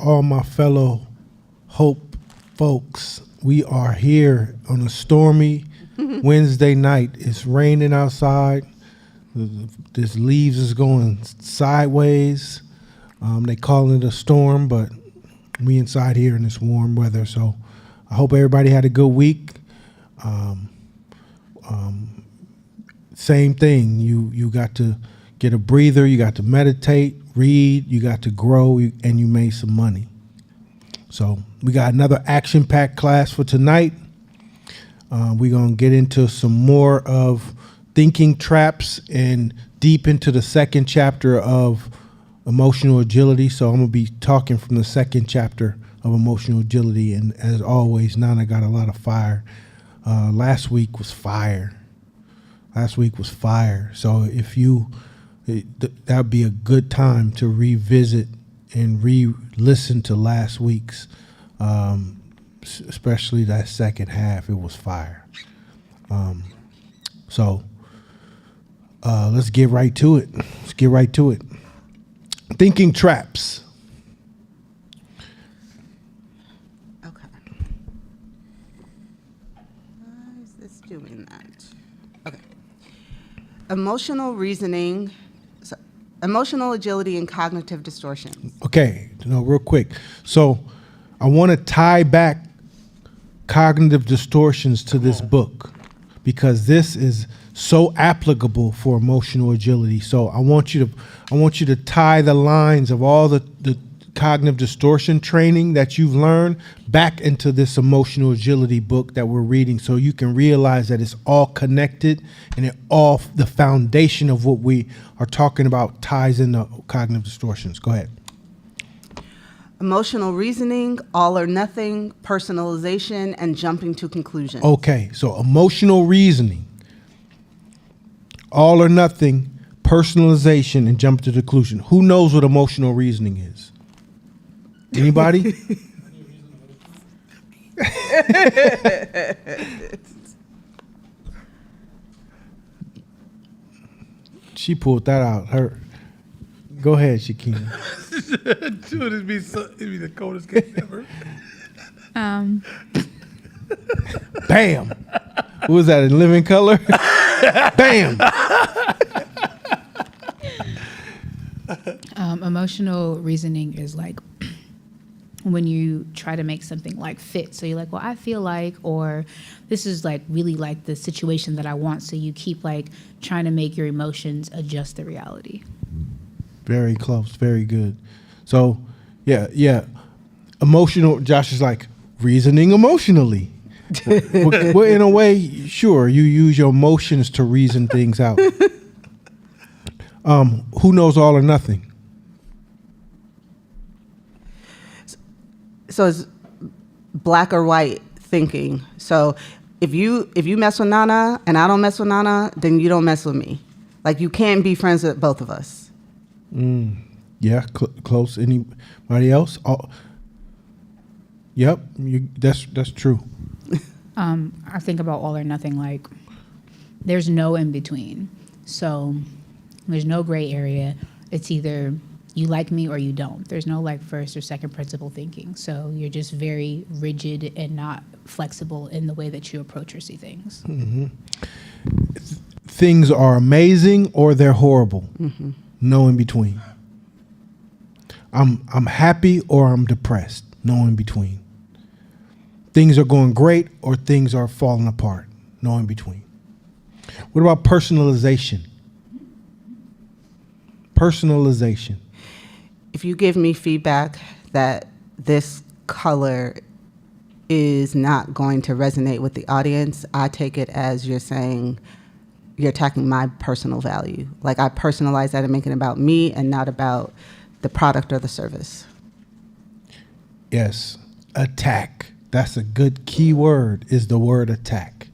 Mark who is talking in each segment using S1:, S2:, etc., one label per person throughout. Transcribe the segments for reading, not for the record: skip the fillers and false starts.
S1: all my fellow Hope folks. We are here on a stormy Wednesday night. It's raining outside. This leaves is going sideways. They calling it a storm, but we inside here in this warm weather. So I hope everybody had a good week. Same thing. You got to get a breather. You got to meditate, read. You got to grow, and you made some money. So we got another action-packed class for tonight. We're going to get into some more of thinking traps and deep into the second chapter of emotional agility. So I'm going to be talking from the second chapter of emotional agility. And as always, Nana got a lot of fire. Last week was fire. So if that would be a good time to revisit and re-listen to last week's, especially that second half. It was fire. So let's get right to it. Thinking traps.
S2: Okay. Why is this doing that? Okay. Emotional agility and cognitive distortions.
S1: Okay, real quick. So I want to tie back cognitive distortions to this book because this is so applicable for emotional agility. So I want you to tie the lines of all the cognitive distortion training that you've learned back into this emotional agility book that we're reading, so you can realize that it's all connected and the foundation of what we are talking about ties into cognitive distortions. Go ahead.
S2: Emotional reasoning, all or nothing, personalization, and jumping to conclusions.
S1: Okay, so emotional reasoning, all or nothing, personalization, and jump to conclusion. Who knows what emotional reasoning is? Anybody? She pulled that out. Go ahead, Shakina.
S3: Dude, it'd be the coldest case ever.
S1: Bam. What was that, in living color? Bam.
S4: Emotional reasoning is like when you try to make something like fit. So you're like, well, I feel like, or this is like really like the situation that I want. So you keep like trying to make your emotions adjust the reality.
S1: Very close. Very good. So, yeah. Emotional, Josh is like reasoning emotionally. Well, in a way, sure, you use your emotions to reason things out. Who knows all or nothing?
S2: So it's black or white thinking. So if you mess with Nana and I don't mess with Nana, then you don't mess with me. Like, you can't be friends with both of us.
S1: Yeah, close. Anybody else? Yep, that's true.
S4: I think about all or nothing like there's no in between. So there's no gray area. It's either you like me or you don't. There's no like first or second principle thinking. So you're just very rigid and not flexible in the way that you approach or see things.
S1: Mm-hmm. Things are amazing or they're horrible. Mm-hmm. No in between. I'm happy or I'm depressed. No in between. Things are going great or things are falling apart. No in between. What about personalization? Personalization.
S2: If you give me feedback that this color is not going to resonate with the audience, I take it as you're saying you're attacking my personal value. Like, I personalize that and make it about me and not about the product or the service.
S1: Yes, attack. That's a good key word, is the word attack.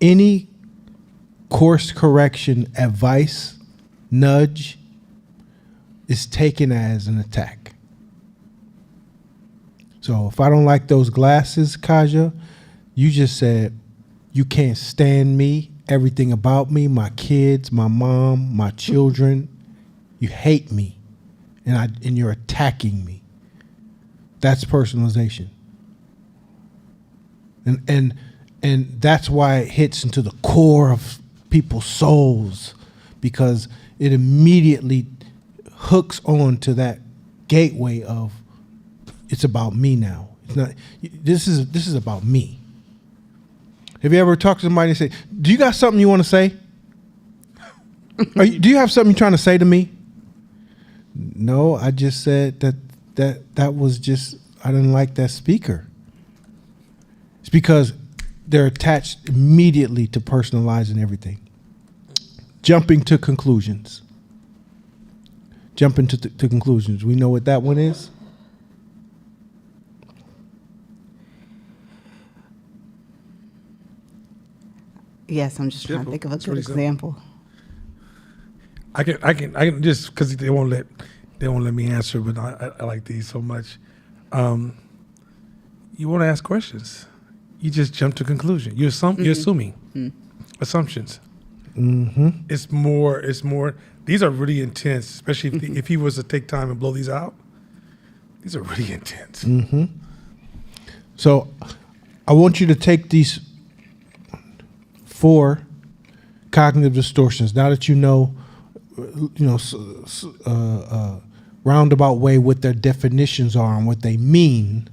S1: Any course correction, advice, nudge is taken as an attack. So if I don't like those glasses, Kaja, you just said you can't stand me, everything about me, my kids, my mom, my children. You hate me, and you're attacking me. That's personalization. And that's why it hits into the core of people's souls, because it immediately hooks on to that gateway of it's about me now. It's not. This is about me. Have you ever talked to somebody and say, "Do you got something you want to say? Do you have something you're trying to say to me?" No, I just said that was just, I didn't like that speaker. It's because they're attached immediately to personalizing everything. Jumping to conclusions. Jumping to conclusions. We know what that one is?
S2: Yes, I'm just trying to think of a
S3: It's
S2: good
S3: really simple.
S2: example.
S3: I can just because they won't let me answer, but I like these so much. You want to ask questions. You just jump to conclusion. You're assuming assumptions.
S1: Mm-hmm.
S3: It's more. These are really intense, especially if he was to take time and blow these out. These are really intense.
S1: Mm-hmm. So I want you to take these 4 cognitive distortions. Now that you know, roundabout way what their definitions are and what they mean.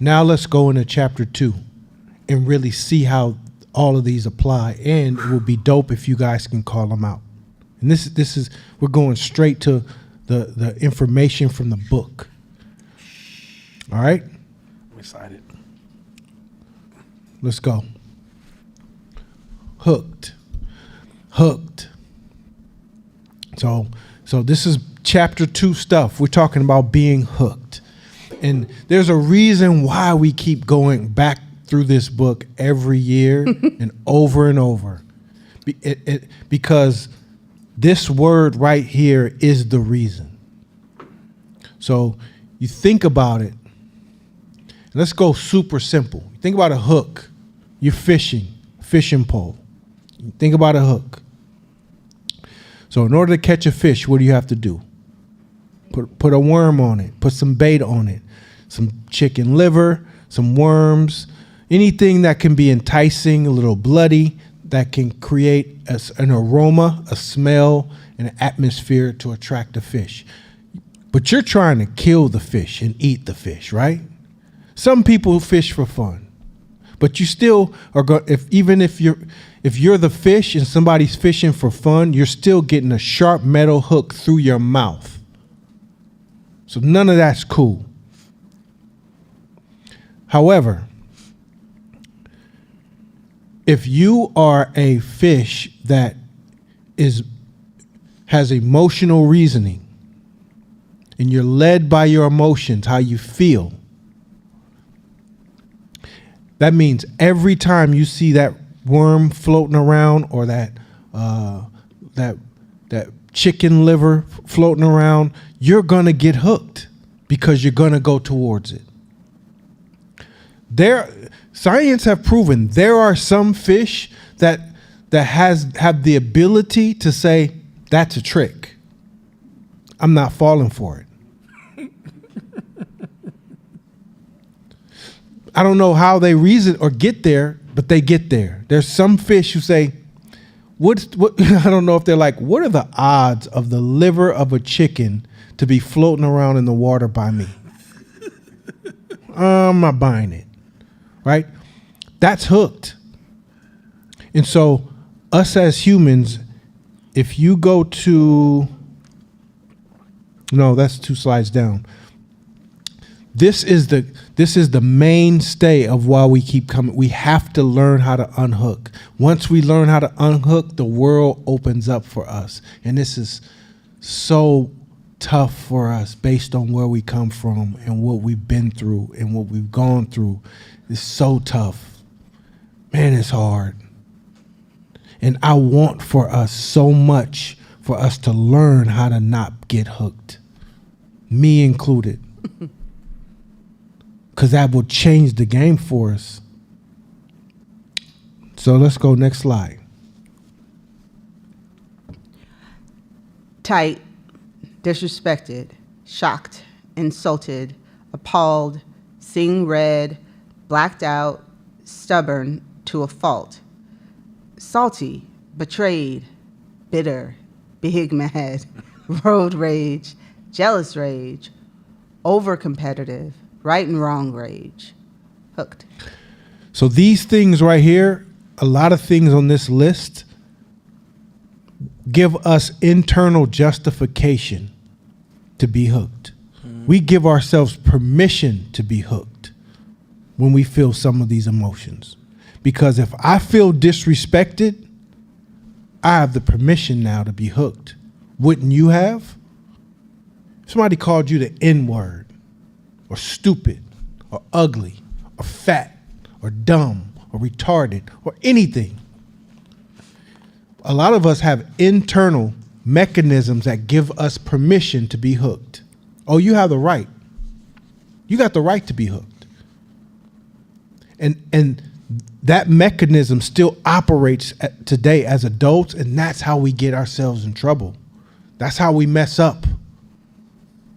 S1: Now let's go into chapter 2 and really see how all of these apply. And it will be dope if you guys can call them out. And this is we're going straight to the information from the book. All right,
S3: I'm excited.
S1: let's go. Hooked. So this is chapter 2 stuff. We're talking about being hooked. And there's a reason why we keep going back through this book every year and over. Because this word right here is the reason. So you think about it. Let's go super simple. Think about a hook. You're fishing pole. Think about a hook. So in order to catch a fish, what do you have to do? Put a worm on it. Put some bait on it. Some chicken liver, some worms, anything that can be enticing, a little bloody, that can create an aroma, a smell, and an atmosphere to attract a fish. But you're trying to kill the fish and eat the fish, right? Some people fish for fun, but you still are going. If you're the fish and somebody's fishing for fun, you're still getting a sharp metal hook through your mouth. So none of that's cool. However, if you are a fish that has emotional reasoning and you're led by your emotions, how you feel, that means every time you see that worm floating around or that chicken liver floating around, you're gonna get hooked because you're gonna go towards it. Science have proven there are some fish that have the ability to say, that's a trick. I'm not falling for it. I don't know how they reason or get there, but they get there. There's some fish who say, what I don't know if they're like, what are the odds of the liver of a chicken to be floating around in the water by me? I'm not buying it. Right? That's hooked. And so us as humans, if you go to, no, that's 2 slides down. This is the mainstay of why we keep coming. We have to learn how to unhook. Once we learn how to unhook, the world opens up for us. And this is so tough for us based on where we come from and what we've been through and what we've gone through. It's so tough. Man, it's hard. And I want for us so much for us to learn how to not get hooked. Me included. Because that will change the game for us. So let's go next slide.
S2: Tight, disrespected, shocked, insulted, appalled, seeing red, blacked out, stubborn to a fault, salty, betrayed, bitter, big mad, road rage, jealous rage, over competitive, right and wrong rage, hooked.
S1: So these things right here, a lot of things on this list give us internal justification to be hooked. We give ourselves permission to be hooked when we feel some of these emotions. Because if I feel disrespected, I have the permission now to be hooked. Wouldn't you have? Somebody called you the N-word, or stupid, or ugly, or fat, or dumb, or retarded, or anything. A lot of us have internal mechanisms that give us permission to be hooked. Oh, you have the right. You got the right to be hooked. And that mechanism still operates today as adults, and that's how we get ourselves in trouble. That's how we mess up.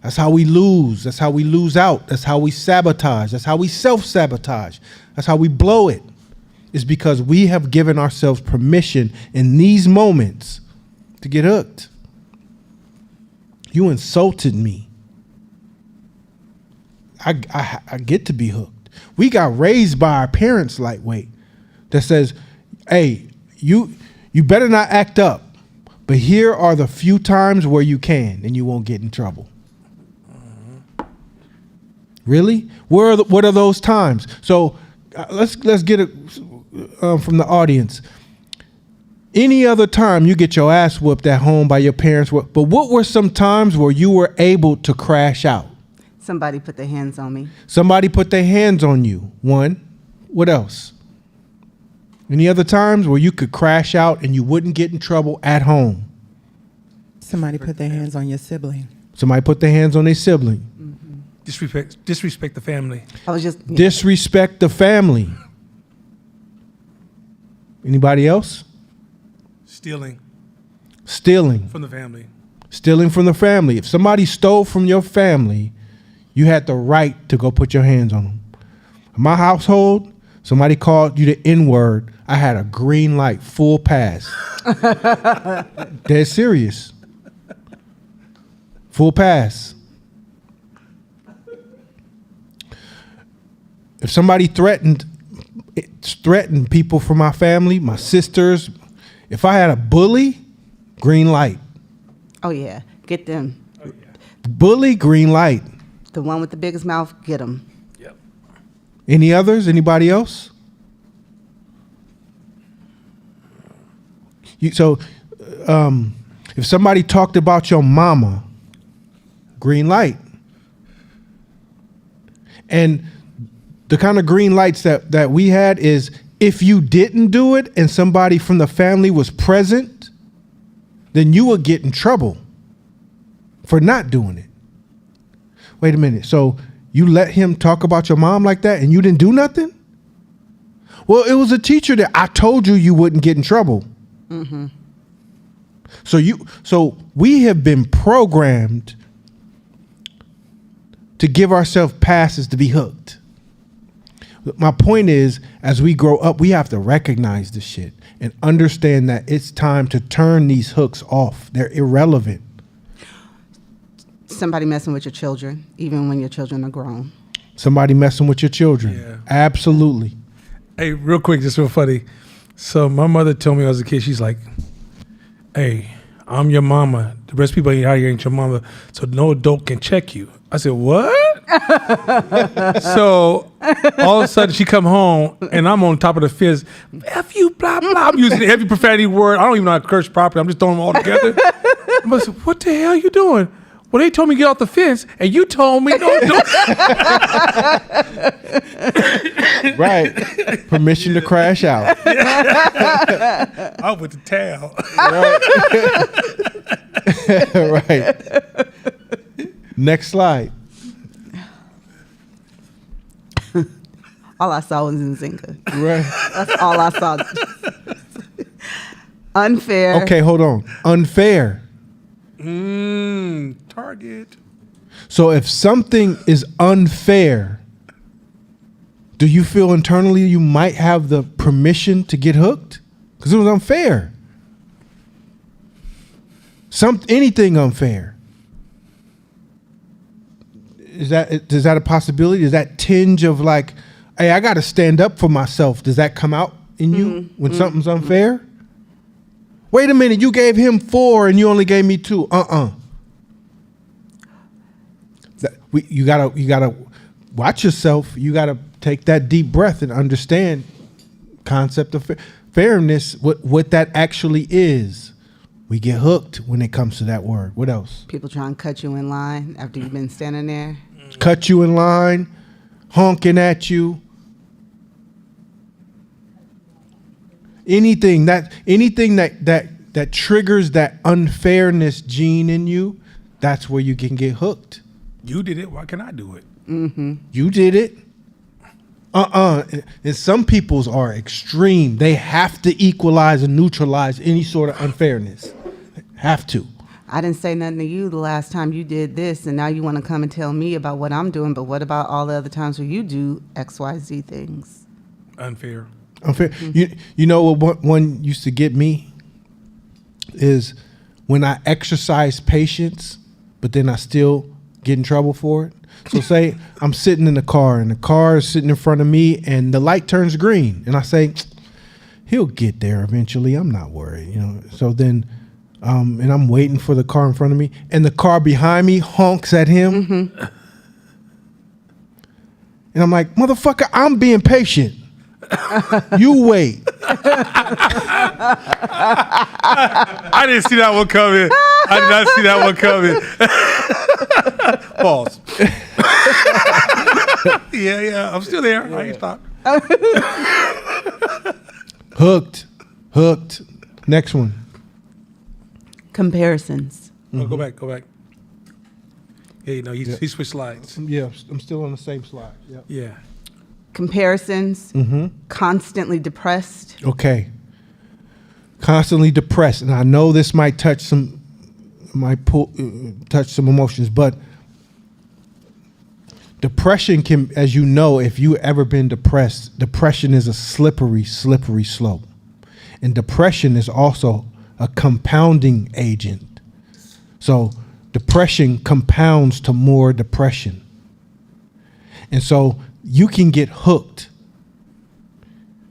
S1: That's how we lose. That's how we lose out. That's how we sabotage. That's how we self-sabotage. That's how we blow it. It's because we have given ourselves permission in these moments to get hooked. You insulted me. I get to be hooked. We got raised by our parents lightweight that says, hey, you better not act up, but here are the few times where you can and you won't get in trouble. Really? What are those times? So let's get it from the audience. Any other time you get your ass whooped at home by your parents, but what were some times where you were able to crash out?
S2: Somebody put their hands on me.
S1: Somebody put their hands on you. One. What else? Any other times where you could crash out and you wouldn't get in trouble at home?
S5: Somebody put their hands on your sibling.
S1: Somebody put their hands on their sibling.
S3: Disrespect the family.
S2: I was just
S1: Disrespect the family. Anybody else?
S3: Stealing
S1: Stealing.
S3: from the family.
S1: Stealing from the family. If somebody stole from your family, you had the right to go put your hands on them. In my household, somebody called you the N-word. I had a green light, full pass. Dead serious. Full pass. If somebody threatened people from my family, my sisters, if I had a bully, green light.
S2: oh yeah, get them.
S1: Bully, green light.
S2: The one with the biggest mouth, get them.
S3: Yep.
S1: Any others? Anybody else? If somebody talked about your mama, green light. And the kind of green lights that we had is if you didn't do it and somebody from the family was present, then you would get in trouble for not doing it. Wait a minute. So you let him talk about your mom like that and you didn't do nothing? Well, it was a teacher that I told you wouldn't get in trouble. Mm-hmm. So we have been programmed to give ourselves passes to be hooked. My point is, as we grow up, we have to recognize this shit and understand that it's time to turn these hooks off. They're irrelevant.
S2: Somebody messing with your children, even when your children are grown.
S1: Somebody messing with your children.
S3: Yeah.
S1: Absolutely.
S3: Hey, real quick, just real funny. So my mother told me when I was a kid, she's like, hey, I'm your mama. The rest of people out here ain't your mama, so no adult can check you. I said, what? So all of a sudden she come home and I'm on top of the fence. F you, blah, blah. I'm using every profanity word. I don't even know how to curse properly. I'm just throwing them all together. I said, what the hell you doing? Well, they told me to get off the fence and you told me no.
S1: Right. Permission to crash out.
S3: I with the towel.
S1: Right. Next slide.
S2: All I saw was Nzinga.
S1: Right.
S2: That's all I saw. Unfair.
S1: Okay, hold on. Unfair.
S3: Target.
S1: So if something is unfair, do you feel internally you might have the permission to get hooked? Because it was unfair. Anything unfair. Is that a possibility? Is that tinge of like, hey, I got to stand up for myself? Does that come out in you when something's unfair? Wait a minute, you gave him 4 and you only gave me 2. You gotta watch yourself. You gotta take that deep breath and understand concept of fairness. What that actually is. We get hooked when it comes to that word. What else?
S2: People try and cut you in line after you've been standing there.
S1: Cut you in line, honking at you. Anything that triggers that unfairness gene in you, that's where you can get hooked.
S3: You did it. Why can't I do it?
S1: You did it. And some people's are extreme. They have to equalize and neutralize any sort of unfairness. Have to.
S2: I didn't say nothing to you the last time you did this, and now you want to come and tell me about what I'm doing, but what about all the other times where you do XYZ things?
S3: Unfair.
S1: Unfair. You know what one used to get me is when I exercise patience, but then I still get in trouble for it. So say I'm sitting in the car and the car is sitting in front of me and the light turns green and I say, he'll get there eventually. I'm not worried, you know. So then, and I'm waiting for the car in front of me and the car behind me honks at him. And I'm like, motherfucker, I'm being patient. You wait.
S3: I didn't see that one coming. I did not see that one coming. Pause. Yeah. I'm still there. I ain't stopped.
S1: Hooked. Next one.
S2: Comparisons.
S3: Oh, go back. Yeah, you know, he switched slides.
S1: Yeah, I'm still on the same slide. Yep.
S3: Yeah.
S2: Comparisons. Constantly depressed.
S1: Okay. Constantly depressed, and I know this might touch some emotions, but depression can, as you know, if you ever been depressed, depression is a slippery slope, and depression is also a compounding agent. So depression compounds to more depression, and so you can get hooked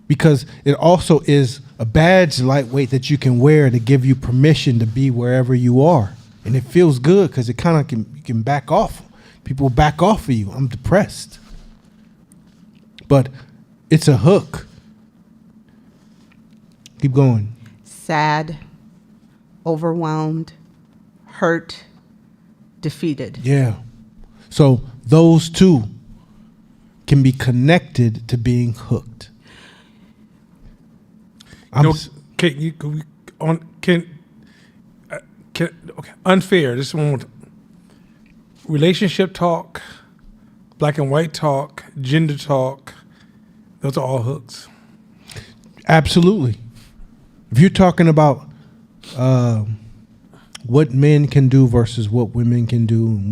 S1: because it also is a badge lightweight that you can wear to give you permission to be wherever you are. And it feels good because it kind of can back off. People back off of you. I'm depressed. But it's a hook. Keep going.
S2: Sad, overwhelmed, hurt, defeated.
S1: Yeah. So those two can be connected to being hooked.
S3: Okay, unfair. This one, relationship talk, black and white talk, gender talk. Those are all hooks.
S1: Absolutely. If you're talking about what men can do versus what women can do, and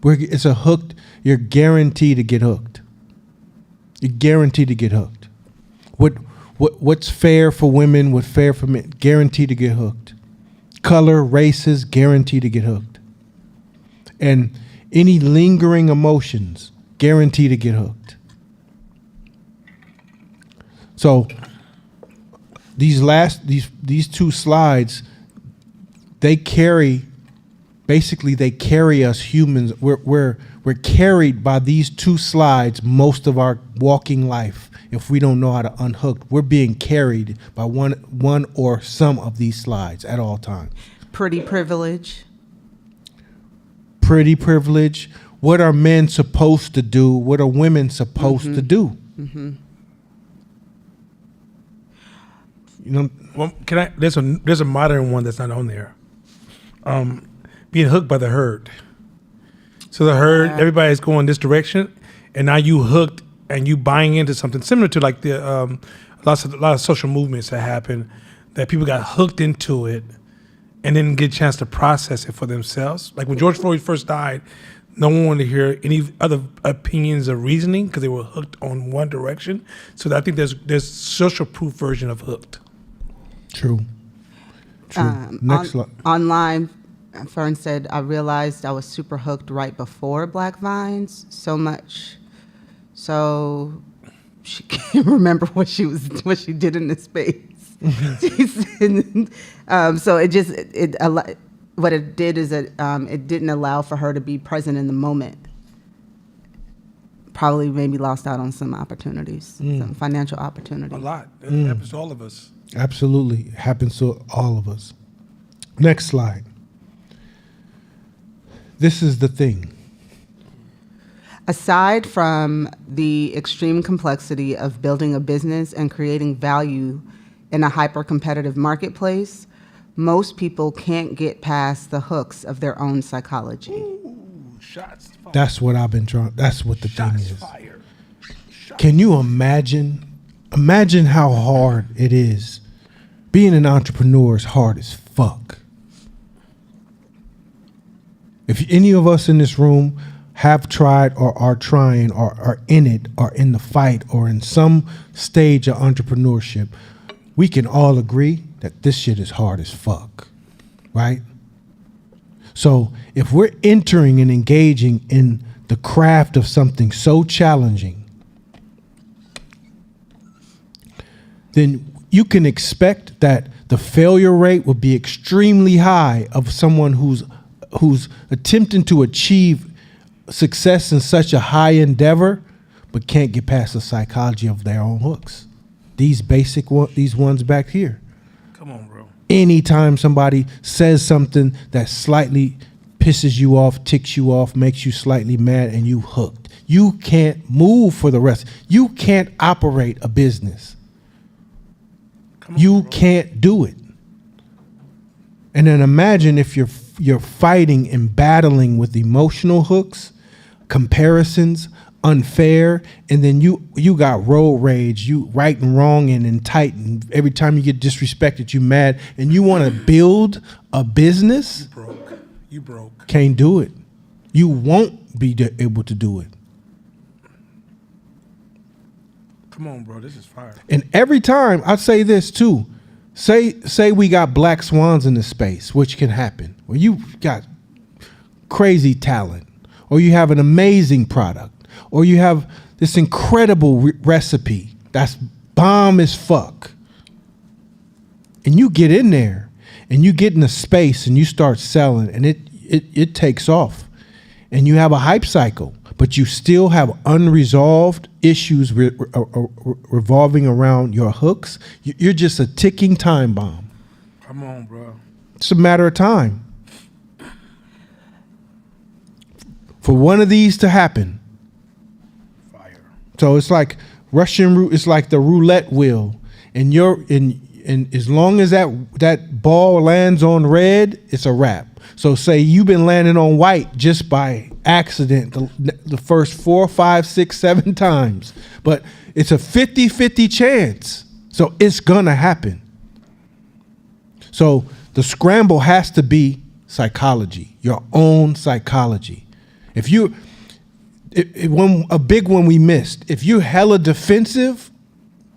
S1: it's a hooked. You're guaranteed to get hooked. You're guaranteed to get hooked. What's fair for women, what's fair for men, guaranteed to get hooked. Color, races, guaranteed to get hooked. And any lingering emotions, guaranteed to get hooked. So these two slides, they carry us humans. We're carried by these two slides most of our walking life. If we don't know how to unhook, we're being carried by one or some of these slides at all times.
S2: Pretty privilege.
S1: Pretty privilege. What are men supposed to do? What are women supposed to do? You know,
S3: Well, there's a modern one that's not on there. Being hooked by the herd. So the herd, everybody's going this direction, and now you hooked and you buying into something similar to like the a lot of social movements that happen, that people got hooked into it, and didn't get a chance to process it for themselves. Like when George Floyd first died, no one wanted to hear any other opinions or reasoning because they were hooked on one direction. So I think there's social proof version of hooked.
S1: True. Next slide.
S2: Online, Fern said, I realized I was super hooked right before Black Vines, so much. So she can't remember what she did in this space. So what it did is it didn't allow for her to be present in the moment. Probably maybe lost out on some opportunities, some financial opportunities.
S3: A lot. That happens to all of us.
S1: Absolutely. Happens to all of us. Next slide. This is the thing.
S2: Aside from the extreme complexity of building a business and creating value in a hyper-competitive marketplace, most people can't get past the hooks of their own psychology.
S3: Ooh, shots fired.
S1: That's what I've been trying. That's what the thing
S3: Shots
S1: is.
S3: fired.
S1: Can you imagine? Imagine how hard it is. Being an entrepreneur is hard as fuck. If any of us in this room have tried or are trying or are in it or in the fight or in some stage of entrepreneurship, we can all agree that this shit is hard as fuck, right? So if we're entering and engaging in the craft of something so challenging, then you can expect that the failure rate will be extremely high of someone who's attempting to achieve success in such a high endeavor, but can't get past the psychology of their own hooks. These these ones back here.
S3: Come on, bro.
S1: Anytime somebody says something that slightly pisses you off, ticks you off, makes you slightly mad, and you hooked. You can't move for the rest. You can't operate a business. You can't do it. And then imagine if you're fighting and battling with emotional hooks, comparisons, unfair, and then you got road rage, you right and wrong and entitled. Every time you get disrespected, you mad, and you want to build a business.
S3: You broke.
S1: Can't do it. You won't be able to do it.
S3: Come on, bro. This is fire.
S1: And every time I say this too, say we got black swans in the space, which can happen, where you got crazy talent, or you have an amazing product, or you have this incredible recipe that's bomb as fuck, and you get in there and you get in a space and you start selling, and it takes off, and you have a hype cycle, but you still have unresolved issues revolving around your hooks. You're just a ticking time bomb.
S3: Come on, bro.
S1: It's a matter of time for one of these to happen.
S3: Fire.
S1: So it's like it's like the roulette wheel, and and as long as that ball lands on red, it's a wrap. So say you've been landing on white just by accident the first 4, 5, 6, 7 times, but it's a 50-50 chance. So it's gonna happen. So the scramble has to be psychology, your own psychology. A big one we missed. If you're hella defensive,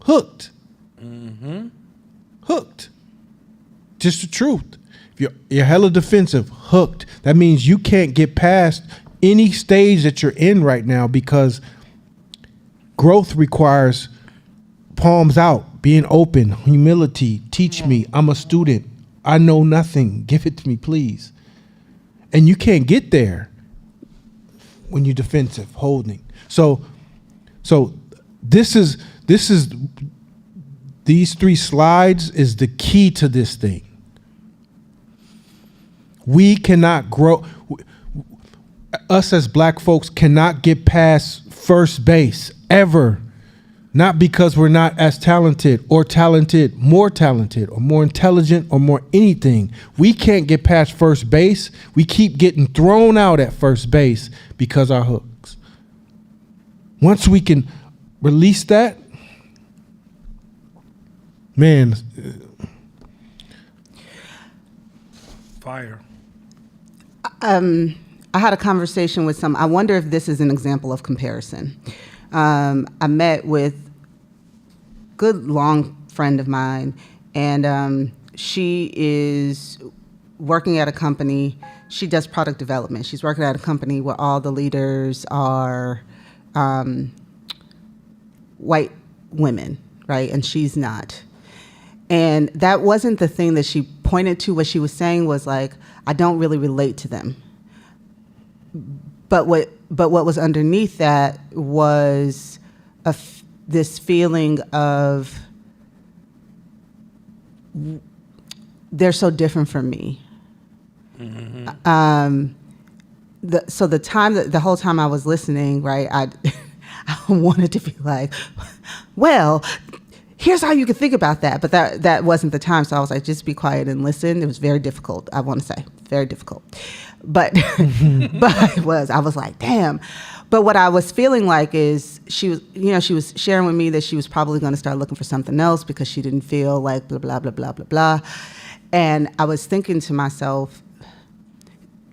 S1: hooked. Hooked. Just the truth. If you're hella defensive, hooked. That means you can't get past any stage that you're in right now, because growth requires palms out, being open, humility. Teach me. I'm a student. I know nothing. Give it to me, please. And you can't get there when you're defensive, holding. So this is these 3 slides is the key to this thing. We cannot grow. Us as black folks cannot get past first base ever. Not because we're not as talented, more talented, or more intelligent, or more anything. We can't get past first base. We keep getting thrown out at first base because our hooks. Once we can release that, man.
S3: Fire.
S2: I had a conversation with I wonder if this is an example of comparison. I met with a good long friend of mine, and she is working at a company. She does product development. She's working at a company where all the leaders are white women, right? And she's not. And that wasn't the thing that she pointed to. What she was saying was like, I don't really relate to them. But what was underneath that was this feeling of they're so different from me. Mm-hmm. The whole time I was listening, right, I wanted to be like, well, here's how you could think about that. But that wasn't the time. So I was like, just be quiet and listen. It was very difficult, I want to say. Very difficult. But I was like, damn. But what I was feeling like is she was sharing with me that she was probably going to start looking for something else because she didn't feel like blah, blah, blah, blah, blah, blah. And I was thinking to myself,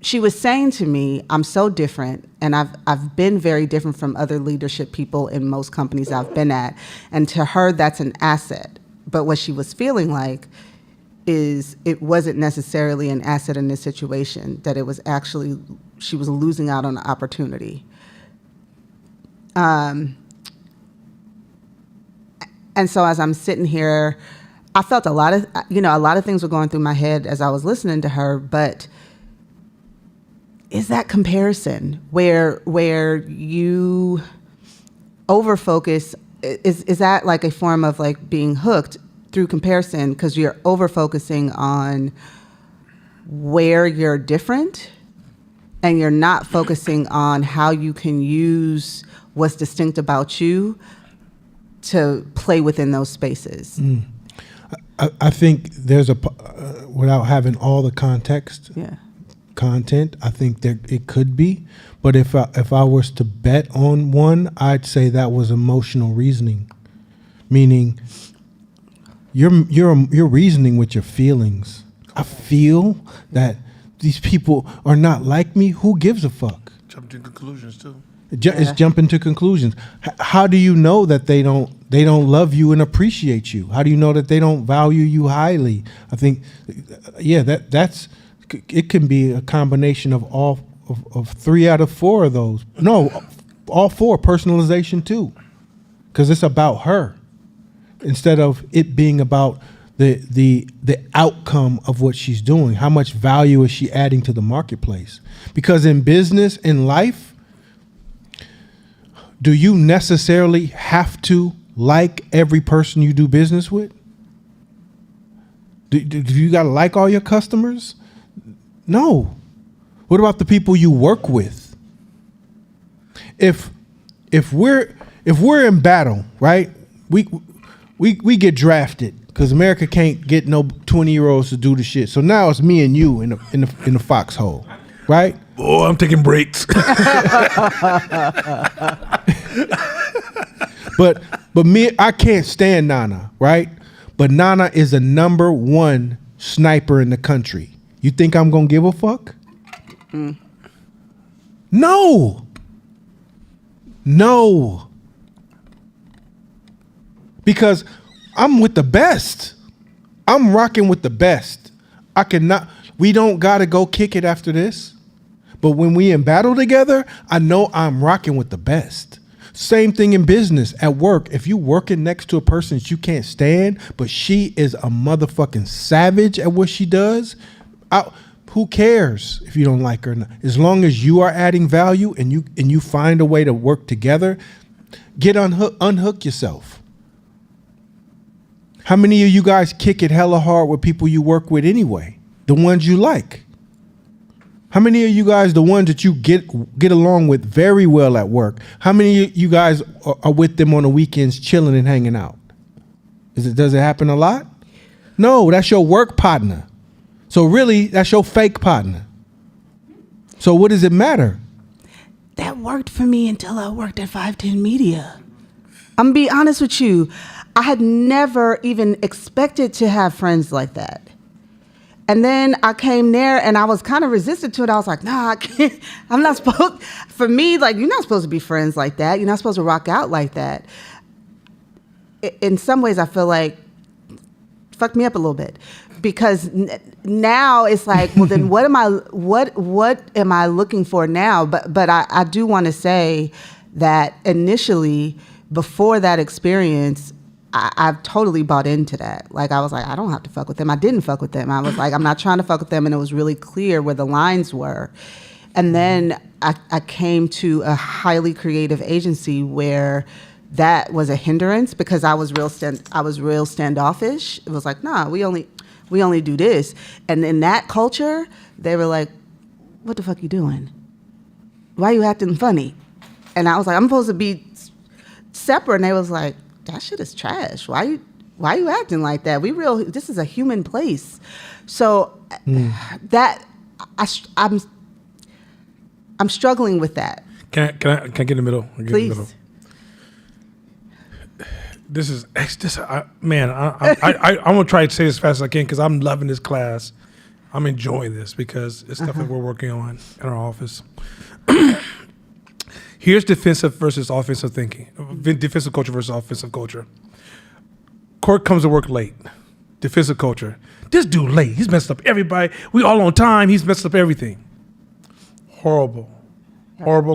S2: she was saying to me, I'm so different, and I've been very different from other leadership people in most companies I've been at. And to her, that's an asset. But what she was feeling like is it wasn't necessarily an asset in this situation, that it was actually, she was losing out on the opportunity. And so as I'm sitting here, I felt a lot of things were going through my head as I was listening to her, but is that comparison where you overfocus, is that like a form of like being hooked through comparison because you're over-focusing on where you're different and you're not focusing on how you can use what's distinct about you to play within those spaces?
S1: I think there's without having all the context, content, I think that it could be. But if I was to bet on one, I'd say that was emotional reasoning, meaning you're reasoning with your feelings. I feel that these people are not like me. Who gives a fuck?
S3: Jump to conclusions too.
S1: It's jumping to conclusions. How do you know that they don't love you and appreciate you? How do you know that they don't value you highly? I think, that's it can be a combination of all of 3 out of 4 of those. No, all 4. Personalization too, because it's about her instead of it being about the outcome of what she's doing. How much value is she adding to the marketplace? Because in business, in life, do you necessarily have to like every person you do business with? Do you got to like all your customers? No. What about the people you work with? If we're in battle, right? We get drafted because America can't get no 20-year-olds to do the shit. So now it's me and you in the foxhole, right?
S3: Oh, I'm taking breaks.
S1: But me, I can't stand Nana, right? But Nana is the #1 sniper in the country. You think I'm gonna give a fuck? No. Because I'm with the best. I'm rocking with the best. We don't gotta go kick it after this. But when we in battle together, I know I'm rocking with the best. Same thing in business, at work. If you working next to a person that you can't stand, but she is a motherfucking savage at what she does, who cares if you don't like her or not? As long as you are adding value and you find a way to work together, unhook yourself. How many of you guys kick it hella hard with people you work with anyway? The ones you like. How many of you guys, the ones that you get along with very well at work, how many of you guys are with them on the weekends chilling and hanging out? Does it happen a lot? No, that's your work partner. So really, that's your fake partner. So what does it matter?
S2: That worked for me until I worked at 510 Media. I'm gonna be honest with you. I had never even expected to have friends like that. And then I came there and I was kind of resistant to it. I was like, nah, I can't. I'm not supposed, for me, like, you're not supposed to be friends like that. You're not supposed to rock out like that. In some ways, I feel like, fucked me up a little bit. Because now it's like, well, then what am I looking for now? But I do want to say that initially, before that experience, I've totally bought into that. Like, I was like, I don't have to fuck with them. I didn't fuck with them. I was like, I'm not trying to fuck with them. And it was really clear where the lines were. And then I came to a highly creative agency where that was a hindrance because I was real standoffish. It was like, nah, we only do this. And in that culture, they were like, what the fuck you doing? Why are you acting funny? And I was like, I'm supposed to be separate. And they was like, that shit is trash. Why you acting like that? This is a human place. So that I'm struggling with that.
S3: Can I get in the middle?
S2: Please.
S3: I want to try to say this as fast as I can because I'm loving this class. I'm enjoying this because it's stuff that we're working on in our office. Here's defensive versus offensive thinking. Defensive culture versus offensive culture. Court comes to work late. Defensive culture. This dude late. He's messed up everybody. We all on time. He's messed up everything. Horrible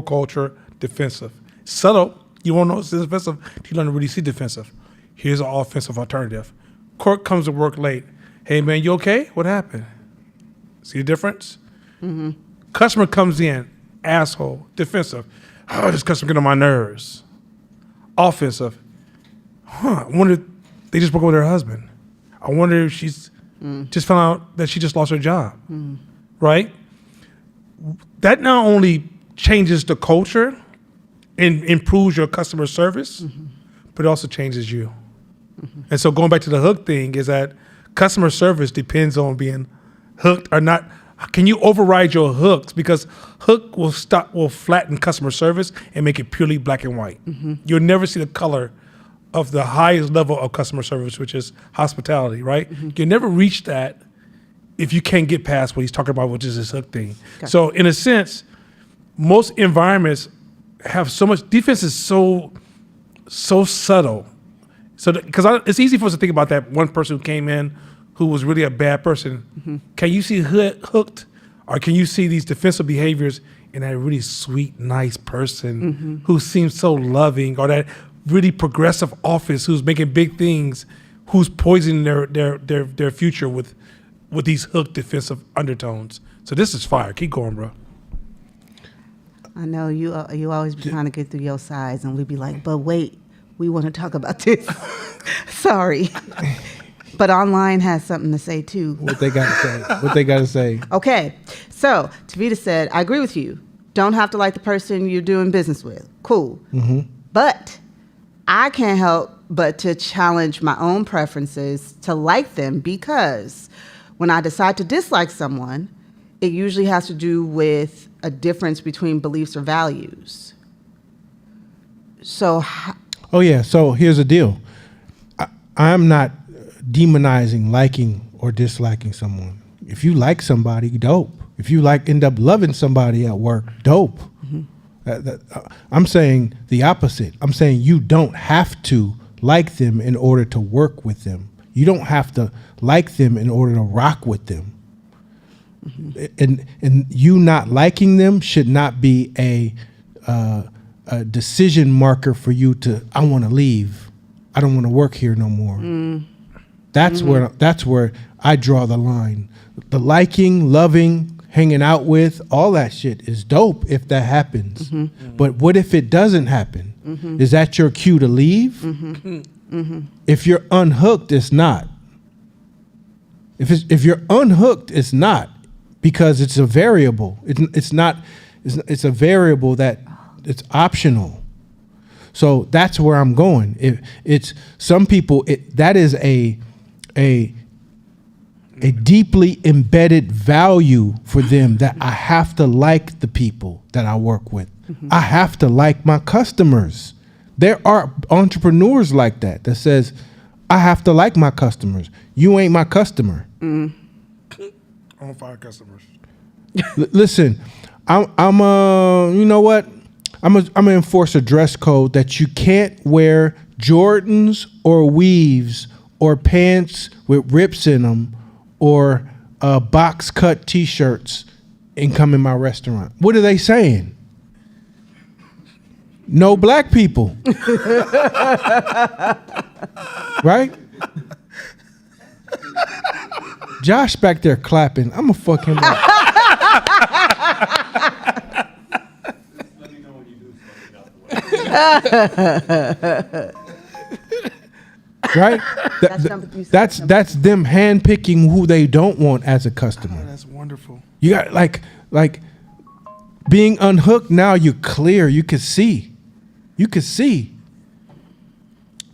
S3: culture. Defensive. Subtle. You won't know it's defensive till you learn to really see defensive. Here's an offensive alternative. Court comes to work late. Hey man, you okay? What happened? See the difference? Mm-hmm. Customer comes in. Asshole. Defensive. Oh, this customer get on my nerves. Offensive. I wonder if they just broke up with her husband. I wonder if she's just found out that she just lost her job. Right? That not only changes the culture and improves your customer service, but it also changes you. And so going back to the hook thing is that customer service depends on being hooked or not. Can you override your hooks? Because hook will flatten customer service and make it purely black and white. You'll never see the color of the highest level of customer service, which is hospitality, right? You'll never reach that if you can't get past what he's talking about, which is this hook thing. Gotcha. So in a sense, most environments have so much, defense is so subtle. So because it's easy for us to think about that one person who came in who was really a bad person. Can you see hooked, or can you see these defensive behaviors in that really sweet, nice person who seems so loving, or that really progressive office who's making big things, who's poisoning their future with these hooked defensive undertones? So this is fire. Keep going, bro.
S2: I know you always be trying to get through your sides, and we be like, but wait, we want to talk about this. Sorry. But online has something to say too.
S1: What they got to say.
S2: Okay. So Tavita said, I agree with you. Don't have to like the person you're doing business with. Cool. But I can't help but to challenge my own preferences to like them, because when I decide to dislike someone, it usually has to do with a difference between beliefs or values. So
S1: So here's the deal. I'm not demonizing liking or disliking someone. If you like somebody, dope. If you end up loving somebody at work, dope. I'm saying the opposite. I'm saying you don't have to like them in order to work with them. You don't have to like them in order to rock with them. And you not liking them should not be a decision marker for you to, I want to leave. I don't want to work here no more. That's where I draw the line. The liking, loving, hanging out with, all that shit is dope if that happens. But what if it doesn't happen? Is that your cue to leave? If you're unhooked, it's not. If you're unhooked, it's not, because it's a variable. It's a variable that it's optional. So that's where I'm going. It's some people, that is a deeply embedded value for them, that I have to like the people that I work with. I have to like my customers. There are entrepreneurs like that says, I have to like my customers. You ain't my customer.
S3: on fire customers.
S1: Listen, I'm you know what? I'm gonna enforce a dress code that you can't wear Jordans or weaves or pants with rips in them or box cut T-shirts and come in my restaurant. What are they saying? No black people, right? Josh back there clapping. I'm gonna fuck him up. Right? That's them handpicking who they don't want as a customer.
S3: That's wonderful.
S1: You got like being unhooked. Now you're clear. You can see. You can see.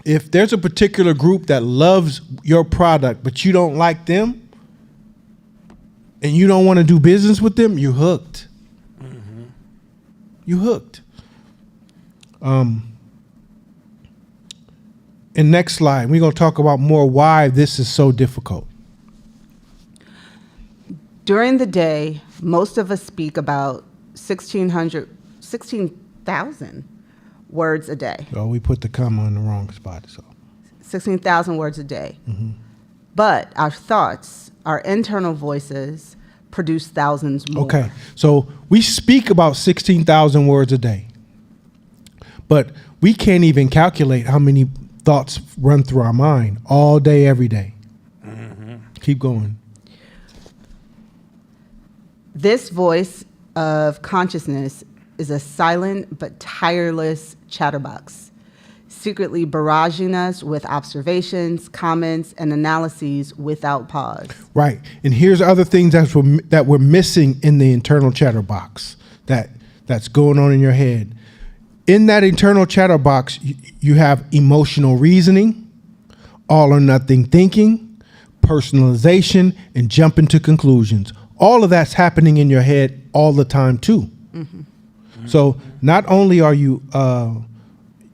S1: If there's a particular group that loves your product, but you don't like them, and you don't want to do business with them, you're hooked. Mm-hmm. You hooked. And next slide, we're going to talk about more why this is so difficult.
S2: During the day, most of us speak about 16,000 words a day.
S1: Oh, we put the comma in the wrong spot. So
S2: 16,000 words a day. Mm-hmm. But our thoughts, our internal voices, produce thousands more.
S1: Okay, so we speak about 16,000 words a day, but we can't even calculate how many thoughts run through our mind all day, every day. Mm-hmm. Keep going.
S2: This voice of consciousness is a silent but tireless chatterbox, secretly barraging us with observations, comments, and analyses without pause.
S1: Right, and here's other things that we're missing in the internal chatterbox that's going on in your head. In that internal chatterbox, you have emotional reasoning, all or nothing thinking, personalization, and jumping to conclusions. All of that's happening in your head all the time too. Mm-hmm. So not only are you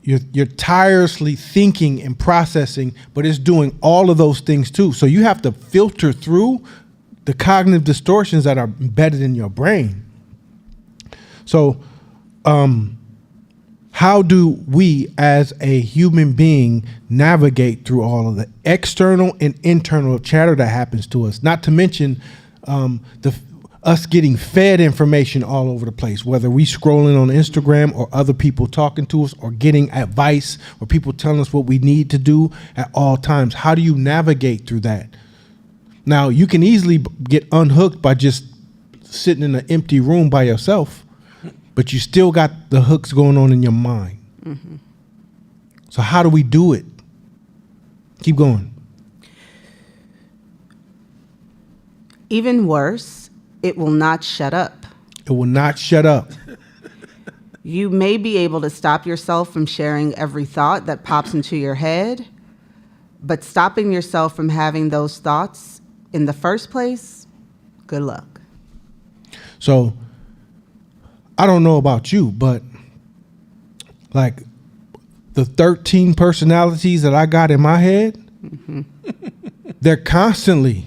S1: you're tirelessly thinking and processing, but it's doing all of those things too. So you have to filter through the cognitive distortions that are embedded in your brain. So how do we as a human being navigate through all of the external and internal chatter that happens to us? Not to mention us getting fed information all over the place, whether we scrolling on Instagram or other people talking to us or getting advice or people telling us what we need to do at all times. How do you navigate through that? Now, you can easily get unhooked by just sitting in an empty room by yourself, but you still got the hooks going on in your mind. Mm-hmm. So how do we do it? Keep going.
S2: Even worse, it will not shut up.
S1: It will not shut up.
S2: You may be able to stop yourself from sharing every thought that pops into your head, but stopping yourself from having those thoughts in the first place, good luck.
S1: So I don't know about you, but like the 13 personalities that I got in my head, mm-hmm. They're constantly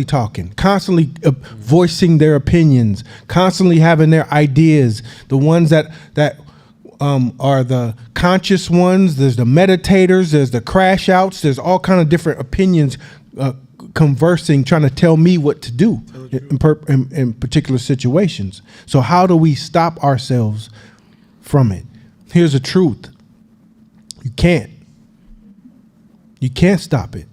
S1: talking, constantly voicing their opinions, constantly having their ideas. The ones that are the conscious ones. There's the meditators. There's the crash outs. There's all kind of different opinions conversing, trying to tell me what to do in particular situations. So how do we stop ourselves from it? Here's the truth. You can't. You can't stop it.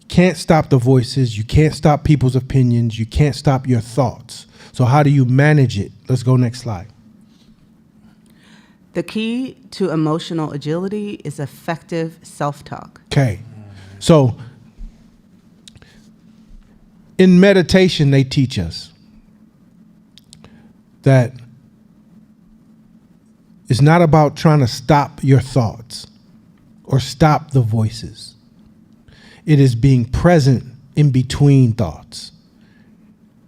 S1: Can't stop the voices. You can't stop people's opinions. You can't stop your thoughts. So how do you manage it? Let's go next slide.
S2: The key to emotional agility is effective self-talk.
S1: Okay. So in meditation, they teach us that it's not about trying to stop your thoughts or stop the voices. It is being present in between thoughts.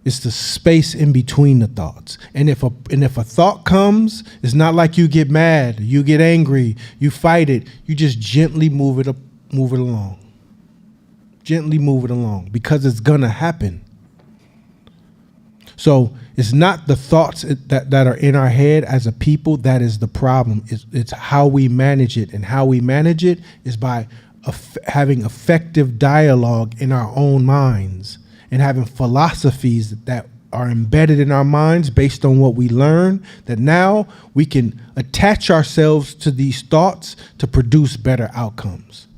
S1: It's the space in between the thoughts. And if a thought comes, it's not like you get mad, you get angry, you fight it. You just gently move it along. Gently move it along because it's gonna happen. So it's not the thoughts that are in our head as a people that is the problem. It's how we manage it, and how we manage it is by having effective dialogue in our own minds and having philosophies that are embedded in our minds based on what we learn, that now we can attach ourselves to these thoughts to produce better outcomes.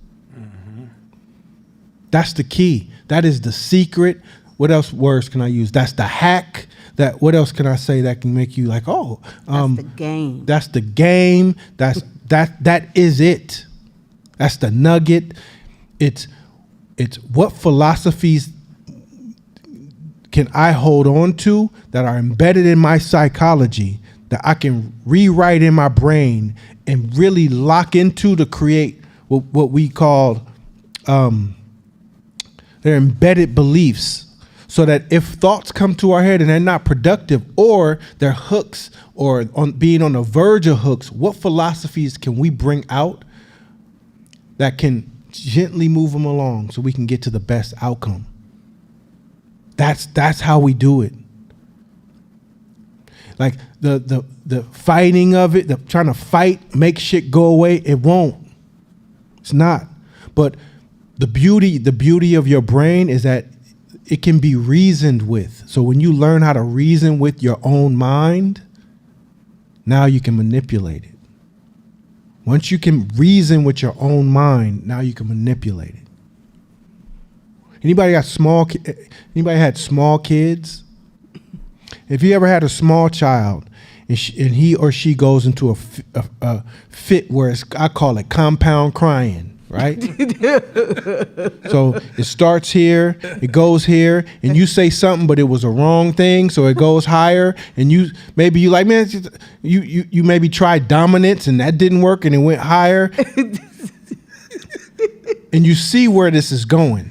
S1: That's the key. That is the secret. What else words can I use? That's the hack. That what else can I say that can make you like, oh,
S2: That's the game.
S1: that's the game. That is it. That's the nugget. It's what philosophies can I hold on to that are embedded in my psychology that I can rewrite in my brain and really lock into to create what we call they're embedded beliefs, so that if thoughts come to our head and they're not productive or they're hooks or on being on the verge of hooks, what philosophies can we bring out that can gently move them along so we can get to the best outcome? That's how we do it. Like the fighting of it, the trying to fight, make shit go away, it won't. It's not. But the beauty of your brain is that it can be reasoned with. So when you learn how to reason with your own mind, now you can manipulate it. Once you can reason with your own mind, now you can manipulate it. Anybody had small kids? If you ever had a small child and he or she goes into a fit where I call it compound crying, right? So it starts here, it goes here, and you say something, but it was a wrong thing, so it goes higher. And you like, man, you maybe tried dominance and that didn't work, and it went higher. And you see where this is going,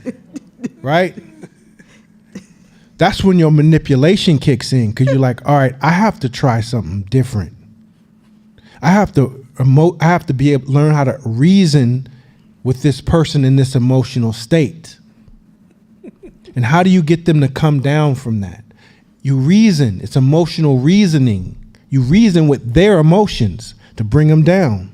S1: right? That's when your manipulation kicks in, because you're like, all right, I have to try something different. I have to be able to learn how to reason with this person in this emotional state. And how do you get them to come down from that? You reason. It's emotional reasoning. You reason with their emotions to bring them down.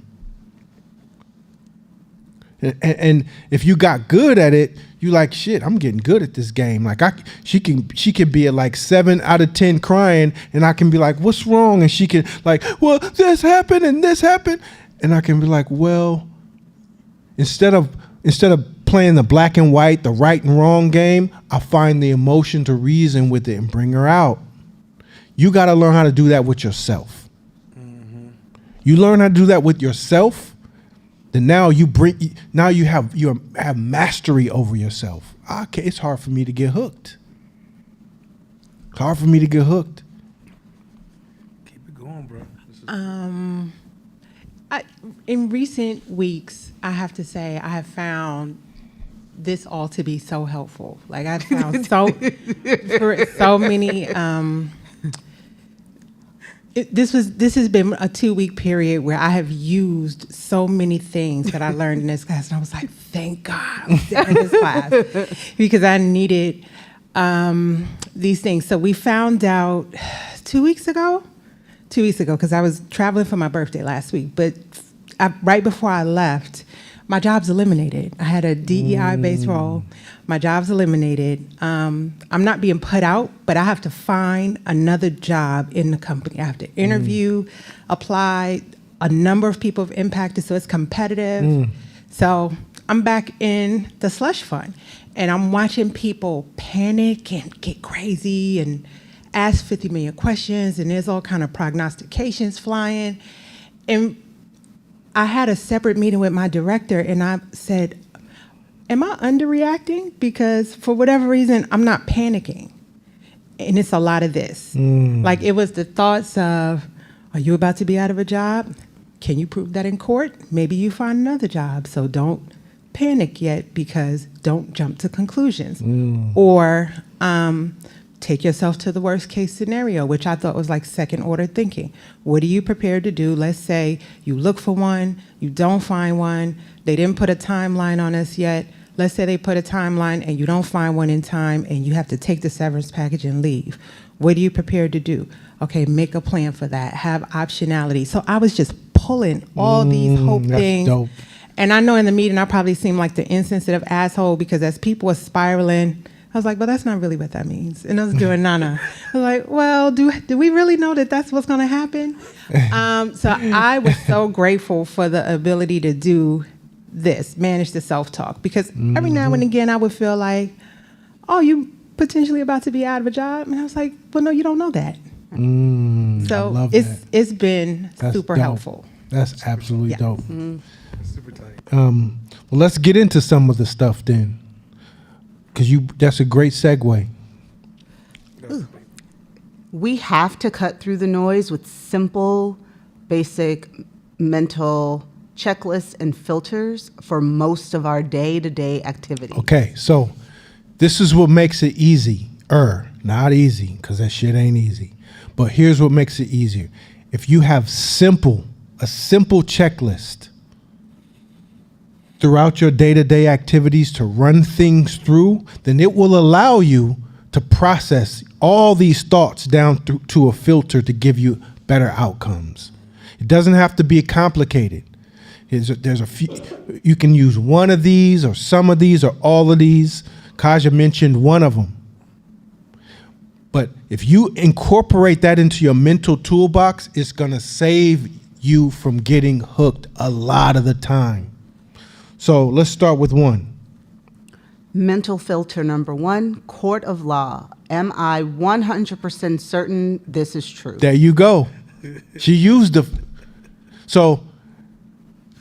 S1: And if you got good at it, you like, shit, I'm getting good at this game. Like she can be at like 7 out of 10 crying, and I can be like, what's wrong? And she can like, well, this happened and this happened. And I can be like, well, instead of playing the black and white, the right and wrong game, I find the emotion to reason with it and bring her out. You got to learn how to do that with yourself. Mm-hmm. You learn how to do that with yourself, then now you have mastery over yourself. Okay, it's hard for me to get hooked. It's hard for me to get hooked.
S3: Keep it going, bro.
S5: In recent weeks, I have to say I have found this all to be so helpful. Like I've found so many. This has been a 2-week period where I have used so many things that I learned in this class, and I was like, thank God I'm in this class, because I needed these things. So we found out 2 weeks ago, because I was traveling for my birthday last week, but right before I left, my job's eliminated. I had a DEI-based role. My job's eliminated. I'm not being put out, but I have to find another job in the company. I have to interview, apply. A number of people have impacted, so it's competitive. So I'm back in the slush fund, and I'm watching people panic and get crazy and ask 50 million questions, and there's all kind of prognostications flying. And I had a separate meeting with my director, and I said, am I underreacting? Because for whatever reason, I'm not panicking. And it's a lot of this. Like it was the thoughts of, are you about to be out of a job? Can you prove that in court? Maybe you find another job. So don't panic yet, because don't jump to conclusions. Or take yourself to the worst case scenario, which I thought was like second order thinking. What are you prepared to do? Let's say you look for one, you don't find one, they didn't put a timeline on us yet. let's say they put a timeline and you don't find one in time and you have to take the severance package and leave. What are you prepared to do? Okay, make a plan for that. Have optionality. So I was just pulling all these hope
S1: that's
S5: things.
S1: dope.
S5: And I know in the meeting I probably seemed like the insensitive asshole because as people were spiraling, I was like, but that's not really what that means. And I was doing Nana. I was like, well, do we really know that that's what's going to happen? So I was so grateful for the ability to do this, manage the self-talk. Because every now and again I would feel like, oh, you potentially about to be out of a job? And I was like, well, no, you don't know that.
S1: I
S5: So
S1: love
S5: it's
S1: that.
S5: it's been
S1: That's
S5: super
S1: dope.
S5: helpful.
S1: That's absolutely
S5: Yeah.
S1: dope.
S3: Super tight.
S1: Well, let's get into some of the stuff then, because that's a great segue.
S2: We have to cut through the noise with simple, basic mental checklists and filters for most of our day-to-day activity.
S1: Okay, so this is what makes it easy. Not easy, because that shit ain't easy. But here's what makes it easier. If you have a simple checklist throughout your day-to-day activities to run things through, then it will allow you to process all these thoughts down through to a filter to give you better outcomes. It doesn't have to be complicated. There's a few, you can use one of these or some of these or all of these. Kaja mentioned one of them. But if you incorporate that into your mental toolbox, it's going to save you from getting hooked a lot of the time. So let's start with one.
S2: Mental filter number 1, court of law. Am I 100% certain this is true?
S1: There you go. She used so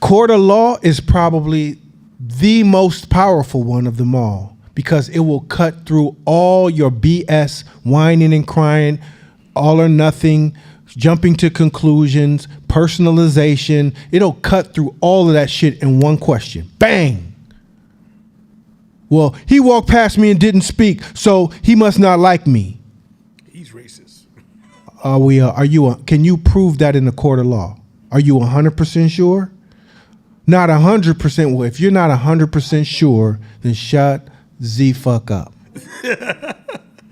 S1: court of law is probably the most powerful one of them all because it will cut through all your BS, whining and crying, all or nothing, jumping to conclusions, personalization. It'll cut through all of that shit in one question. Bang. Well, he walked past me and didn't speak, so he must not like me.
S3: He's racist.
S1: Can you prove that in the court of law? Are you 100% sure? Not 100%. Well, if you're not 100% sure, then shut the fuck up.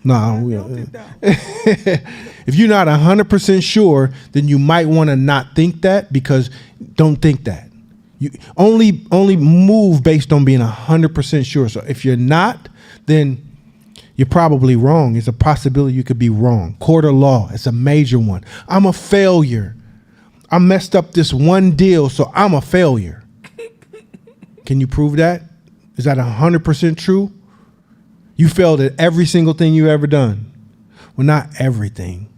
S1: No. If you're not 100% sure, then you might want to not think that because don't think that. You only move based on being 100% sure. So if you're not, then you're probably wrong. It's a possibility you could be wrong. Court of law, it's a major one. I'm a failure. I messed up this one deal, so I'm a failure. Can you prove that? Is that 100% true? You failed at every single thing you ever done. Well, not everything.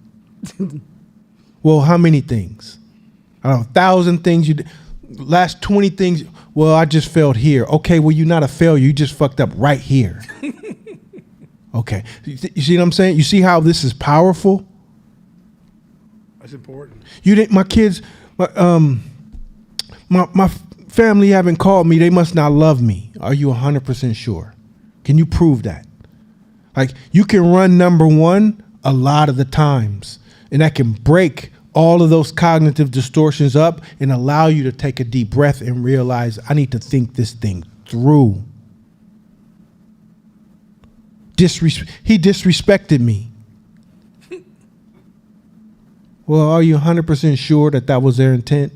S1: Well, how many things? I don't know, 1,000 things you did. Last 20 things. Well, I just failed here. Okay, well, you're not a failure. You just fucked up right here. Okay. You see what I'm saying? You see how this is powerful?
S3: That's important.
S1: You didn't. My kids, my family haven't called me. They must not love me. Are you 100% sure? Can you prove that? Like you can run number one a lot of the times, and that can break all of those cognitive distortions up and allow you to take a deep breath and realize I need to think this thing through. He disrespected me. Well, are you 100% sure that that was their intent?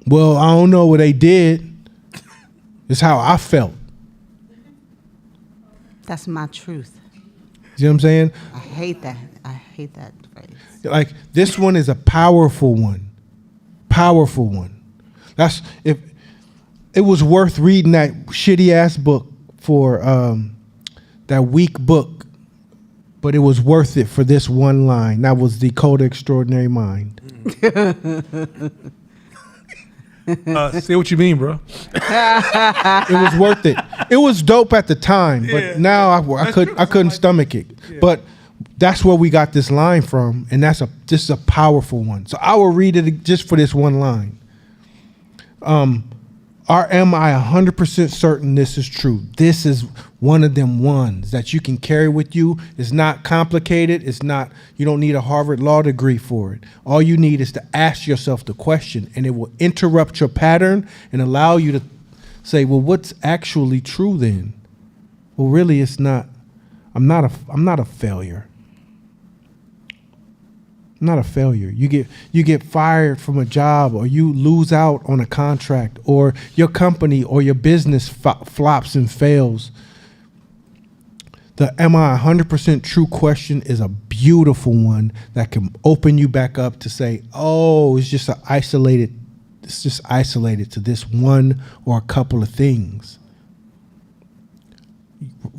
S1: Well, I don't know what they did. It's how I felt.
S2: That's my truth.
S1: You know what I'm saying?
S2: I hate that. I hate that phrase.
S1: Like this one is a powerful one. Powerful one. That's if it was worth reading that shitty ass book for that weak book, but it was worth it for this one line. That was the Code of Extraordinary Mind.
S3: Say what you mean, bro.
S1: It was worth it. It was dope at the time, but now I couldn't stomach it. Yeah. But that's where we got this line from, and this is a powerful one. So I will read it just for this one line. Am I 100% certain this is true? This is one of them ones that you can carry with you. It's not complicated. You don't need a Harvard law degree for it. All you need is to ask yourself the question, and it will interrupt your pattern and allow you to say, well, what's actually true then? Well, really, it's not. I'm not a failure. I'm not a failure. You get fired from a job, or you lose out on a contract, or your company or your business flops and fails. The am I 100% true question is a beautiful one that can open you back up to say, oh, it's just isolated to this one or a couple of things.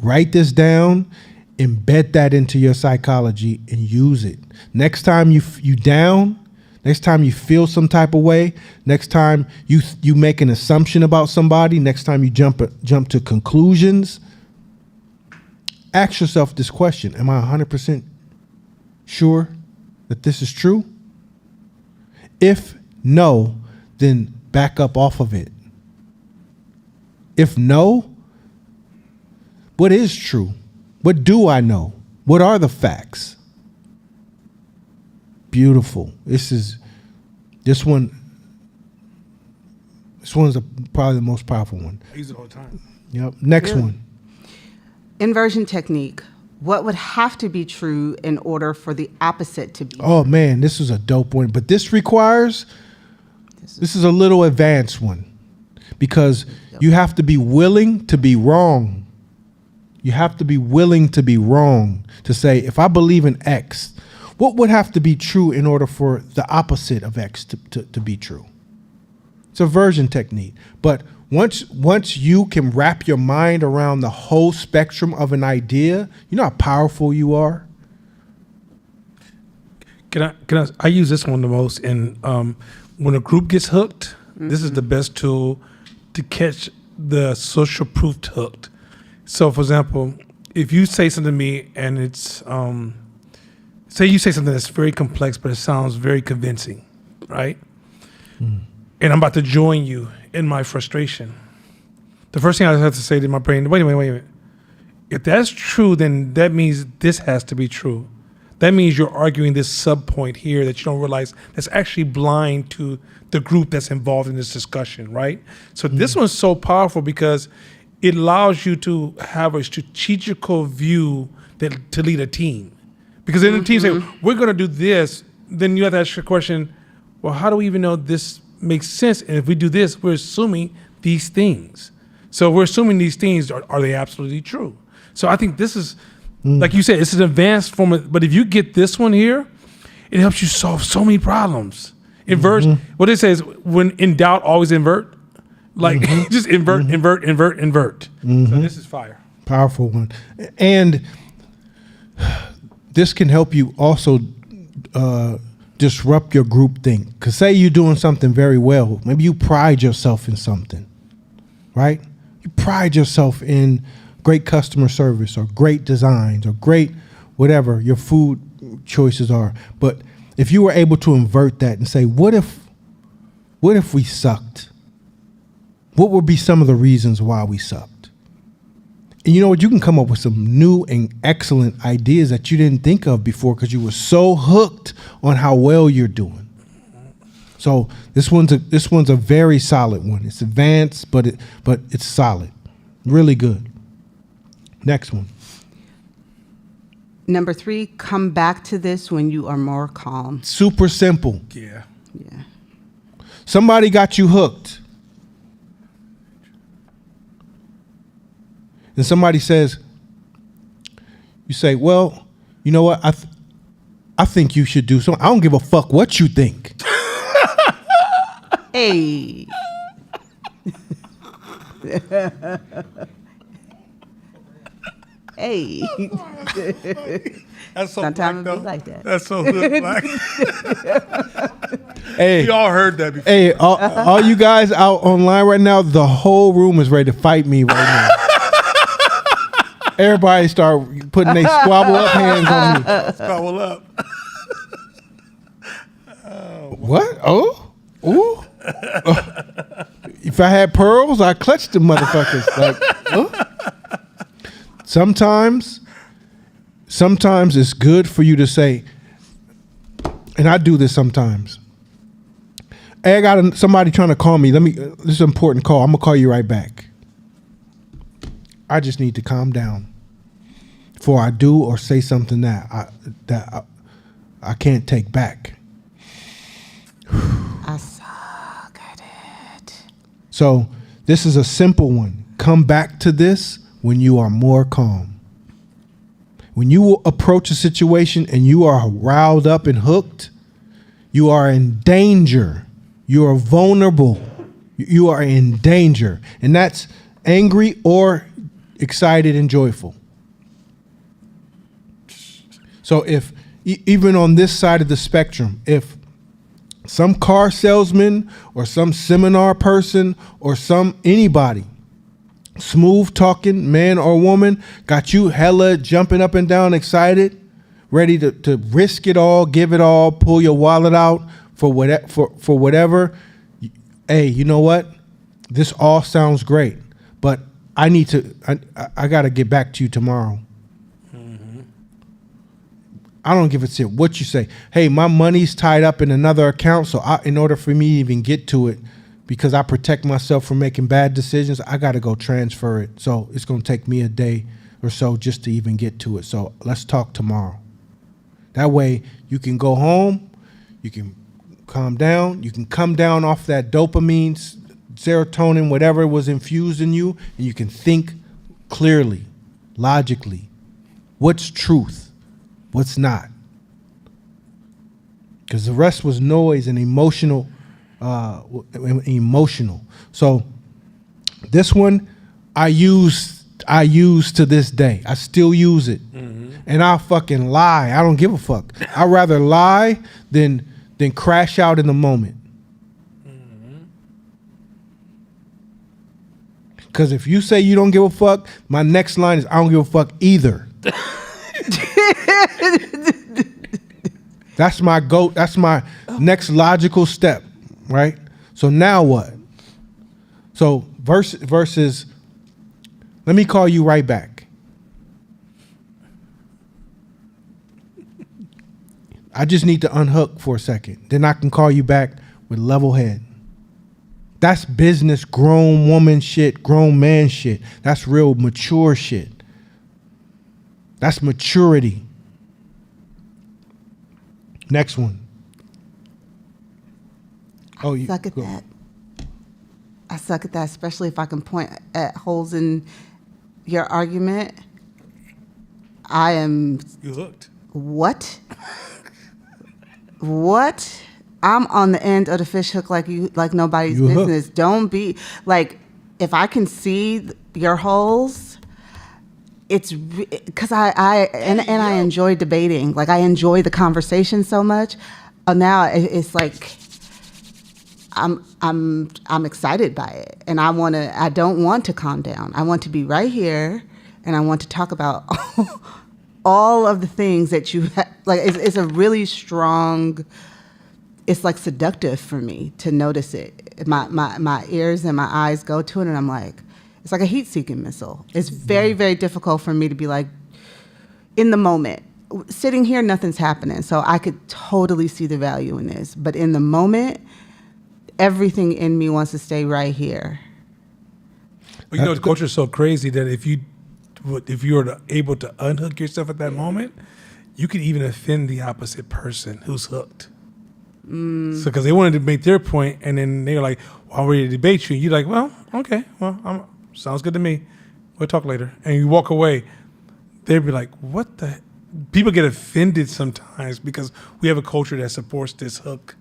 S1: Write this down, embed that into your psychology, and use it. Next time you down, next time you feel some type of way, next time you make an assumption about somebody, next time you jump to conclusions, ask yourself this question: am I 100% sure that this is true? If no, then back up off of it. If no, what is true? What do I know? What are the facts? Beautiful. This one's probably the most powerful one.
S3: I use it all the time.
S1: Yep. Next
S2: Really?
S1: one.
S2: Inversion technique. What would have to be true in order for the opposite to be?
S1: Oh man, this is a dope one. But this is a little advanced one, because you have to be willing to be wrong. You have to be willing to be wrong, to say, if I believe in X, what would have to be true in order for the opposite of X to be true? It's a version technique. But once you can wrap your mind around the whole spectrum of an idea, you know how powerful you are?
S3: I use this one the most in when a group gets hooked. This is the best tool to catch the social proof hooked. So, for example, if you say something to me and it's, say you say something that's very complex, but it sounds very convincing, right? And I'm about to join you in my frustration. The first thing I have to say to my brain, wait a minute. If that's true, then that means this has to be true. That means you're arguing this sub point here that you don't realize that's actually blind to the group that's involved in this discussion, right? So this one's so powerful because it allows you to have a strategical view to lead a team. Because then the team say, we're going to do this, then you have to ask your question, well, how do we even know this makes sense? And if we do this, we're assuming these things. So we're assuming these things, are they absolutely true? So I think this is, like you said, it's an advanced form of, but if you get this one here, it helps you solve so many problems. Invert, what they say is, when in doubt, always invert. Like, just invert. So this is fire.
S1: Powerful one. And this can help you also disrupt your group think. Because say you're doing something very well. Maybe you pride yourself in something, right? You pride yourself in great customer service or great designs or great whatever your food choices are. But if you were able to invert that and say, what if we sucked? What would be some of the reasons why we sucked? And you know what? You can come up with some new and excellent ideas that you didn't think of before because you were so hooked on how well you're doing. So this one's a very solid one. It's advanced, but it's solid. Really good. Next one.
S2: Number 3, come back to this when you are more calm.
S1: Super simple.
S3: Yeah.
S2: Yeah.
S1: Somebody got you hooked. And somebody says, you say, well, you know what? I think you should do something. I don't give a fuck what you think.
S2: Hey. Hey.
S3: That's so
S2: Sometimes
S3: black,
S2: it be
S3: though.
S2: like that.
S3: That's so good, black.
S1: Hey,
S3: We all heard that before.
S1: hey, all you guys out online right now, the whole room is ready to fight me right now. Everybody start putting their squabble up hands on me.
S3: Squabble up.
S1: What? Oh? Ooh? If I had pearls, I'd clutch the motherfuckers. Like, huh? Sometimes it's good for you to say, and I do this sometimes. Hey, I got somebody trying to call me. This is an important call. I'm gonna call you right back. I just need to calm down before I do or say something that I can't take back.
S2: I suck at it.
S1: So this is a simple one. Come back to this when you are more calm. When you approach a situation and you are riled up and hooked, you are in danger. You are vulnerable. You are in danger. And that's angry or excited and joyful. So if even on this side of the spectrum, if some car salesman or some seminar person or anybody, smooth talking man or woman, got you hella jumping up and down, excited, ready to risk it all, give it all, pull your wallet out for whatever. Hey, you know what? This all sounds great, but I got to get back to you tomorrow. I don't give a shit what you say. Hey, my money's tied up in another account, so in order for me to even get to it, because I protect myself from making bad decisions, I got to go transfer it. So it's going to take me a day or so just to even get to it. So let's talk tomorrow. That way you can go home, you can calm down, you can come down off that dopamine, serotonin, whatever was infused in you, and you can think clearly, logically. What's truth? What's not? Because the rest was noise and emotional. So this one I use to this day. I still use it. And I'll fucking lie. I don't give a fuck. I'd rather lie than crash out in the moment. Because if you say you don't give a fuck, my next line is I don't give a fuck either. That's my goat. That's my next logical step, right? So now what? So versus, let me call you right back. I just need to unhook for a second. Then I can call you back with level head. That's business, grown woman shit, grown man shit. That's real mature shit. That's maturity. Next one. Oh, you
S2: Suck at
S1: go.
S2: that. I suck at that, especially if I can point at holes in your argument. I am.
S3: You hooked.
S2: What? What? I'm on the end of the fish hook like nobody's
S1: You hooked.
S2: business. Don't be like, if I can see your holes, it's because I enjoy debating. Like, I enjoy the conversation so much. Now it's like I'm excited by it, and I don't want to calm down. I want to be right here, and I want to talk about all of the things that you like. It's a really strong. It's like seductive for me to notice it. My ears and my eyes go to it, and I'm like, it's like a heat-seeking missile. It's very, very difficult for me to be like, in the moment. Sitting here, nothing's happening, so I could totally see the value in this. But in the moment, everything in me wants to stay right here.
S3: But you know, the culture is so crazy that if you were able to unhook yourself at that moment, you could even offend the opposite person who's hooked. So because they wanted to make their point, and then they were like, well, I'm ready to debate you. And you're like, well, okay, sounds good to me. We'll talk later. And you walk away. They'd be like, what the? People get offended sometimes because we have a culture that supports this hook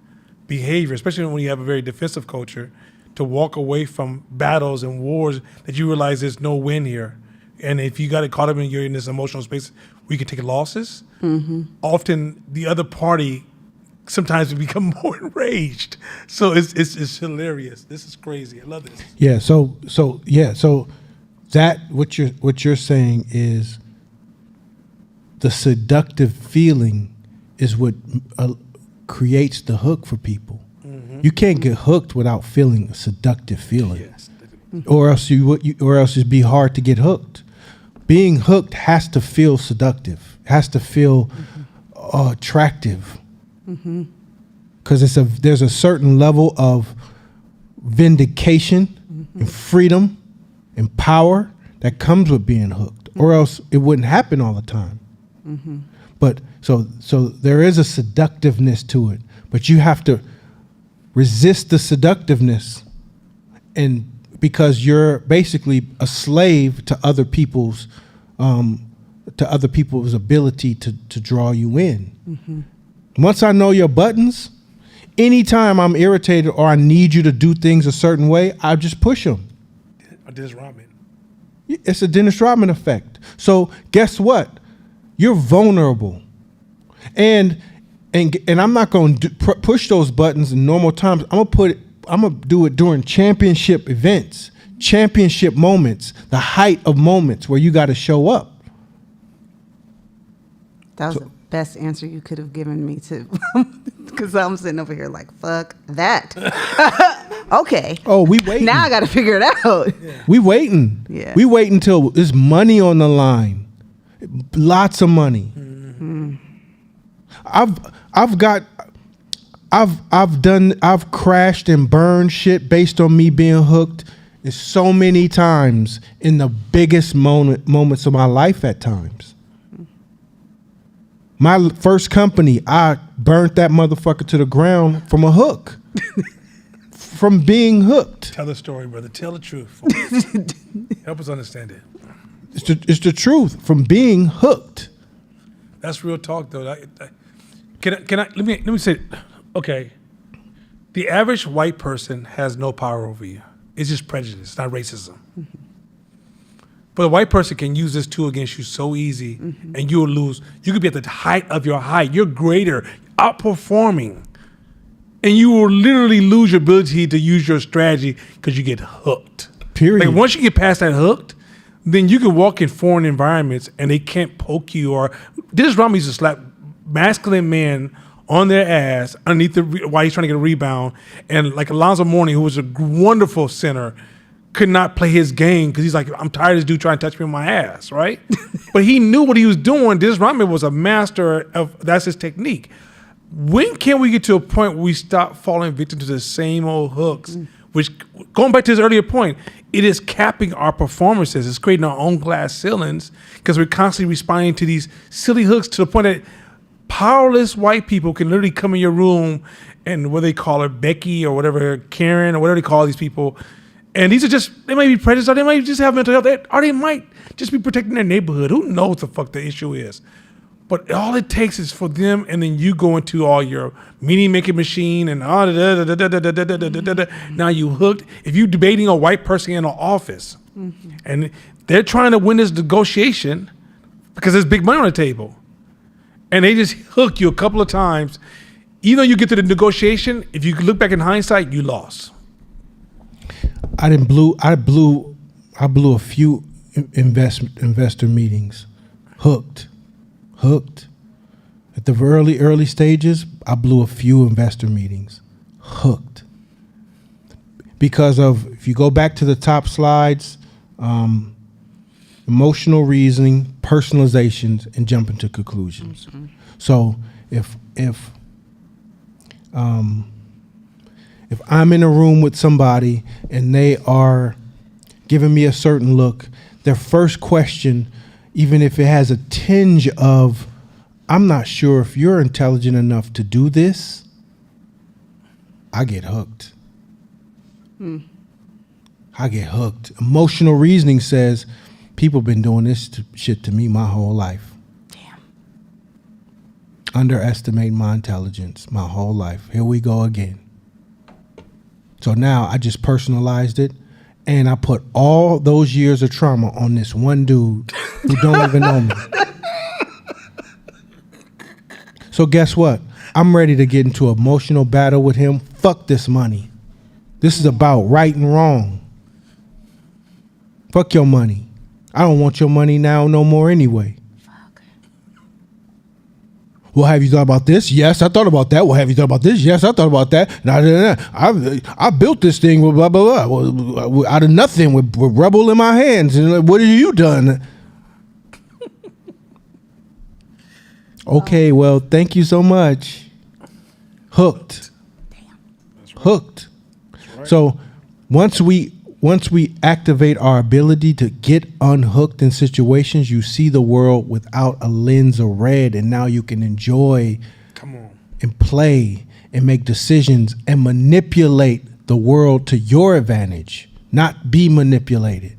S3: behavior, especially when you have a very defensive culture, to walk away from battles and wars that you realize there's no win here. And if you got it caught up you're in this emotional space where you can take losses, often the other party sometimes we become more enraged. So it's hilarious. This is crazy. I love this.
S1: Yeah. So that what you're saying is the seductive feeling is what creates the hook for people. You can't get hooked without feeling a seductive feeling,
S3: Yes.
S1: or else it'd be hard to get hooked. Being hooked has to feel seductive, has to feel attractive. because there's a certain level of vindication and freedom and power that comes with being hooked, or else it wouldn't happen all the time. But so there is a seductiveness to it, but you have to resist the seductiveness, and because you're basically a slave to other people's ability to draw you in. Once I know your buttons, anytime I'm irritated or I need you to do things a certain way, I just push them.
S3: Dennis Rodman.
S1: It's a Dennis Rodman effect. So guess what? You're vulnerable, and I'm not going to push those buttons in normal times. I'm gonna do it during championship events, championship moments, the height of moments where you got to show up.
S2: That was the best answer you could have given me, too. Because I'm sitting over here like, fuck that. Okay.
S1: Oh, we waiting.
S2: Now I got to figure it out.
S1: We waiting.
S2: Yeah.
S1: We wait until there's money on the line, lots of money. I've crashed and burned shit based on me being hooked so many times in the biggest moments of my life at times. My first company, I burnt that motherfucker to the ground from a hook. From being hooked.
S3: Tell the story, brother. Tell the truth. Help us understand it.
S1: It's the truth from being hooked.
S3: That's real talk, though. Let me say, okay. The average white person has no power over you. It's just prejudice, it's not racism. But a white person can use this tool against you so easy, and you'll lose. You could be at the height of your height. You're greater, outperforming, and you will literally lose your ability to use your strategy because you get hooked.
S1: Period.
S3: Like once you get past that hooked, then you can walk in foreign environments and they can't poke you. Or this Rodman used to slap masculine men on their ass underneath while he's trying to get a rebound, and like Alonzo Mourning, who was a wonderful center, could not play his game because he's like, I'm tired of this dude trying to touch me on my ass, right? But he knew what he was doing. Dennis Rodman was a master of, that's his technique. When can we get to a point where we stop falling victim to the same old hooks, which, going back to his earlier point, it is capping our performances. It's creating our own glass ceilings because we're constantly responding to these silly hooks to the point that powerless white people can literally come in your room and what they call her Becky or whatever, Karen or whatever they call these people. And these are just, they might be prejudiced or they might just have mental health or they might just be protecting their neighborhood. Who knows what the fuck the issue is? But all it takes is for them, and then you go into all your meaning making machine and all now you hooked. If you're debating a white person in an office and they're trying to win this negotiation because there's big money on the table, and they just hook you a couple of times, even though you get to the negotiation, if you look back in hindsight, you lost.
S1: I blew a few investor meetings, hooked. At the early stages, I blew a few investor meetings, hooked. Because of, if you go back to the top slides, emotional reasoning, personalizations, and jumping to conclusions. So if I'm in a room with somebody and they are giving me a certain look, their first question, even if it has a tinge of, I'm not sure if you're intelligent enough to do this, I get hooked. I get hooked. Emotional reasoning says, people been doing this shit to me my whole life.
S2: Damn.
S1: Underestimate my intelligence my whole life. Here we go again. So now I just personalized it, and I put all those years of trauma on this one dude who don't even know me. So guess what? I'm ready to get into an emotional battle with him. Fuck this money. This is about right and wrong. Fuck your money. I don't want your money now no more anyway.
S2: Fuck.
S1: Well, have you thought about this? Yes, I thought about that. Well, have you thought about this? Yes, I thought about that. I built this thing with blah, blah, blah, out of nothing with rubble in my hands. And like, what have you done? Okay, well, thank you so much. Hooked. Hooked. So once we activate our ability to get unhooked in situations, you see the world without a lens of red, and now you can enjoy
S3: Come on.
S1: and play and make decisions and manipulate the world to your advantage, not be manipulated.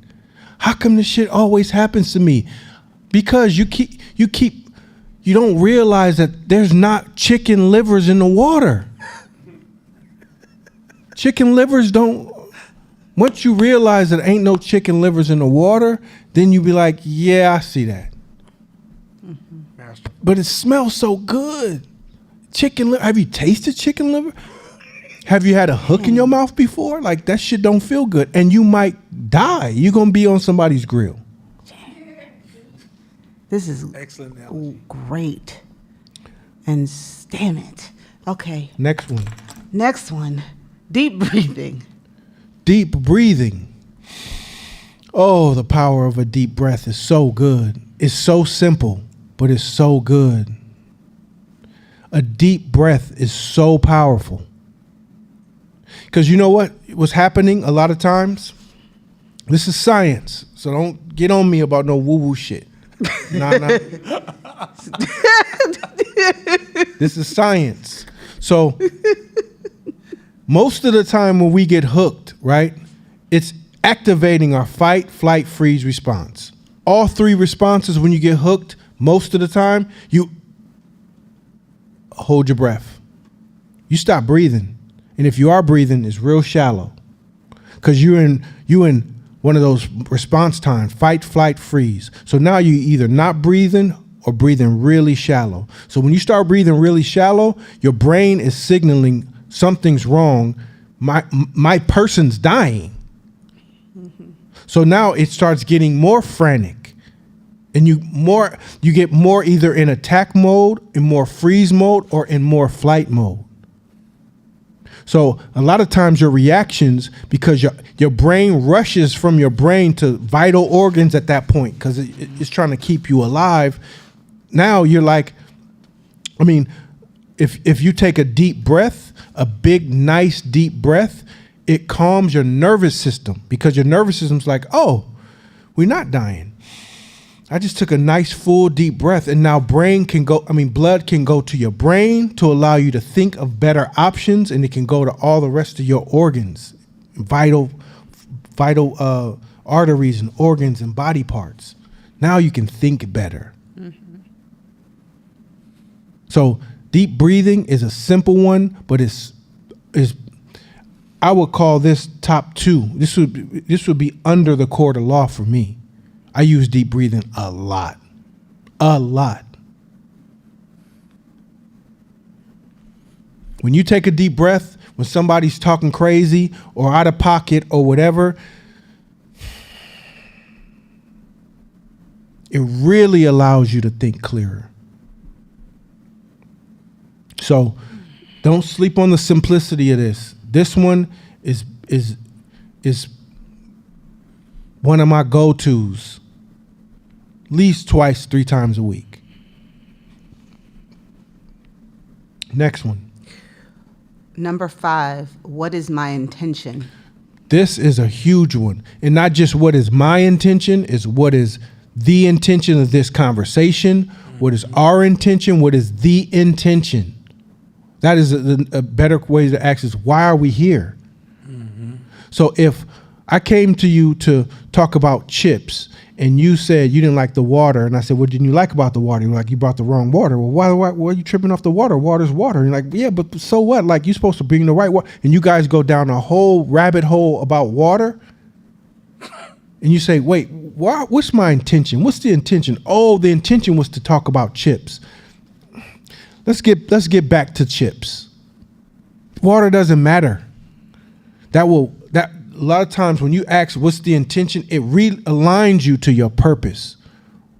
S1: How come this shit always happens to me? Because you don't realize that there's not chicken livers in the water. Chicken livers don't. Once you realize that ain't no chicken livers in the water, then you be like, yeah, I see that.
S3: Master.
S1: But it smells so good. Chicken liver. Have you tasted chicken liver? Have you had a hook in your mouth before? Like, that shit don't feel good. And you might die. You're going to be on somebody's grill.
S2: This is
S3: Excellent analogy.
S2: great. And damn it. Okay,
S1: Next one.
S2: next one. Deep breathing.
S1: Deep breathing. Oh, the power of a deep breath is so good. It's so simple, but it's so good. A deep breath is so powerful. Because you know what's happening a lot of times? This is science, so don't get on me about no woo-woo shit. Nah. This is science. So most of the time when we get hooked, right, it's activating our fight, flight, freeze response. All three responses when you get hooked, most of the time, you hold your breath. You stop breathing. And if you are breathing, it's real shallow. Because you in one of those response times, fight, flight, freeze. So now you either not breathing or breathing really shallow. So when you start breathing really shallow, your brain is signaling something's wrong. My person's dying. So now it starts getting more frantic. And you get more either in attack mode, in more freeze mode, or in more flight mode. So a lot of times your reactions, because your brain rushes from your brain to vital organs at that point, because it's trying to keep you alive. Now you're like, I mean, if you take a deep breath, a big, nice, deep breath, it calms your nervous system, because your nervous system's like, oh, we're not dying. I just took a nice, full, deep breath, and now blood can go to your brain to allow you to think of better options, and it can go to all the rest of your organs, vital arteries and organs and body parts. Now you can think better. Mm-hmm. So deep breathing is a simple one, but is I would call this top two. This would be under the court of law for me. I use deep breathing a lot. A lot. When you take a deep breath, when somebody's talking crazy or out of pocket or whatever, it really allows you to think clearer. So don't sleep on the simplicity of this. This one is one of my go-tos. At least twice, 3 times a week. Next one.
S2: Number 5, what is my intention?
S1: This is a huge one. And not just what is my intention, is what is the intention of this conversation, what is our intention, what is the intention. That is a better way to ask is, why are we here? Mm-hmm. So if I came to you to talk about chips, and you said you didn't like the water, and I said, what didn't you like about the water? You're like, you brought the wrong water. Well, why are you tripping off the water? Water's water. And you're like, yeah, but so what? Like, you're supposed to bring the right water. And you guys go down a whole rabbit hole about water. And you say, wait, what's my intention? What's the intention? Oh, the intention was to talk about chips. Let's get back to chips. Water doesn't matter. A lot of times when you ask what's the intention, it realigns you to your purpose,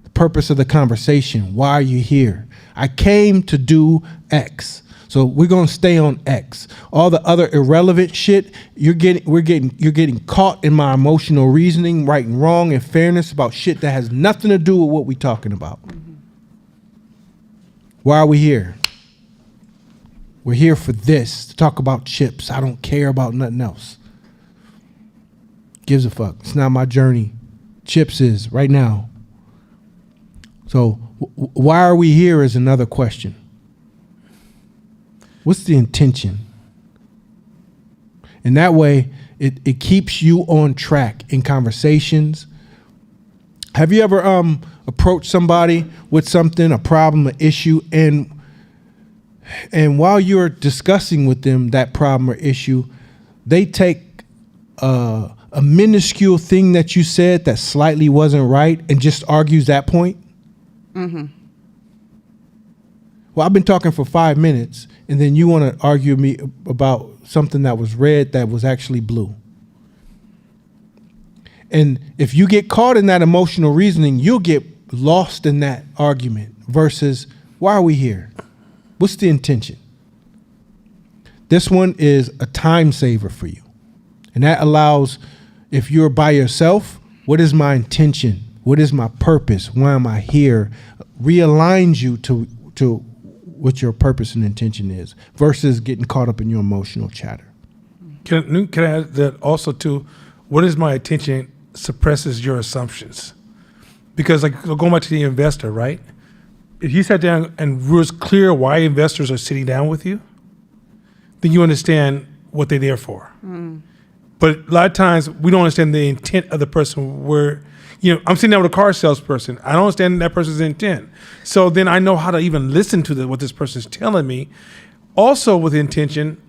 S1: the purpose of the conversation. Why are you here? I came to do X. So we're going to stay on X. All the other irrelevant shit, you're getting caught in my emotional reasoning, right and wrong, and fairness about shit that has nothing to do with what we're talking about. Mm-hmm. Why are we here? We're here for this, to talk about chips. I don't care about nothing else. Gives a fuck. It's not my journey. Chips is right now. So why are we here is another question. What's the intention? And that way, it keeps you on track in conversations. Have you ever approached somebody with something, a problem, an issue, and while you're discussing with them that problem or issue, they take a minuscule thing that you said that slightly wasn't right and just argues that point? Mm-hmm. Well, I've been talking for 5 minutes, and then you want to argue with me about something that was red that was actually blue. And if you get caught in that emotional reasoning, you'll get lost in that argument versus, why are we here? What's the intention? This one is a time saver for you. And that allows, if you're by yourself, what is my intention? What is my purpose? Why am I here? Realigns you to what your purpose and intention is versus getting caught up in your emotional chatter.
S3: Can I add that also too? What is my attention suppresses your assumptions, because like going back to the investor, right? If you sat down and was clear why investors are sitting down with you, then you understand what they're there for. But a lot of times we don't understand the intent of the person. Where, I'm sitting down with a car salesperson. I don't understand that person's intent. So then I know how to even listen to what this person's telling me. Also with intention,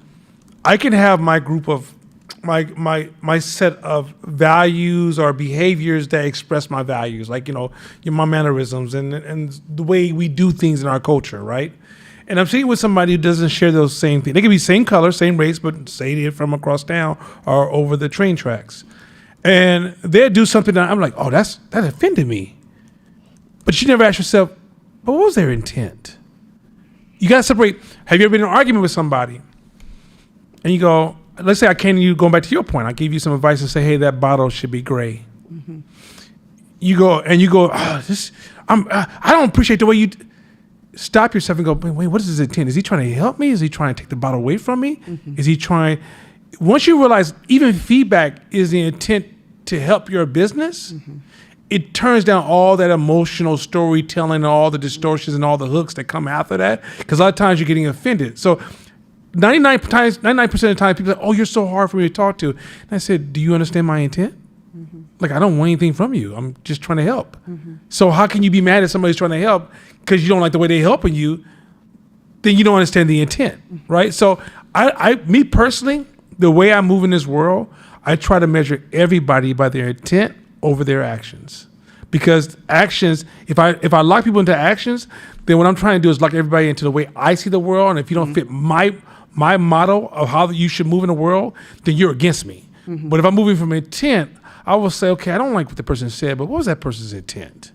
S3: I can have my group of my set of values or behaviors that express my values, like my mannerisms and the way we do things in our culture, right? And I'm sitting with somebody who doesn't share those same things. They can be same color, same race, but say they're from across town or over the train tracks, and they'll do something that I'm like, oh, that offended me. But you never ask yourself, but what was their intent? You got to separate. Have you ever been in an argument with somebody, and you go, let's say going back to your point, I gave you some advice and say, hey, that bottle should be gray. Mm-hmm. You go, I don't appreciate the way you stop yourself and go, wait, what is his intent? Is he trying to help me? Is he trying to take the bottle away from me? Mm-hmm. Is he trying, once you realize even feedback is the intent to help your business, it turns down all that emotional storytelling, all the distortions and all the hooks that come after that. Because a lot of times you're getting offended. So 99% of the time, people are like, oh, you're so hard for me to talk to. And I said, do you understand my intent? Like, I don't want anything from you. I'm just trying to help. So how can you be mad at somebody's trying to help because you don't like the way they're helping you? Then you don't understand the intent, right? So me personally, the way I move in this world, I try to measure everybody by their intent over their actions. Because actions, if I lock people into actions, then what I'm trying to do is lock everybody into the way I see the world. And if you don't fit my model of how you should move in the world, then you're against me. But if I'm moving from intent, I will say, okay, I don't like what the person said, but what was that person's intent?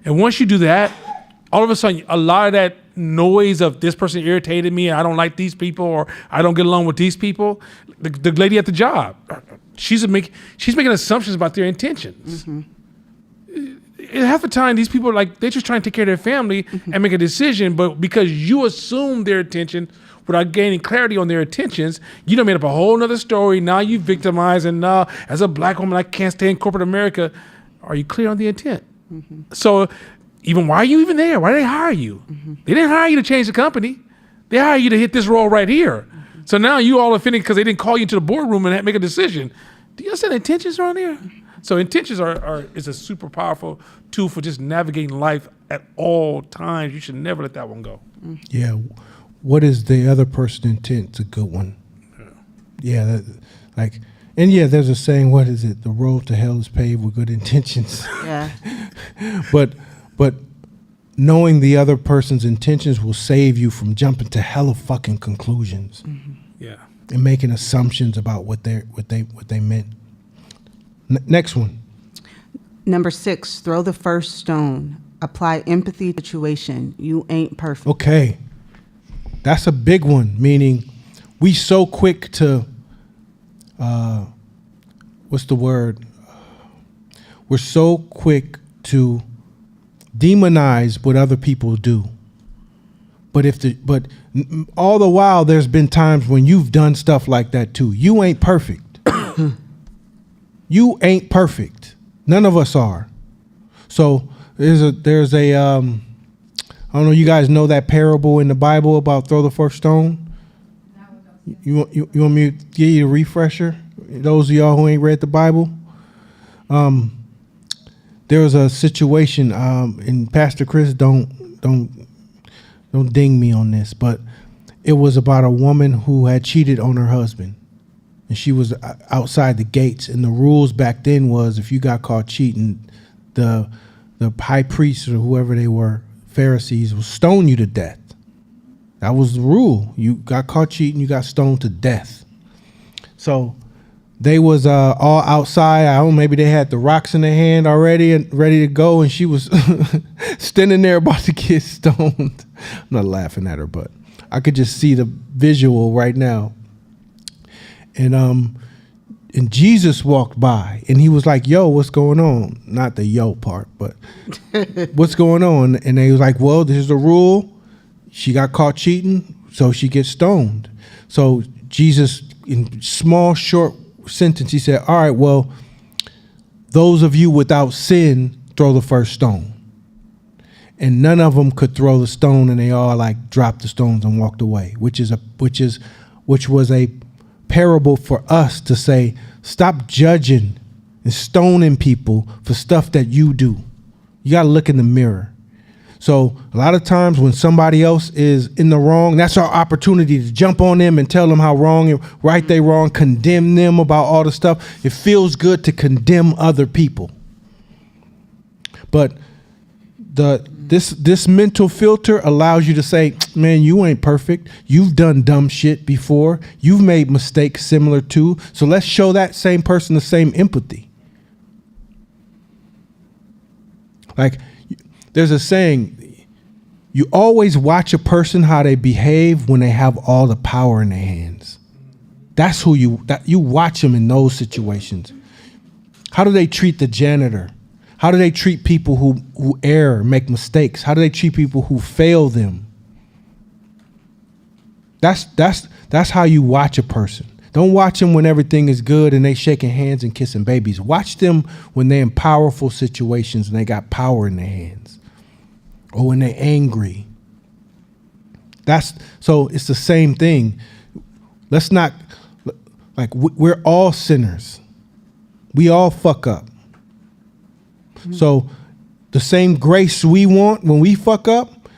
S3: And once you do that, all of a sudden, a lot of that noise of this person irritated me, I don't like these people, or I don't get along with these people, the lady at the job, she's making assumptions about their intentions. Half the time, these people are they're just trying to take care of their family and make a decision, but because you assume their intention without gaining clarity on their intentions, you done made up a whole nother story. Now you victimize, and now as a black woman, I can't stay in corporate America. Are you clear on the intent? So why are you even there? Why did they hire you? They didn't hire you to change the company. They hired you to hit this role right here. So now you all offended because they didn't call you into the boardroom and make a decision. Do you understand intentions around here? So intentions is a super powerful tool for just navigating life at all times. You should never let that one go.
S1: Yeah. What is the other person's intent? It's a good one. Yeah. There's a saying, what is it? The road to hell is paved with good intentions.
S2: Yeah.
S1: But knowing the other person's intentions will save you from jumping to hella fucking conclusions.
S3: Yeah.
S1: And making assumptions about what they meant. Next one.
S2: Number 6, throw the first stone. Apply empathy to the situation. You ain't perfect.
S1: Okay. That's a big one, meaning we so quick to, what's the word? We're so quick to demonize what other people do. all the while, there's been times when you've done stuff like that too. You ain't perfect. You ain't perfect. None of us are. So there's a I don't know. You guys know that parable in the Bible about throw the first stone? You want me to give you a refresher? Those of y'all who ain't read the Bible, there was a situation, and Pastor Chris, don't ding me on this, but it was about a woman who had cheated on her husband, and she was outside the gates. And the rules back then was if you got caught cheating, the high priests or whoever they were, Pharisees, will stone you to death. That was the rule. You got caught cheating, you got stoned to death. So they was all outside. I don't know, maybe they had the rocks in their hand already and ready to go, and she was standing there about to get stoned. I'm not laughing at her, but I could just see the visual right now. And Jesus walked by, and he was like, "Yo, what's going on?" Not the yo part, but what's going on? And they was like, "Well, this is the rule. She got caught cheating, so she gets stoned." So Jesus, in small, short sentence, he said, "All right, well, those of you without sin, throw the first stone." And none of them could throw the stone, and they all like dropped the stones and walked away, which was a parable for us to say, stop judging and stoning people for stuff that you do. You got to look in the mirror. So a lot of times when somebody else is in the wrong, that's our opportunity to jump on them and tell them how wrong and right they wrong, condemn them about all the stuff. It feels good to condemn other people. But this mental filter allows you to say, man, you ain't perfect. You've done dumb shit before. You've made mistakes similar to. So let's show that same person the same empathy. Like, there's a saying, you always watch a person how they behave when they have all the power in their hands. That's who you watch them in those situations. How do they treat the janitor? How do they treat people who err, make mistakes? How do they treat people who fail them? That's how you watch a person. Don't watch them when everything is good and they shaking hands and kissing babies. Watch them when they're in powerful situations and they got power in their hands, or when they're angry. So it's the same thing. Let's not, like, we're all sinners. We all fuck up. So the same grace we want when we fuck up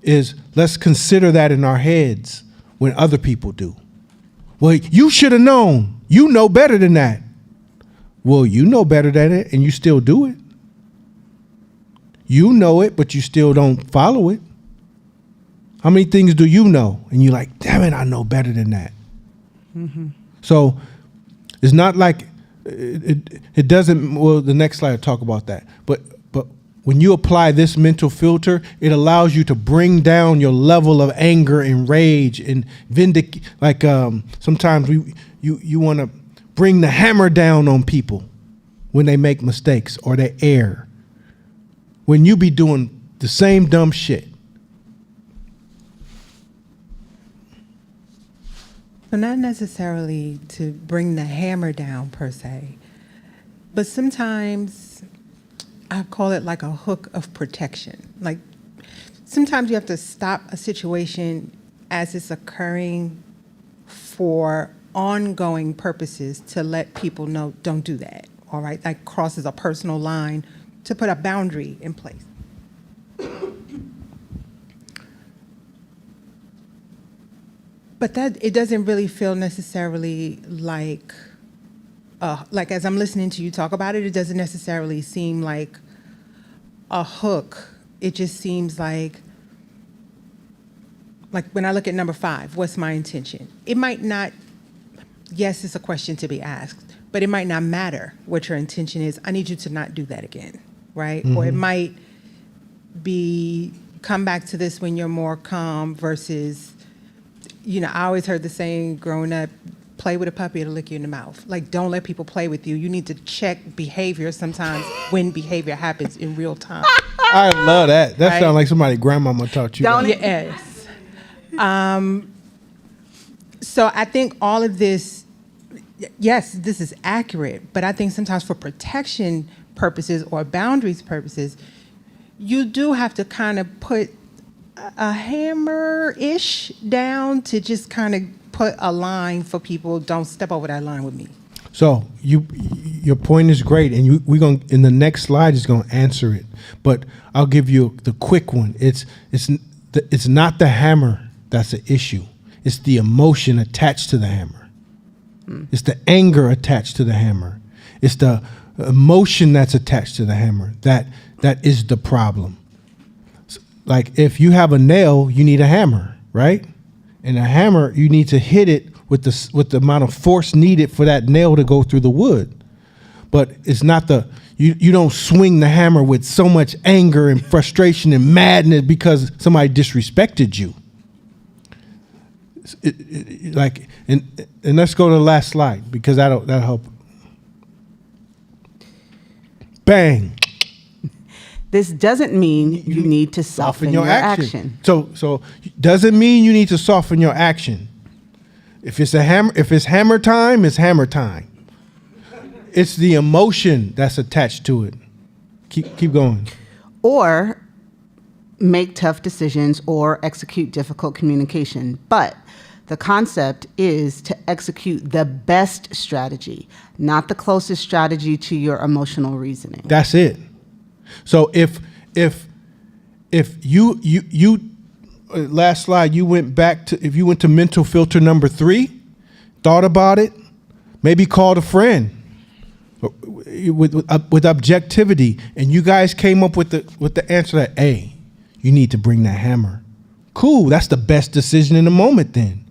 S1: is, let's consider that in our heads when other people do. Well, you should have known. You know better than that. Well, you know better than it, and you still do it. You know it, but you still don't follow it. How many things do you know? And you're like, damn it, I know better than that. Mm-hmm. So it's not like it doesn't. Well, the next slide will talk about that. But when you apply this mental filter, it allows you to bring down your level of anger and rage and like sometimes you want to bring the hammer down on people when they make mistakes or they err. When you be doing the same dumb shit.
S5: So not necessarily to bring the hammer down per se, but sometimes I call it like a hook of protection. Like sometimes you have to stop a situation as it's occurring for ongoing purposes to let people know, don't do that, all right? That crosses a personal line, to put a boundary in place. But that, it doesn't really feel necessarily like as I'm listening to you talk about it, it doesn't necessarily seem like a hook. It just seems like when I look at number 5, what's my intention? It might not, yes, it's a question to be asked, but it might not matter what your intention is. I need you to not do that again, right? Mm-hmm. Or it might be, come back to this when you're more calm versus, I always heard the saying growing up, play with a puppy, it'll lick you in the mouth. Like, don't let people play with you. You need to check behavior sometimes when behavior happens in real time.
S1: I love that. That
S5: right?
S1: sounds like somebody grandmama taught you.
S2: Don't
S1: that.
S5: Yes. So I think all of this, yes, this is accurate, but I think sometimes for protection purposes or boundaries purposes, you do have to kind of put a hammer-ish down to just kind of put a line for people. Don't step over that line with me.
S1: So your point is great, and we're going in the next slide is going to answer it. But I'll give you the quick one. It's not the hammer that's the issue. It's the emotion attached to the hammer. It's the anger attached to the hammer. It's the emotion that's attached to the hammer that is the problem. Like if you have a nail, you need a hammer, right? And a hammer, you need to hit it with the amount of force needed for that nail to go through the wood. But it's not you don't swing the hammer with so much anger and frustration and madness because somebody disrespected you. And let's go to the last slide because that'll help. Bang.
S2: This doesn't mean you need to soften your action.
S1: So doesn't mean you need to soften your action. If it's hammer time, it's hammer time. It's the emotion that's attached to it. Keep going.
S2: Or make tough decisions or execute difficult communication. But the concept is to execute the best strategy, not the closest strategy to your emotional reasoning.
S1: That's it. So if you last slide, you went back to, if you went to mental filter number 3, thought about it, maybe called a friend with objectivity, and you guys came up with the answer that, hey, you need to bring that hammer. Cool, that's the best decision in the moment then.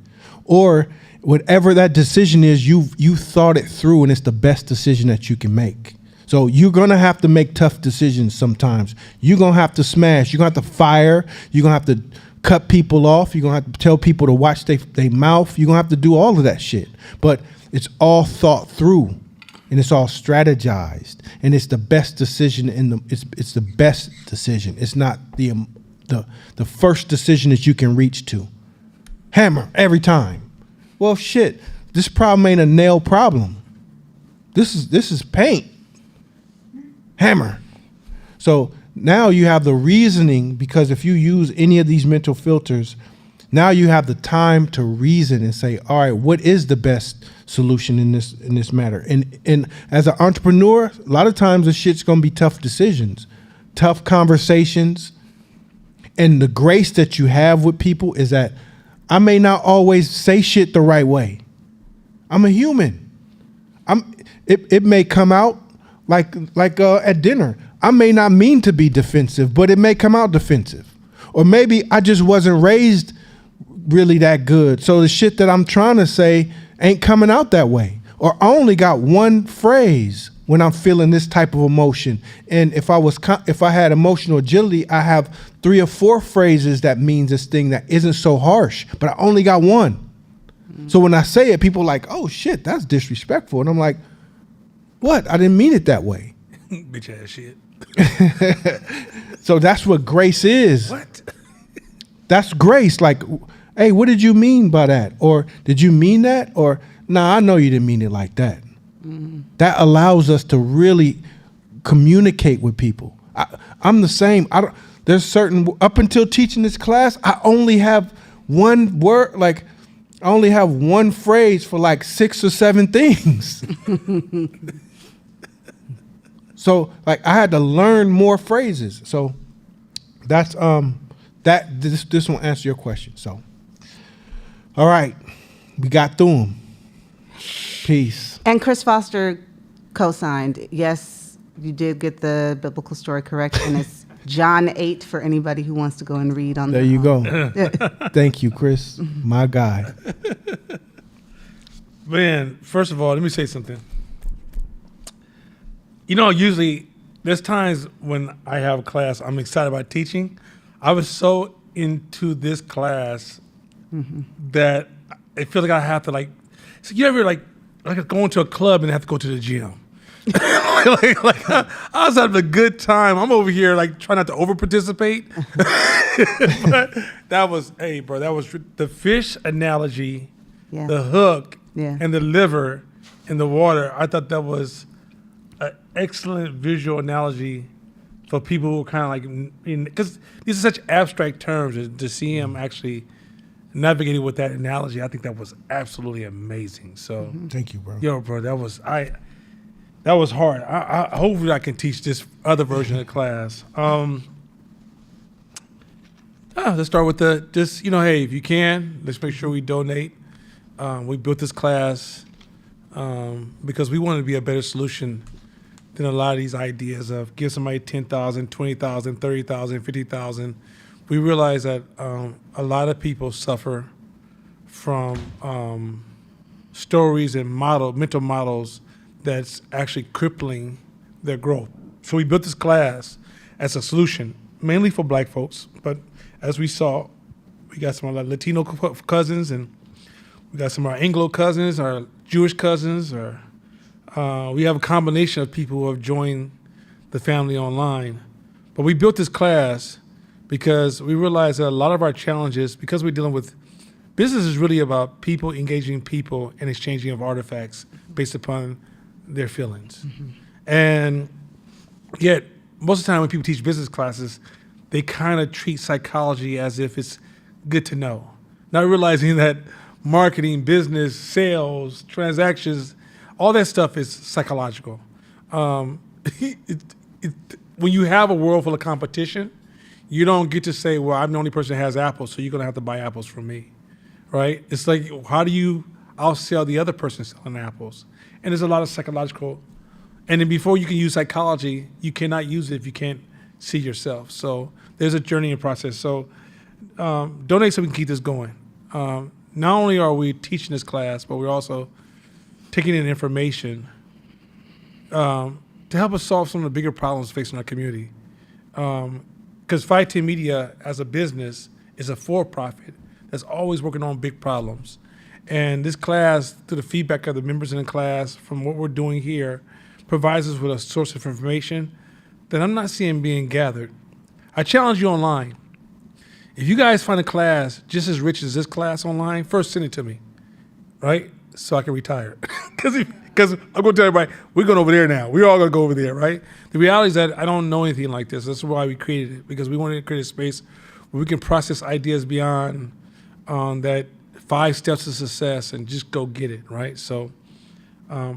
S1: Or whatever that decision is, you thought it through and it's the best decision that you can make. So you're going to have to make tough decisions sometimes. You're going to have to smash. You're going to have to fire. You're going to have to cut people off. You're going to have to tell people to watch their mouth. You're going to have to do all of that shit. But it's all thought through and it's all strategized. And it's the best decision it's the best decision. It's not the first decision that you can reach to. Hammer every time. Well, shit, this problem ain't a nail problem. This is paint. Hammer. So now you have the reasoning, because if you use any of these mental filters, now you have the time to reason and say, all right, what is the best solution in this matter? And as an entrepreneur, a lot of times the shit's gonna be tough decisions, tough conversations. And the grace that you have with people is that I may not always say shit the right way. I'm a human. It may come out like at dinner. I may not mean to be defensive, but it may come out defensive. Or maybe I just wasn't raised really that good. So the shit that I'm trying to say ain't coming out that way. Or I only got one phrase when I'm feeling this type of emotion. And if I had emotional agility, I have 3 or 4 phrases that means this thing that isn't so harsh, but I only got one. Mm-hmm. So when I say it, people are like, oh shit, that's disrespectful. And I'm like, what? I didn't mean it that way.
S3: Bitch ass shit.
S1: So that's what grace is.
S3: What?
S1: That's grace. Like, hey, what did you mean by that? Or did you mean that? Or, nah, I know you didn't mean it like that. Mm-hmm. That allows us to really communicate with people. I'm the same. There's certain, up until teaching this class, I only have one word, like, I only have one phrase for like 6 or 7 things. So like I had to learn more phrases. So that's this will answer your question. So all right, we got through them. Peace.
S2: And Chris Foster co-signed. Yes, you did get the biblical story correct, and it's John 8 for anybody who wants to go and read on
S1: there. You go. Thank you, Chris, my guy.
S3: Man, first of all, let me say something. You know, usually there's times when I have a class, I'm excited about teaching. I was so into this class that I feel like I have to so you ever like going to a club and have to go to the gym. I was having a good time. I'm over here like trying not to over participate. But that was, hey, bro, that was the fish analogy,
S2: Yeah.
S3: the hook,
S2: Yeah.
S3: and the liver in the water. I thought that was an excellent visual analogy for people who are kind of like, because these are such abstract terms. To see him actually navigating with that analogy, I think that was absolutely amazing. So,
S1: Thank you, bro.
S3: yo, bro, that was hard. I hopefully I can teach this other version of the class. Let's start with hey, if you can, let's make sure we donate. We built this class because we wanted to be a better solution than a lot of these ideas of give somebody 10,000, 20,000, 30,000, 50,000. We realize that a lot of people suffer from stories and mental models that's actually crippling their growth. So we built this class as a solution, mainly for black folks, but as we saw, we got some of our Latino cousins, and we got some of our Anglo cousins, our Jewish cousins, or we have a combination of people who have joined the family online. But we built this class because we realized that a lot of our challenges, because we're dealing with business, is really about people engaging people and exchanging of artifacts based upon their feelings. And yet, most of the time when people teach business classes, they kind of treat psychology as if it's good to know, not realizing that marketing, business, sales, transactions, all that stuff is psychological. When you have a world full of competition, you don't get to say, well, I'm the only person that has apples, so you're going to have to buy apples from me, right? It's like, how do you outsell the other person selling apples? And there's a lot of psychological, and then before you can use psychology, you cannot use it if you can't see yourself. So there's a journey and process. So donate so we can keep this going. Not only are we teaching this class, but we're also taking in information to help us solve some of the bigger problems facing our community. Because 510 Media as a business is a for-profit that's always working on big problems. And this class, through the feedback of the members in the class, from what we're doing here, provides us with a source of information that I'm not seeing being gathered. I challenge you online. If you guys find a class just as rich as this class online, first send it to me, right? So I can retire. Because I'm going to tell everybody, we're going over there now. We're all going to go over there, right? The reality is that I don't know anything like this. That's why we created it, because we wanted to create a space where we can process ideas beyond that 5 steps to success and just go get it, right? So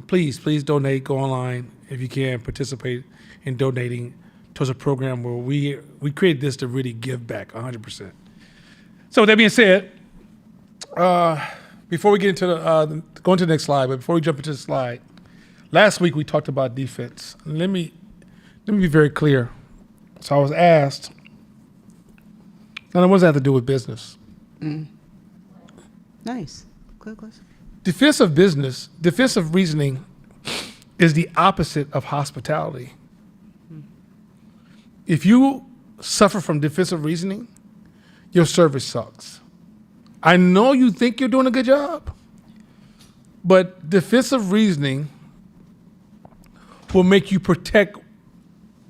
S3: please donate. Go online if you can. Participate in donating towards a program where we created this to really give back 100%. So with that being said, before we get into go into the next slide, but before we jump into the slide, last week we talked about defense. Let me be very clear. So I was asked, now what does that have to do with business?
S2: Nice. Good question.
S3: Defensive reasoning is the opposite of hospitality. If you suffer from defensive reasoning, your service sucks. I know you think you're doing a good job, but defensive reasoning will make you protect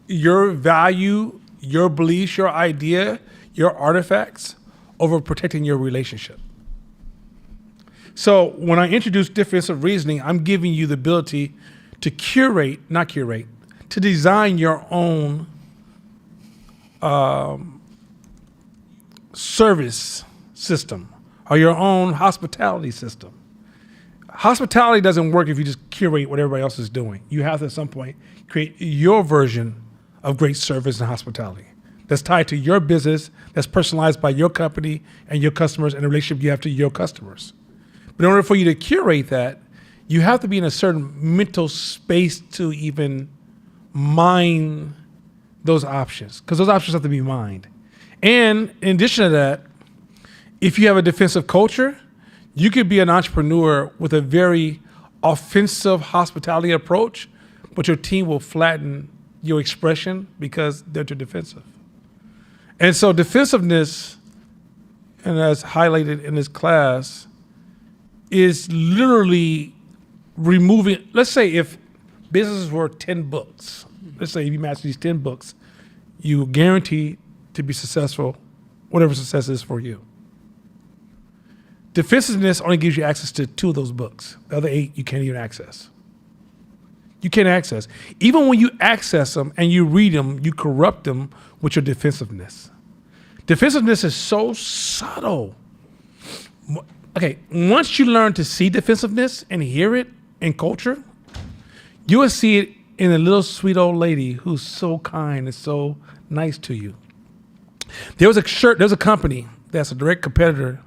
S3: your value, your beliefs, your idea, your artifacts over protecting your relationship. So when I introduce defensive reasoning, I'm giving you the ability to to design your own service system or your own hospitality system. Hospitality doesn't work if you just curate what everybody else is doing. You have to at some point create your version of great service and hospitality that's tied to your business, that's personalized by your company and your customers and the relationship you have to your customers. But in order for you to curate that, you have to be in a certain mental space to even mine those options, because those options have to be mined. And in addition to that, if you have a defensive culture, you could be an entrepreneur with a very offensive hospitality approach, but your team will flatten your expression because they're too defensive. And so defensiveness, and as highlighted in this class, is literally removing, let's say if business is worth 10 books. Let's say if you master these 10 books, you guarantee to be successful, whatever success is for you. Defensiveness only gives you access to 2 of those books. The other 8 you can't even access. You can't access. Even when you access them and you read them, you corrupt them with your defensiveness. Defensiveness is so subtle. Okay, once you learn to see defensiveness and hear it in culture, you will see it in a little sweet old lady who's so kind and so nice to you. There's a company that's a direct competitor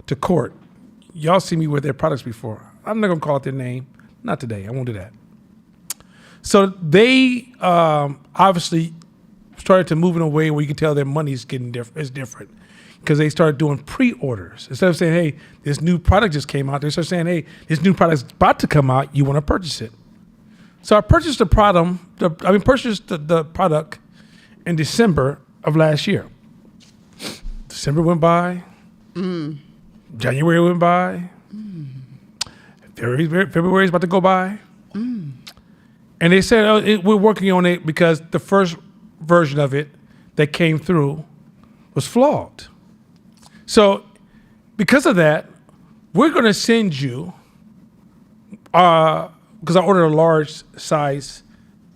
S3: to Court. Y'all see me with their products before. I'm not gonna call out their name. Not today, I won't do that. So they obviously started to move in a way where you can tell their money is different. Because they started doing pre-orders. Instead of saying, hey, this new product just came out, they started saying, hey, this new product's about to come out, you want to purchase it. So I purchased the product in December of last year. December went by, January went by, February is about to go by. And they said, we're working on it because the first version of it that came through was flawed. So because of that, we're going to send you, because I ordered a large size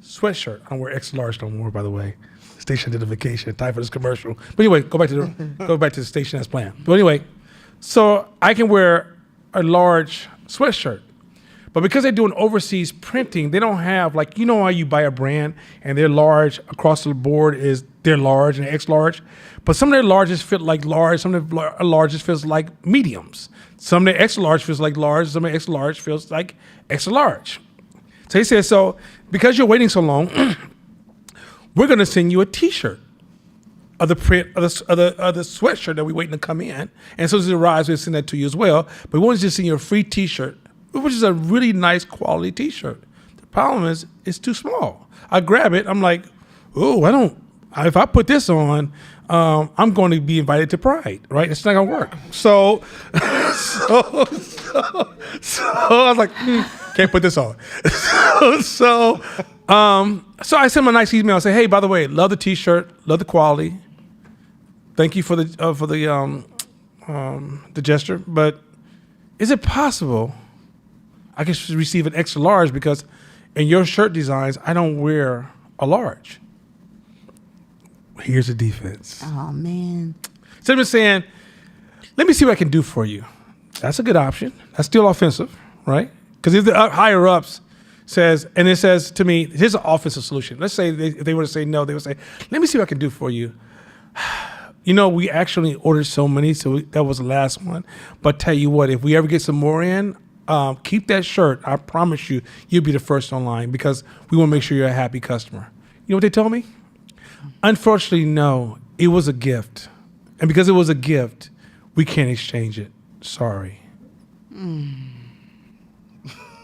S3: sweatshirt. I don't wear extra large no more, by the way. Station identification, time for this commercial. But anyway, go back to the station as planned. But anyway, so I can wear a large sweatshirt. But because they're doing overseas printing, they don't have, like, you know how you buy a brand and they're large across the board they're large and extra large. But some of their larges fit like large, some of their larges feels like mediums. Some of their extra large feels like large, some of their extra large feels like extra large. So he said, so because you're waiting so long, we're gonna send you a t-shirt of the print of the sweatshirt that we're waiting to come in. And as soon as it arrives, we'll send that to you as well. But we want to just send you a free t-shirt, which is a really nice quality t-shirt. The problem is it's too small. I grab it, I'm like, oh, if I put this on, I'm going to be invited to Pride, right? It's not gonna work. So I was like, can't put this on. So I sent him a nice email and say, hey, by the way, love the t-shirt, love the quality. Thank you for the gesture, but is it possible I can receive an extra large because in your shirt designs, I don't wear a large? Here's the defense.
S2: Oh, man.
S3: So I'm just saying, let me see what I can do for you. That's a good option. That's still offensive, right? Because if the higher ups says, and it says to me, here's an offensive solution. Let's say if they were to say no, they would say, let me see what I can do for you. You know, we actually ordered so many, so that was the last one. But tell you what, if we ever get some more in, keep that shirt. I promise you, you'll be the first online because we want to make sure you're a happy customer. You know what they told me? Unfortunately, no. It was a gift. And because it was a gift, we can't exchange it. Sorry.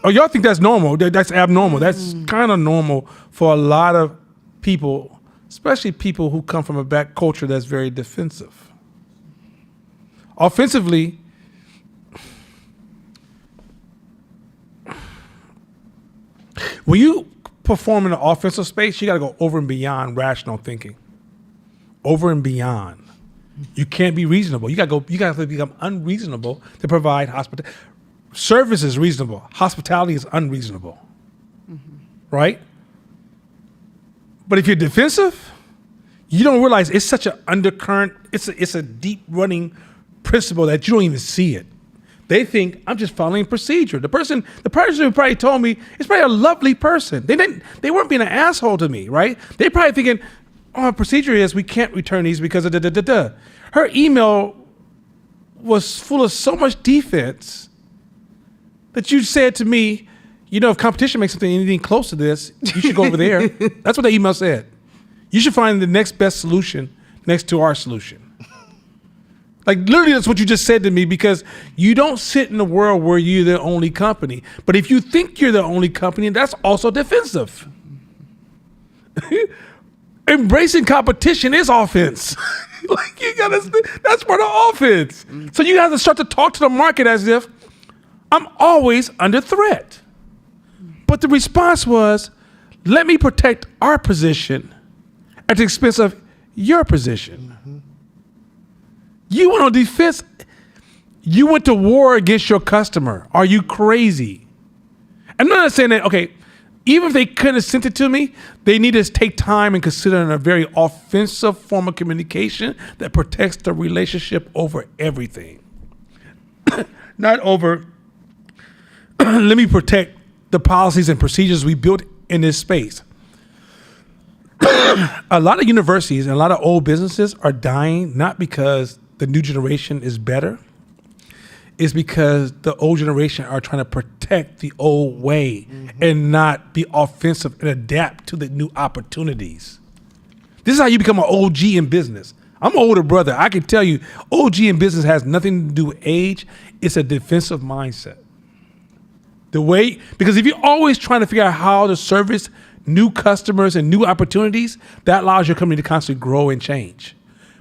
S3: Oh, y'all think that's normal? That's abnormal. That's kind of normal for a lot of people, especially people who come from a back culture that's very defensive. Offensively, when you perform in an offensive space, you got to go over and beyond rational thinking. Over and beyond. You can't be reasonable. You got to become unreasonable to provide hospitality. Service is reasonable. Hospitality is unreasonable. Right? But if you're defensive, you don't realize it's such an undercurrent. It's a deep running principle that you don't even see it. They think I'm just following procedure. The person who probably told me is probably a lovely person. They weren't being an asshole to me, right? They probably thinking, our procedure is we can't return these because of da-da-da-da. Her email was full of so much defense that you said to me, you know, if competition makes something anything close to this, you should go over there. That's what the email said. You should find the next best solution next to our solution. Like, literally, that's what you just said to me because you don't sit in a world where you're the only company. But if you think you're the only company, that's also defensive. Embracing competition is offense. Like, that's part of offense. So you have to start to talk to the market as if I'm always under threat. But the response was, let me protect our position at the expense of your position. You went on defense. You went to war against your customer. Are you crazy? I'm not saying that, okay, even if they couldn't have sent it to me, they need to take time and consider it a very offensive form of communication that protects the relationship over everything. Not over, let me protect the policies and procedures we built in this space. A lot of universities and a lot of old businesses are dying, not because the new generation is better. It's because the old generation are trying to protect the old way and not be offensive and adapt to the new opportunities. This is how you become an OG in business. I'm an older brother. I can tell you, OG in business has nothing to do with age. It's a defensive mindset. Because if you're always trying to figure out how to service new customers and new opportunities, that allows your company to constantly grow and change.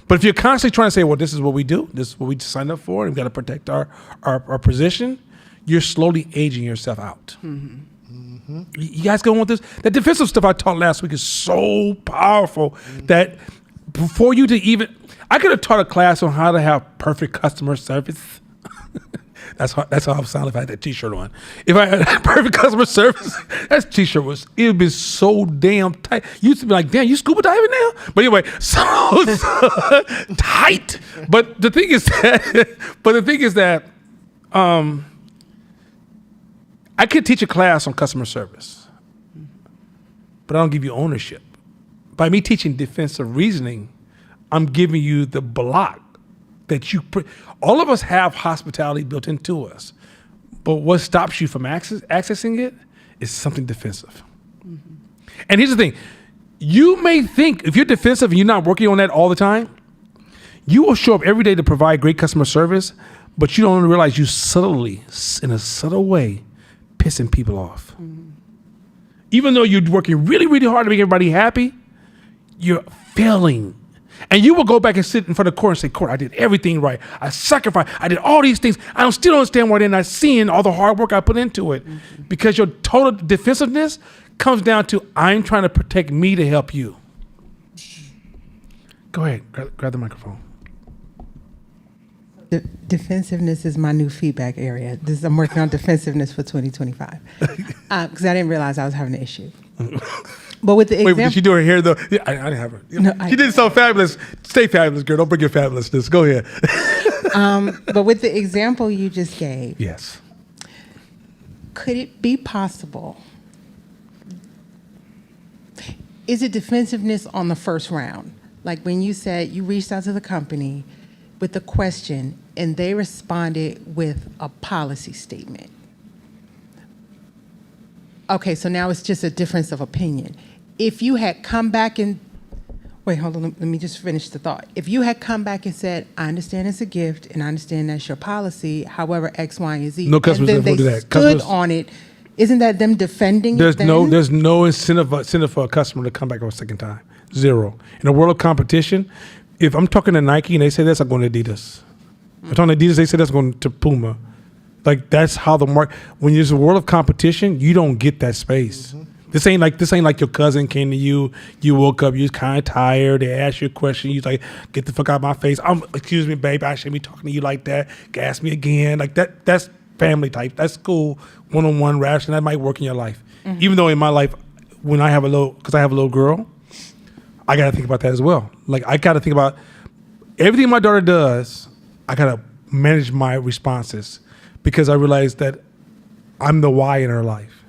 S3: But if you're constantly trying to say, well, this is what we do, this is what we signed up for, and we've got to protect our position, you're slowly aging yourself out. You guys going with this? That defensive stuff I taught last week is so powerful that before you to even, I could have taught a class on how to have perfect customer service. That's how I would sound if I had that t-shirt on. If I had perfect customer service, that t-shirt it would be so damn tight. You used to be like, damn, you scuba diving now? But anyway, so tight. But the thing is that, I could teach a class on customer service, but I don't give you ownership. By me teaching defensive reasoning, I'm giving you the block that all of us have hospitality built into us, but what stops you from accessing it is something defensive. And here's the thing. You may think if you're defensive and you're not working on that all the time, you will show up every day to provide great customer service, but you don't realize you subtly, in a subtle way, pissing people off. Even though you're working really, really hard to make everybody happy, you're failing. And you will go back and sit in front of court and say, court, I did everything right. I sacrificed. I did all these things. I still don't understand why they're not seeing all the hard work I put into it. Because your total defensiveness comes down to, I'm trying to protect me to help you. Go ahead. Grab the microphone.
S5: Defensiveness is my new feedback area. I'm working on defensiveness for 2025 because I didn't realize I was having an issue. But with the example,
S3: Wait, did she do her hair though? Yeah, I didn't have her.
S5: No,
S3: she did so fabulous. Stay fabulous, girl. Don't bring your fabulousness. Go ahead.
S5: but with the example you just gave,
S3: Yes.
S5: could it be possible? Is it defensiveness on the first round? Like when you said you reached out to the company with a question and they responded with a policy statement. Okay, so now it's just a difference of opinion. If you had come back and, wait, hold on, let me just finish the thought. If you had come back and said, I understand it's a gift and I understand that's your policy, however, X, Y, and Z.
S3: No customers
S5: and then
S3: will do
S5: they
S3: that.
S5: stood
S3: Customers,
S5: on it. Isn't that them defending
S3: there's
S5: it then?
S3: no incentive for a customer to come back a second time. Zero. In a world of competition, if I'm talking to Nike and they say this, I'm going to Adidas. If I'm talking to Adidas, they say that's going to Puma. Like that's how the market. When there's a world of competition, you don't get that space. This ain't like your cousin came to you. You woke up, you was kind of tired. They asked you a question. You was like, "Get the fuck out of my face." Excuse me, babe. I shouldn't be talking to you like that. Gas me again. Like that. That's family type. That's cool. One-on-one ration. That might work in your life. Even though in my life, when I have a little girl, I got to think about that as well. Like I got to think about everything my daughter does. I got to manage my responses. Because I realized that I'm the why in her life.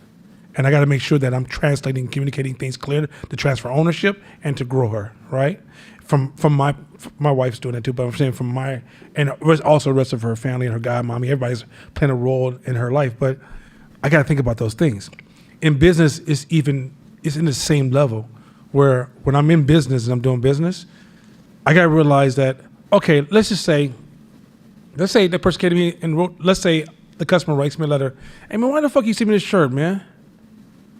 S3: And I got to make sure that I'm translating, communicating things clear to transfer ownership and to grow her, right? From my wife's doing that too, but I'm saying from and also the rest of her family and her godmommy, everybody's playing a role in her life. But I got to think about those things. In business, it's in the same level where when I'm in business and I'm doing business, I got to realize that, okay, let's say the person came to me and wrote, let's say the customer writes me a letter. Hey man, why the fuck you send me this shirt, man?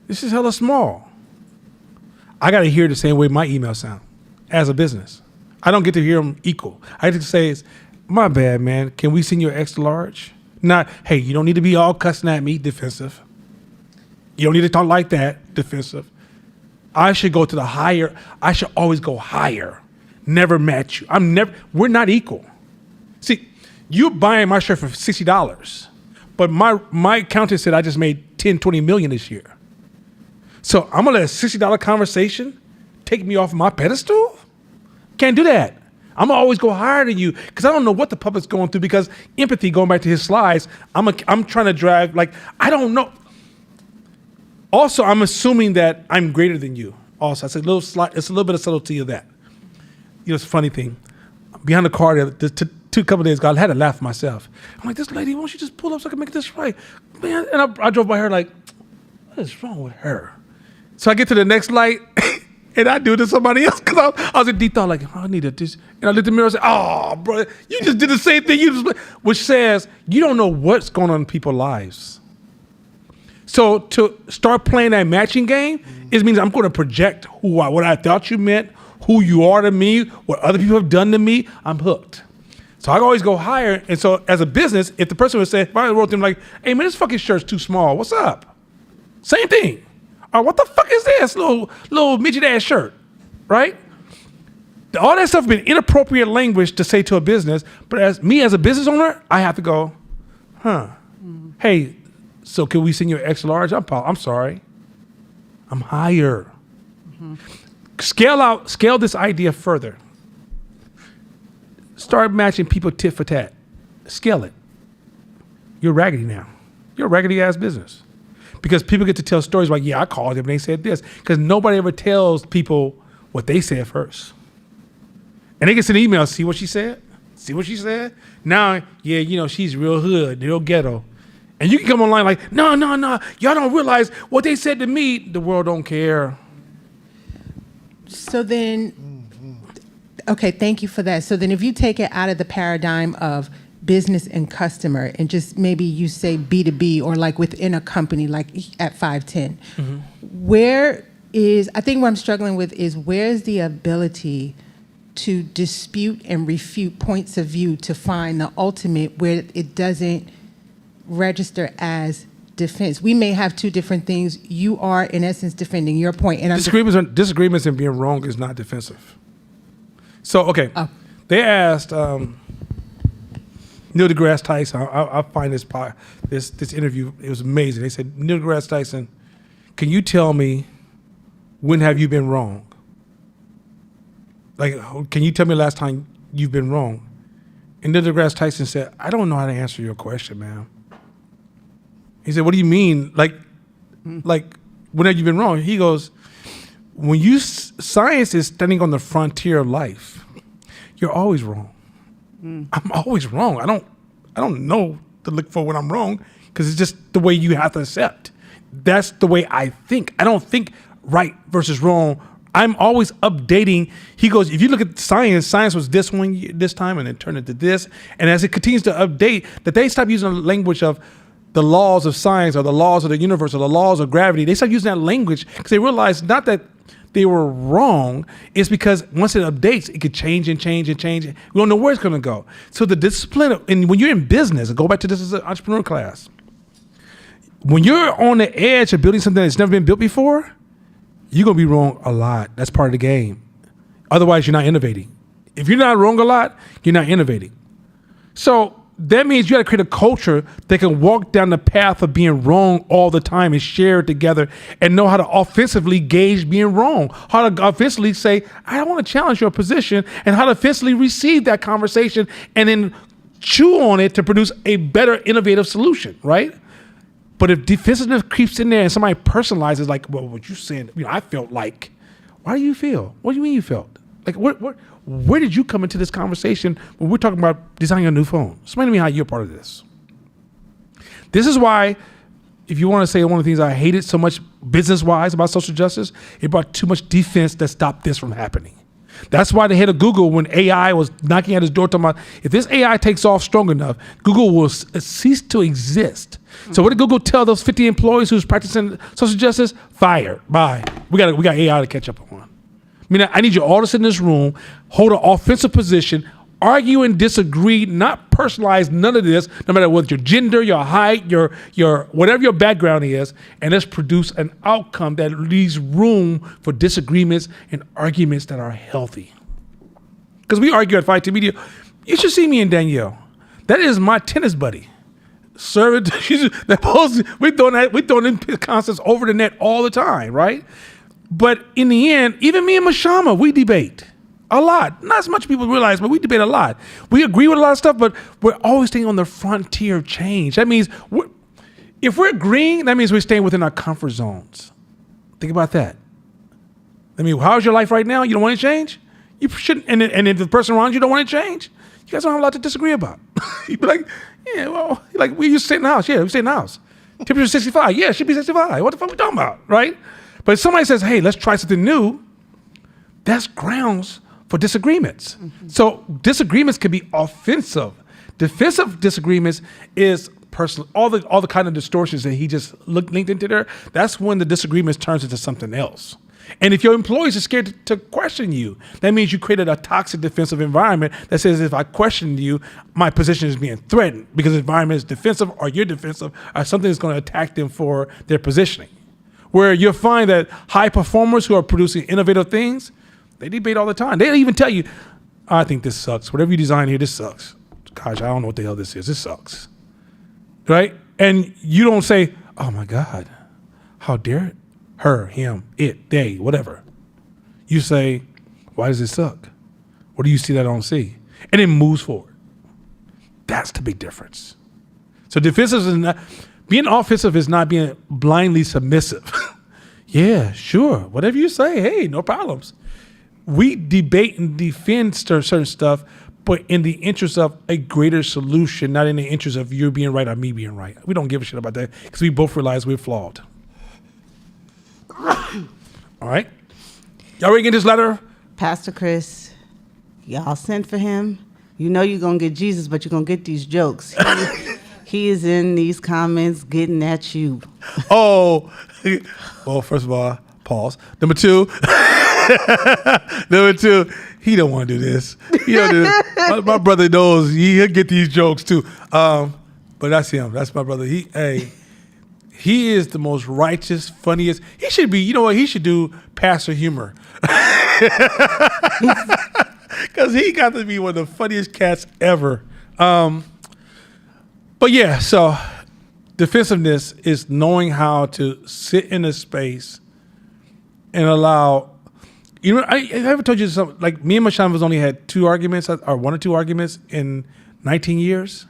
S3: This is hella small. I got to hear the same way my emails sound as a business. I don't get to hear them equal. I get to say, my bad, man. Can we send you an extra large? Not, hey, you don't need to be all cussing at me, defensive. You don't need to talk like that, defensive. I should go to the higher. I should always go higher. Never match you. We're not equal. See, you're buying my shirt for $60, but my accountant said I just made 10, 20 million this year. So I'm gonna let a $60 conversation take me off my pedestal? Can't do that. I'm gonna always go higher than you because I don't know what the public's going through, because empathy, going back to his slides, I'm trying to drive, like, I don't know. Also, I'm assuming that I'm greater than you. Also, it's a little bit of subtlety of that. You know, it's a funny thing. Behind the car, two couple of days ago, I had to laugh myself. I'm like, this lady, why don't you just pull up so I can make this right? Man, and I drove by her like, what is wrong with her? So I get to the next light, and I do it to somebody else because I was in deep thought, like, oh, I need this. And I looked in the mirror and said, oh, bro, you just did the same thing. Which says you don't know what's going on in people's lives. So to start playing that matching game, it means I'm going to project what I thought you meant, who you are to me, what other people have done to me. I'm hooked. So I always go higher. And so as a business, if the person would say, if I wrote them like, hey, man, this fucking shirt's too small. What's up? Same thing. Or what the fuck is this little midget ass shirt, right? All that stuff has been inappropriate language to say to a business. But as a business owner, I have to go, hey, so can we send you an extra large? I'm sorry. I'm higher. Mm-hmm. Scale this idea further. Start matching people tit for tat. Scale it. You're raggedy now. You're a raggedy ass business. Because people get to tell stories like, yeah, I called them and they said this. Because nobody ever tells people what they said first. And they get an email, see what she said? See what she said? Now, yeah, you know, she's real hood, real ghetto. And you can come online like, no, y'all don't realize what they said to me. The world don't care.
S5: So then, okay, thank you for that. So then if you take it out of the paradigm of business and customer and just maybe you say B2B or like within a company like at 510, where is, I think what I'm struggling with is where's the ability to dispute and refute points of view to find the ultimate where it doesn't register as defense. We may have two different things. You are, in essence, defending your point. And
S3: disagreements and being wrong is not defensive. So, okay. They asked Neil deGrasse Tyson, I find this interview, it was amazing. They said, Neil deGrasse Tyson, can you tell me when have you been wrong? Like, can you tell me the last time you've been wrong? And Neil deGrasse Tyson said, I don't know how to answer your question, man. He said, what do you mean? Like, when have you been wrong? He goes, when science is standing on the frontier of life, you're always wrong. I'm always wrong. I don't know to look for when I'm wrong because it's just the way you have to accept. That's the way I think. I don't think right versus wrong. I'm always updating. He goes, if you look at science was this time and then turned into this. And as it continues to update, that they stop using the language of the laws of science or the laws of the universe or the laws of gravity. They start using that language because they realize not that they were wrong. It's because once it updates, it could change and change and change. We don't know where it's going to go. So the discipline, and when you're in business, go back to this as an entrepreneur class. When you're on the edge of building something that's never been built before, you're going to be wrong a lot. That's part of the game. Otherwise, you're not innovating. If you're not wrong a lot, you're not innovating. So that means you got to create a culture that can walk down the path of being wrong all the time and share it together and know how to offensively gauge being wrong, how to offensively say, I want to challenge your position, and how to offensively receive that conversation and then chew on it to produce a better innovative solution, right? But if defensiveness creeps in there and somebody personalizes, like, well, what you saying, I felt like, why do you feel? What do you mean you felt? Like, where did you come into this conversation when we're talking about designing a new phone? Explain to me how you're part of this. This is why, if you want to say one of the things I hated so much business-wise about social justice, it brought too much defense that stopped this from happening. That's why the head of Google, when AI was knocking at his door, talking about, if this AI takes off strong enough, Google will cease to exist. So what did Google tell those 50 employees who's practicing social justice? Fire, bye. We got AI to catch up on. I need you all to sit in this room, hold an offensive position, argue and disagree, not personalize none of this, no matter what your gender, your height, your whatever your background is, and let's produce an outcome that leaves room for disagreements and arguments that are healthy. Because we argue at Fight to Media. You should see me and Danielle. That is my tennis buddy. We're throwing in concepts over the net all the time, right? But in the end, even me and Mashama, we debate a lot. Not as much people realize, but we debate a lot. We agree with a lot of stuff, but we're always staying on the frontier of change. That means if we're agreeing, that means we're staying within our comfort zones. Think about that. I mean, how's your life right now? You don't want to change? You shouldn't. And if the person around you don't want to change, you guys don't have a lot to disagree about. You'd be like, yeah, well, like we used to sit in the house. Yeah, we stay in the house. Temperature 65. Yeah, it should be 65. What the fuck are we talking about, right? But if somebody says, hey, let's try something new, that's grounds for disagreements. Mm-hmm. So disagreements can be offensive. Defensive disagreements is personal. All the kind of distortions that he just linked into there, that's when the disagreements turns into something else. And if your employees are scared to question you, that means you created a toxic defensive environment that says if I question you, my position is being threatened because the environment is defensive or you're defensive or something is going to attack them for their positioning. Where you'll find that high performers who are producing innovative things, they debate all the time. They'll even tell you, I think this sucks. Whatever you design here, this sucks. Gosh, I don't know what the hell this is. This sucks. Right? And you don't say, oh my God, how dare it? Her, him, it, they, whatever. You say, why does it suck? What do you see that I don't see? And it moves forward. That's the big difference. So defensive is not, being offensive is not being blindly submissive. Yeah, sure. Whatever you say, hey, no problems. We debate and defend certain stuff, but in the interest of a greater solution, not in the interest of you being right or me being right. We don't give a shit about that because we both realize we're flawed. All right. Y'all ready to get this letter?
S2: Pastor Chris, y'all sent for him. You know you're going to get Jesus, but you're going to get these jokes. He is in these comments getting at you.
S3: Oh, well, first of all, pause. Number two, he don't want to do this. He don't do this. My brother knows he'll get these jokes too. But that's him. That's my brother. He is the most righteous, funniest. He should be, you know what? He should do pastor humor. Because he got to be one of the funniest cats ever. But yeah, so defensiveness is knowing how to sit in a space and allow, you know, I ever told you something, like me and Mashan has only had 2 arguments, or 1 or 2 arguments in 19 years.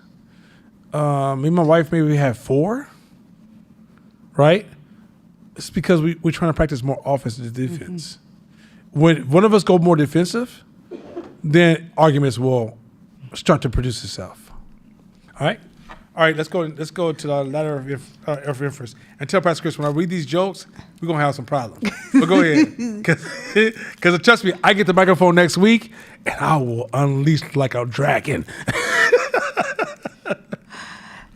S3: Me and my wife, maybe we had 4. Right? It's because we're trying to practice more offense than defense. Mm-hmm. When one of us go more defensive, then arguments will start to produce itself. All right? All right, let's go to the letter of inference. And tell Pastor Chris, when I read these jokes, we're going to have some problems. But go ahead. Because trust me, I get the microphone next week, and I will unleash like a dragon.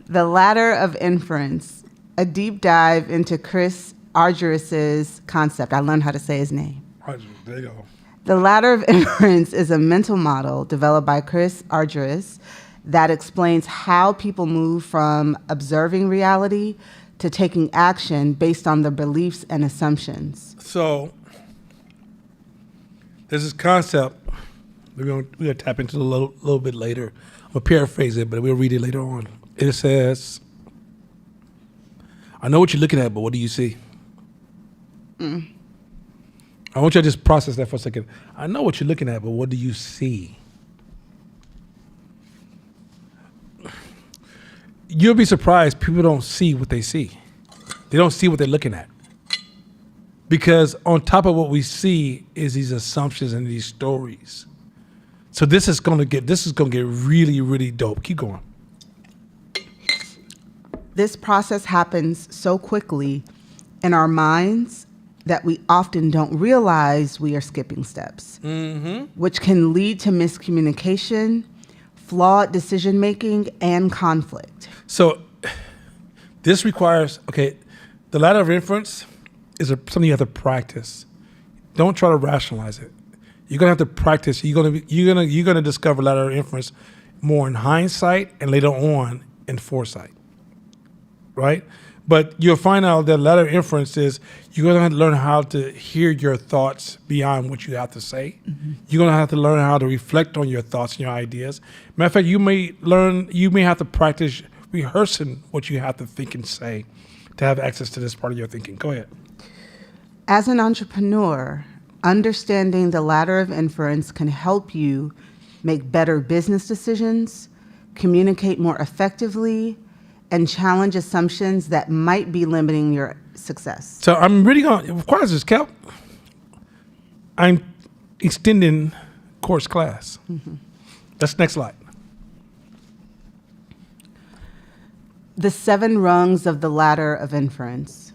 S2: The ladder of inference. A deep dive into Chris Argyris's concept. I learned how to say his name.
S3: There you go.
S2: The ladder of inference is a mental model developed by Chris Argyris that explains how people move from observing reality to taking action based on their beliefs and assumptions.
S3: So there's this concept we're gonna tap into a little bit later. I'm gonna paraphrase it, but we'll read it later on. It says, I know what you're looking at, but what do you see? I want you to just process that for a second. I know what you're looking at, but what do you see? You'll be surprised people don't see what they see. They don't see what they're looking at. Because on top of what we see is these assumptions and these stories. So this is gonna get really, really dope. Keep going.
S2: This process happens so quickly in our minds that we often don't realize we are skipping steps, which can lead to miscommunication, flawed decision-making, and conflict.
S3: So this requires, the ladder of inference is something you have to practice. Don't try to rationalize it. You're gonna have to practice. You're gonna discover lateral inference more in hindsight and later on in foresight, right? But you'll find out that lateral inference is you're gonna have to learn how to hear your thoughts beyond what you have to say. You're gonna have to learn how to reflect on your thoughts and your ideas. Matter of fact, you may have to practice rehearsing what you have to think and say to have access to this part of your thinking. Go ahead.
S2: As an entrepreneur, understanding the ladder of inference can help you make better business decisions, communicate more effectively, and challenge assumptions that might be limiting your success.
S3: So I'm really going to, require this, Cal. I'm extending course class. That's next slide.
S2: The 7 rungs of the ladder of inference.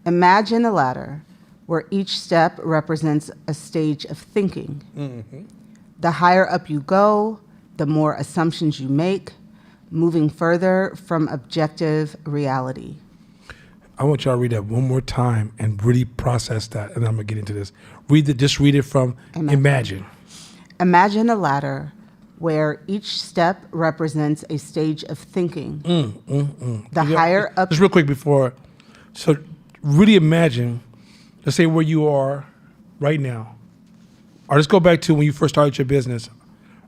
S2: Imagine a ladder where each step represents a stage of thinking. The higher up you go, the more assumptions you make, moving further from objective reality.
S3: I want y'all to read that one more time and really process that, and I'm going to get into this. Just read it from Imagine.
S2: Imagine a ladder where each step represents a stage of thinking. The higher up...
S3: Just real quick before, so really imagine, let's say where you are right now, or let's go back to when you first started your business,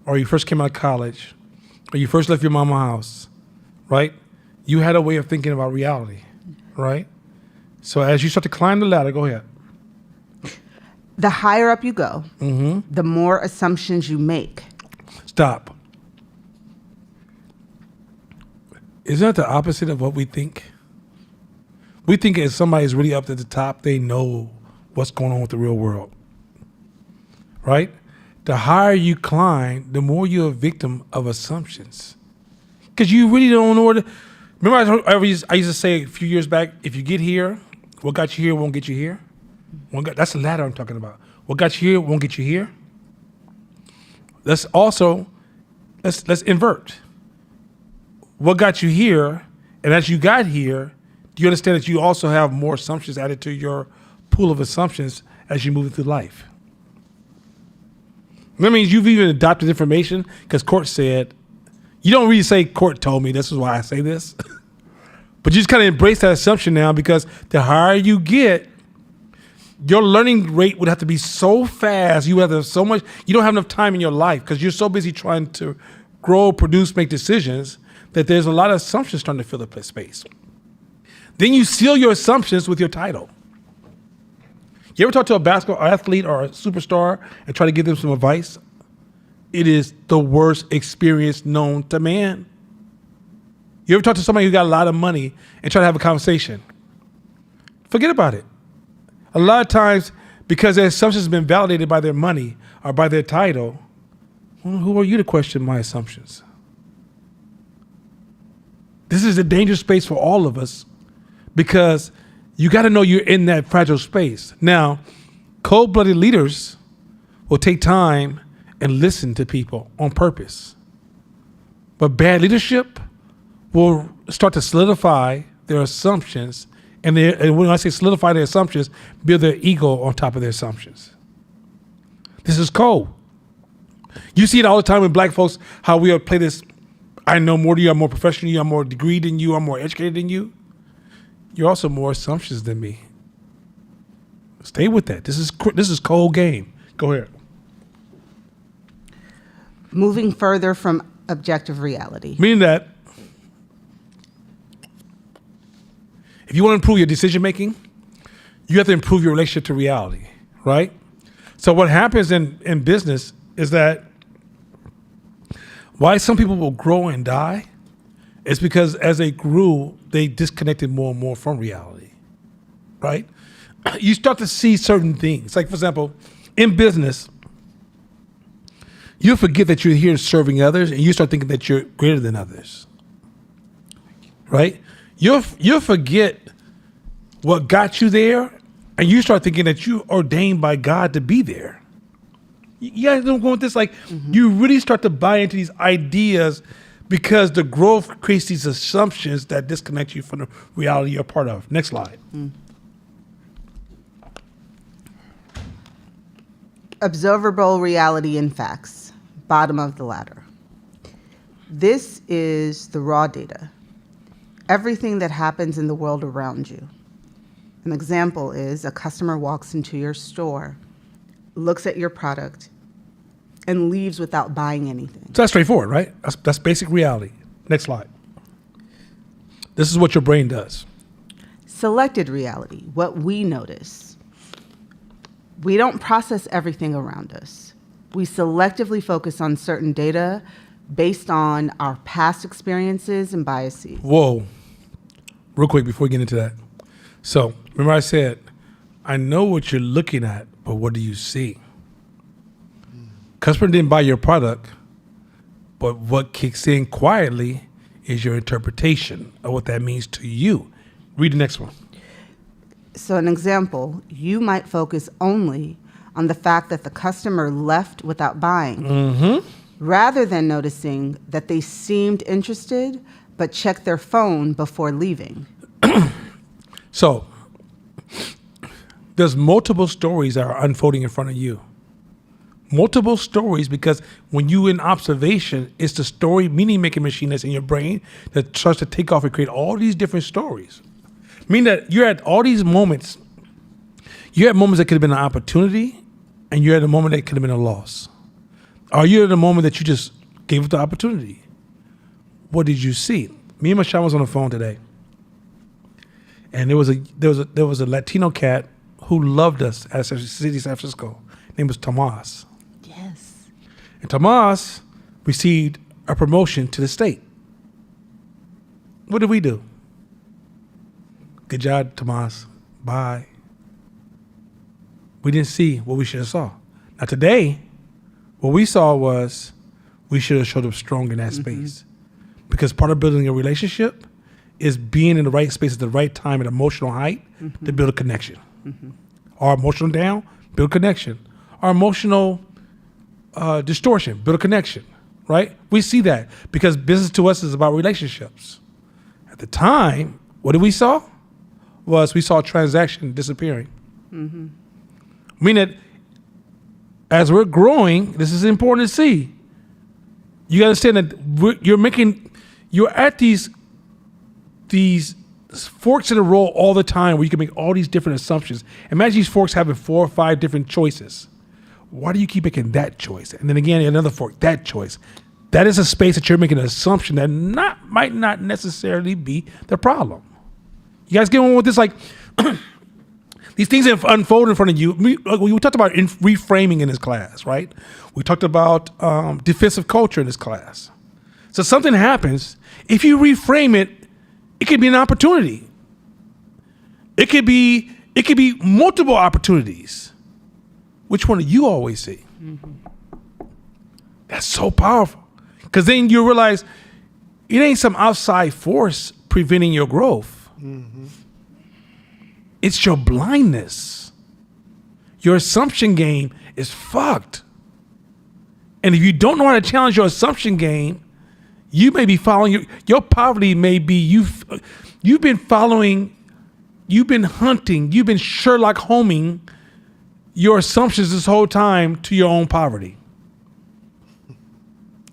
S3: or you first came out of college, or you first left your mama's house, right? You had a way of thinking about reality, right? So as you start to climb the ladder, go ahead.
S2: The higher up you go, the more assumptions you make.
S3: Stop. Isn't that the opposite of what we think? We think if somebody's really up at the top, they know what's going on with the real world, right? The higher you climb, the more you're a victim of assumptions. Because you really don't know where to... Remember I used to say a few years back, if you get here, what got you here won't get you here. That's the ladder I'm talking about. What got you here won't get you here. Let's invert. What got you here, and as you got here, do you understand that you also have more assumptions added to your pool of assumptions as you move through life? That means you've even adopted information because court said, you don't really say court told me, this is why I say this. But you just kind of embrace that assumption now because the higher you get, your learning rate would have to be so fast. You have so much, you don't have enough time in your life because you're so busy trying to grow, produce, make decisions that there's a lot of assumptions starting to fill the space. Then you seal your assumptions with your title. You ever talk to a basketball athlete or a superstar and try to give them some advice? It is the worst experience known to man. You ever talk to somebody who got a lot of money and try to have a conversation? Forget about it. A lot of times, because their assumptions have been validated by their money or by their title, well, who are you to question my assumptions? This is a dangerous space for all of us because you got to know you're in that fragile space. Now, cold-blooded leaders will take time and listen to people on purpose. But bad leadership will start to solidify their assumptions. And when I say solidify their assumptions, build their ego on top of their assumptions. This is cold. You see it all the time with black folks, how we play this, I know more than you, I'm more professional than you, I'm more degreed than you, I'm more educated than you. You're also more assumptions than me. Stay with that. This is cold game. Go ahead.
S2: Moving further from objective reality.
S3: Meaning that if you want to improve your decision making, you have to improve your relationship to reality, right? So what happens in business is that why some people will grow and die is because as they grew, they disconnected more and more from reality, right? You start to see certain things. Like, for example, in business, you forget that you're here serving others and you start thinking that you're greater than others, right? You'll forget what got you there and you start thinking that you ordained by God to be there. You guys don't go with this, like, you really start to buy into these ideas because the growth creates these assumptions that disconnect you from the reality you're part of. Next slide.
S2: Observable reality and facts, bottom of the ladder. This is the raw data. Everything that happens in the world around you. An example is a customer walks into your store, looks at your product, and leaves without buying anything.
S3: So that's straightforward, right? That's basic reality. Next slide. This is what your brain does.
S2: Selected reality, what we notice. We don't process everything around us. We selectively focus on certain data based on our past experiences and biases.
S3: Whoa. Real quick before we get into that. So remember I said, I know what you're looking at, but what do you see? Customer didn't buy your product, but what kicks in quietly is your interpretation of what that means to you. Read the next one.
S2: So an example, you might focus only on the fact that the customer left without buying, rather than noticing that they seemed interested but checked their phone before leaving.
S3: So there's multiple stories that are unfolding in front of you. Multiple stories, because when you in observation, it's the story meaning making machine that's in your brain that starts to take off and create all these different stories. Meaning that you're at all these moments. You're at moments that could have been an opportunity, and you're at a moment that could have been a loss. Or you're at a moment that you just gave up the opportunity. What did you see? Me and Michelle was on the phone today, and there was a Latino cat who loved us at City San Francisco. His name was Tomas.
S2: Yes.
S3: And Tomas received a promotion to the state. What did we do? Good job, Tomas. Bye. We didn't see what we should have saw. Now today, what we saw was we should have showed up strong in that space. Because part of building a relationship is being in the right space at the right time at emotional height to build a connection. Our emotional down, build connection. Our emotional distortion, build a connection, right? We see that because business to us is about relationships. At the time, what did we saw? We saw a transaction disappearing. Meaning that as we're growing, this is important to see. You got to understand that you're at these forks in the road all the time where you can make all these different assumptions. Imagine these forks having 4 or 5 different choices. Why do you keep making that choice? And then again, another fork, that choice. That is a space that you're making an assumption that might not necessarily be the problem. You guys get on with this? Like, these things that unfold in front of you. We talked about reframing in this class, right? We talked about defensive culture in this class. So something happens. If you reframe it, it could be an opportunity. It could be multiple opportunities. Which one do you always see? That's so powerful. Because then you realize it ain't some outside force preventing your growth. It's your blindness. Your assumption game is fucked. And if you don't know how to challenge your assumption game, you may be following your poverty may be you've been following, you've been hunting, you've been Sherlock Holming your assumptions this whole time to your own poverty.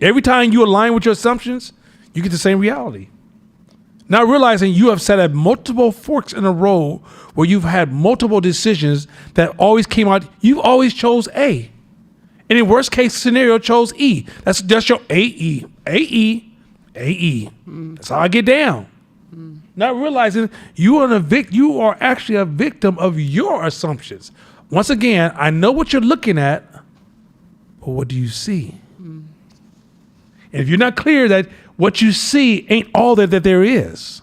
S3: Every time you align with your assumptions, you get the same reality. Now realizing you have sat at multiple forks in a road where you've had multiple decisions that always came out, you always chose A. And in worst case scenario, chose E. That's your AE. AE. That's how I get down. Not realizing you are actually a victim of your assumptions. Once again, I know what you're looking at, but what do you see? And if you're not clear that what you see ain't all that there is,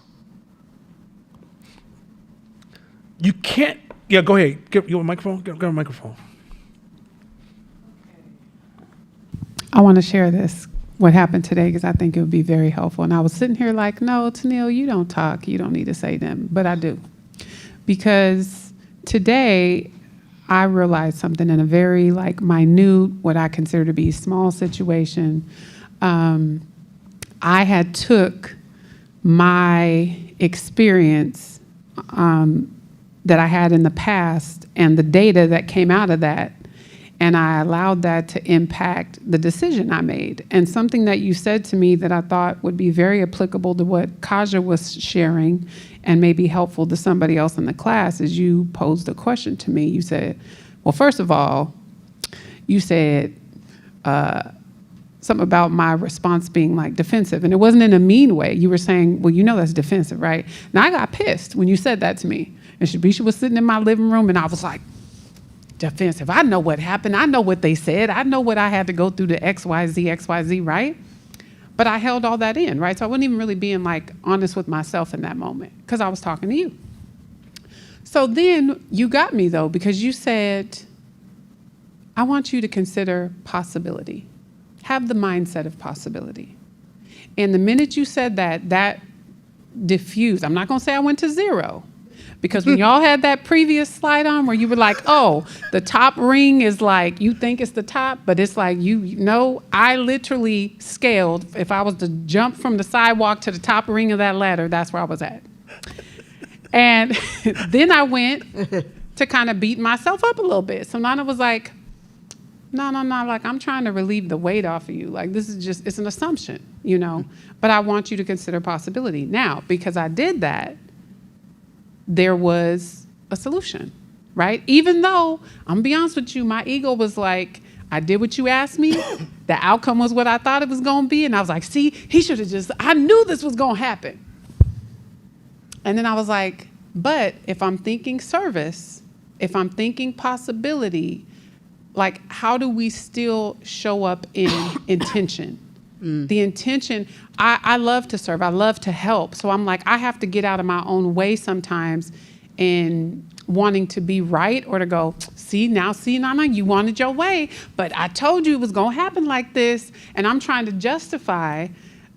S3: you can't. Yeah, go ahead. You want a microphone? Get a microphone.
S6: I want to share this, what happened today, because I think it would be very helpful. And I was sitting here like, no, Tennille, you don't talk. You don't need to say them. But I do. Because today I realized something in a very minute, what I consider to be small situation. I had took my experience that I had in the past and the data that came out of that, And I allowed that to impact the decision I made. And something that you said to me that I thought would be very applicable to what Kaja was sharing and maybe helpful to somebody else in the class is you posed a question to me. You said, well, first of all, you said something about my response being like defensive. And it wasn't in a mean way. You were saying, well, you know that's defensive, right? Now, I got pissed when you said that to me. And Shabisha was sitting in my living room and I was like, defensive. I know what happened. I know what they said. I know what I had to go through to XYZ, right? But I held all that in, right? So I wasn't even really being like honest with myself in that moment because I was talking to you. So then you got me though, because you said, I want you to consider possibility. Have the mindset of possibility. And the minute you said that, that diffused. I'm not going to say I went to zero. Because when y'all had that previous slide on where you were like, oh, the top ring is like, you think it's the top, but it's like, you know, I literally scaled. If I was to jump from the sidewalk to the top ring of that ladder, that's where I was at. And then I went to kind of beat myself up a little bit. So Nana was like, no, like I'm trying to relieve the weight off of you. Like this is just, it's an assumption, you know, but I want you to consider possibility. Now, because I did that, there was a solution, right? Even though, I'm gonna be honest with you, my ego was like, I did what you asked me. The outcome was what I thought it was gonna be. And I was like, see, he should have just, I knew this was gonna happen. And then I was like, but if I'm thinking service, if I'm thinking possibility, like how do we still show up in intention? The intention, I love to serve, I love to help. So I'm like, I have to get out of my own way sometimes in wanting to be right or to go, see, Nana, you wanted your way, but I told you it was gonna happen like this. And I'm trying to justify,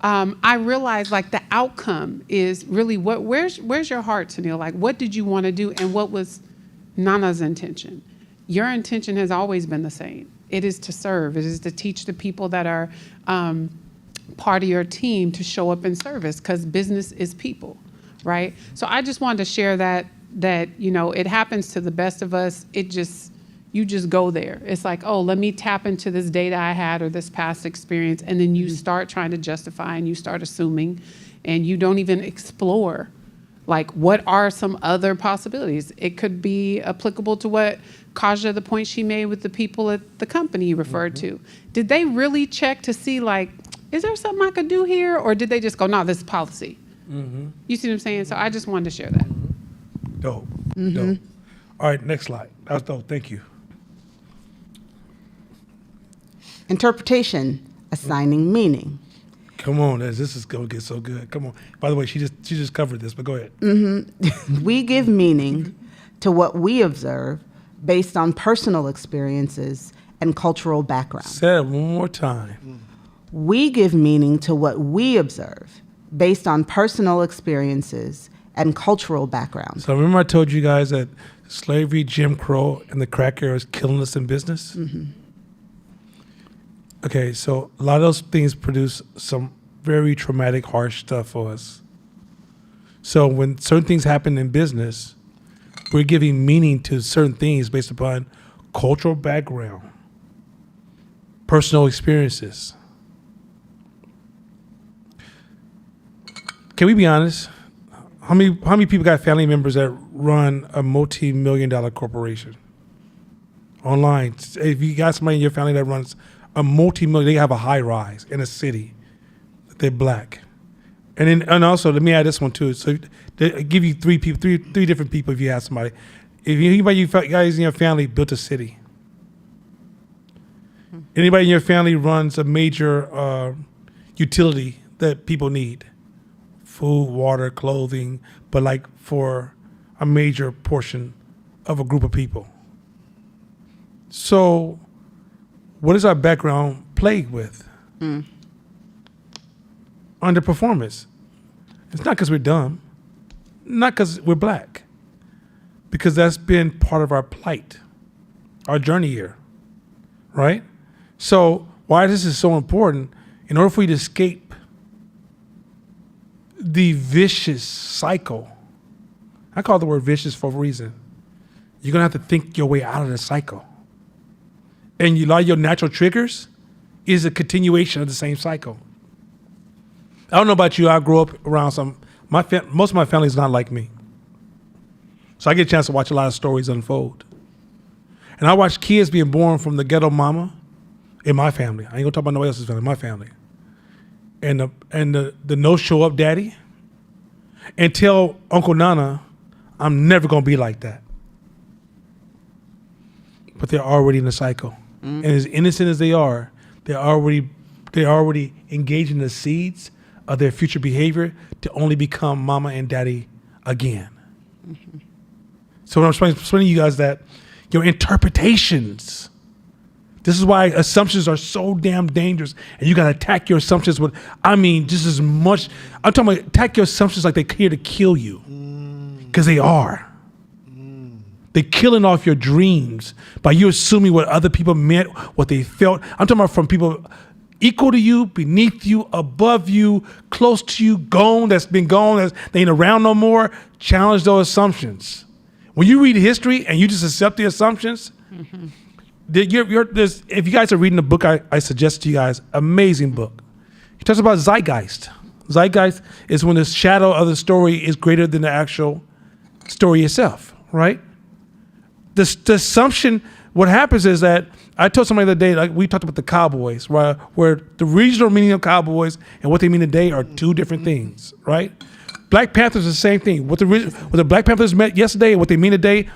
S6: I realized like the outcome is really where's your heart, Sunil? Like, what did you wanna do and what was Nana's intention? Your intention has always been the same. It is to serve. It is to teach the people that are part of your team to show up in service because business is people, right? So I just wanted to share that, you know, it happens to the best of us. You just go there. It's like, oh, let me tap into this data I had or this past experience. And then you start trying to justify and you start assuming and you don't even explore like what are some other possibilities? It could be applicable to what Kaja, the point she made with the people at the company you referred to. Did they really check to see like, is there something I could do here? Or did they just go, no, this is policy? You see what I'm saying? So I just wanted to share that.
S3: Dope. Dope. All right, next slide. That was dope. Thank you.
S2: Interpretation, assigning meaning.
S3: Come on, this is gonna get so good. Come on. By the way, she just covered this, but go ahead.
S2: We give meaning to what we observe based on personal experiences and cultural background.
S3: Say it one more time.
S2: We give meaning to what we observe based on personal experiences and cultural background.
S3: So remember I told you guys that slavery, Jim Crow, and the crack era is killing us in business? Okay, so a lot of those things produce some very traumatic, harsh stuff for us. So when certain things happen in business, we're giving meaning to certain things based upon cultural background, personal experiences. Can we be honest? How many people got family members that run a multi-million-dollar corporation? Online, if you got somebody in your family that runs a multi-million, they have a high rise in a city. They're black, and also let me add this one too. So they give you three different people. If you have somebody, if anybody you guys in your family built a city, anybody in your family runs a major utility that people need, food, water, clothing, but like for a major portion of a group of people. So what is our background plagued with? Underperformance. It's not because we're dumb, not because we're black, because that's been part of our plight, our journey here, right? So why this is so important, in order for you to escape the vicious cycle, I call the word vicious for a reason, you're gonna have to think your way out of the cycle. and a lot of your natural triggers is a continuation of the same cycle. I don't know about you. I grew up around most of my family is not like me. So I get a chance to watch a lot of stories unfold. And I watch kids being born from the ghetto mama in my family. I ain't gonna talk about nobody else's family, my family. And the no show up daddy. And tell Uncle Nana, I'm never gonna be like that. But they're already in the cycle. And as innocent as they are, they're already engaging the seeds of their future behavior to only become mama and daddy again. Mm-hmm. So when I'm explaining to you guys that your interpretations, this is why assumptions are so damn dangerous, and you gotta attack your assumptions with, just as much, I'm talking about attack your assumptions like they're here to kill you, because they are. They're killing off your dreams by you assuming what other people meant, what they felt. I'm talking about from people equal to you, beneath you, above you, close to you, that's been gone, they ain't around no more. Challenge those assumptions. When you read history and you just accept the assumptions, if you guys are reading the book I suggest to you guys, amazing book. He talks about zeitgeist. Zeitgeist is when the shadow of the story is greater than the actual story itself, right? The assumption, what happens is that, I told somebody the other day, like we talked about the Cowboys, right? Where the regional meaning of Cowboys and what they mean today are two different things, right? Black Panthers is the same thing. What the Black Panthers meant yesterday and what they mean today,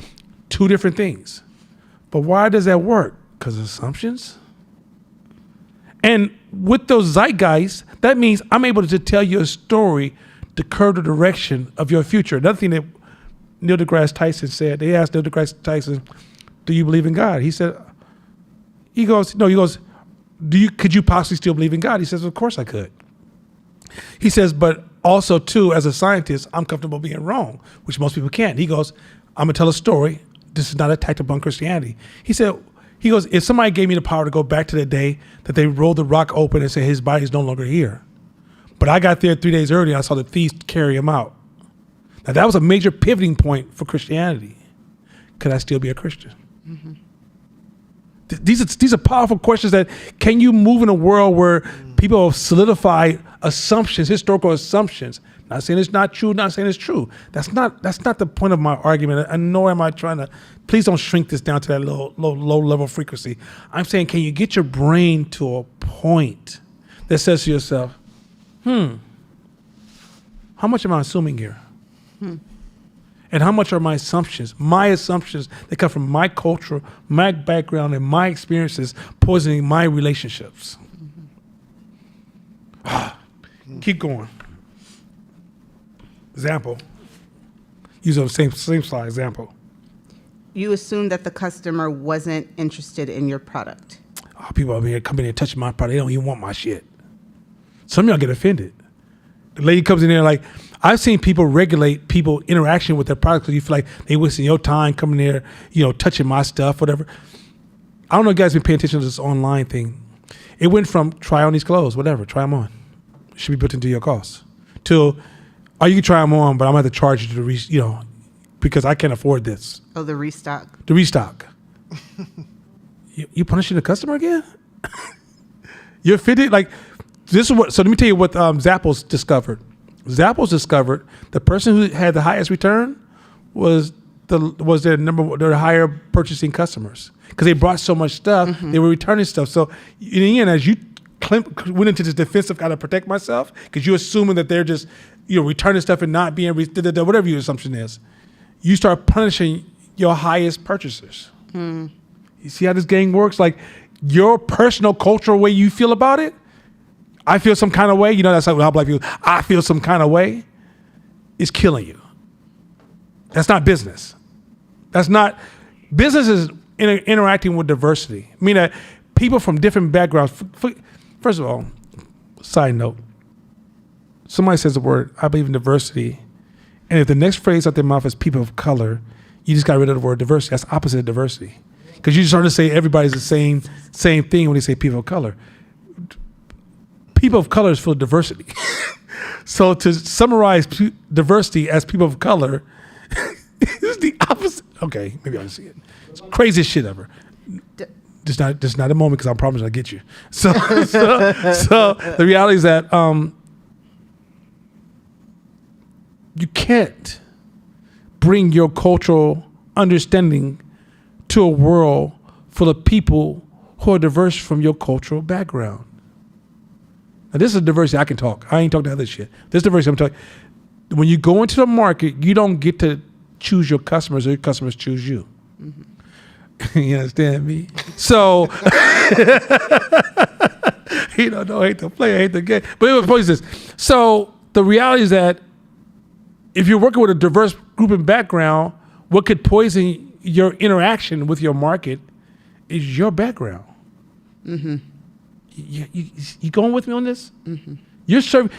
S3: two different things. But why does that work? Because of assumptions. And with those zeitgeists, that means I'm able to tell you a story to curve the direction of your future. Another thing that Neil deGrasse Tyson said, they asked Neil deGrasse Tyson, do you believe in God? He goes, could you possibly still believe in God? He says, of course I could. He says, but also too, as a scientist, I'm comfortable being wrong, which most people can't. He goes, I'm gonna tell a story. This is not attacked upon Christianity. He goes, if somebody gave me the power to go back to the day that they rolled the rock open and said his body is no longer here, but I got there 3 days early and I saw the thieves carry him out. Now that was a major pivoting point for Christianity. Could I still be a Christian? Mm-hmm. These are powerful questions that, can you move in a world where people have solidified assumptions, historical assumptions? Not saying it's not true, not saying it's true. That's not the point of my argument. And nor am I trying to, please don't shrink this down to that low level frequency. I'm saying, can you get your brain to a point that says to yourself, how much am I assuming here? And how much are my assumptions that come from my culture, my background, and my experiences poisoning my relationships? Keep going. Example. Use the same slide example.
S2: You assume that the customer wasn't interested in your product.
S3: Oh, people over here coming in and touching my product. They don't even want my shit. Some of y'all get offended. The lady comes in there like, I've seen people regulate people interaction with their product because you feel like they wasting your time coming there, touching my stuff, whatever. I don't know if you guys been paying attention to this online thing. It went from try on these clothes, whatever, try them on. It should be built into your cost. To, you can try them on, but I'm going to have to charge you to, because I can't afford this.
S2: Oh, the restock.
S3: The restock. you punishing the customer again? You're offended? Like, this is what, so let me tell you what Zappos discovered. Zappos discovered the person who had the highest return was their higher purchasing customers, because they brought so much stuff, they were returning stuff. So in the end, as you went into this defensive, got to protect myself, because you're assuming that they're just returning stuff and not being whatever your assumption is, you start punishing your highest purchasers. You see how this game works? Like, your personal cultural way you feel about it, I feel some kind of way, that's how black people, I feel some kind of way, is killing you. That's not business. Business is interacting with diversity. I mean, that people from different backgrounds, first of all, side note, somebody says the word, I believe in diversity, and if the next phrase out their mouth is people of color, you just got rid of the word diversity. That's opposite of diversity. Because you just start to say everybody's the same thing when they say people of color. People of color is full of diversity. So to summarize diversity as people of color is the opposite. Okay, maybe I'll see it. It's the craziest shit ever. Just not a moment because I promise I'll get you. So the reality is that you can't bring your cultural understanding to a world full of people who are diverse from your cultural background. Now, this is diversity. I can talk. I ain't talking to other shit. This diversity I'm talking. When you go into the market, you don't get to choose your customers, or your customers choose you. Mm-hmm. You understand me? So, don't hate the player, hate the game. But it was this. So the reality is that if you're working with a diverse group and background, what could poison your interaction with your market is your background. Mm-hmm. You going with me on this? Mm-hmm. You're serving.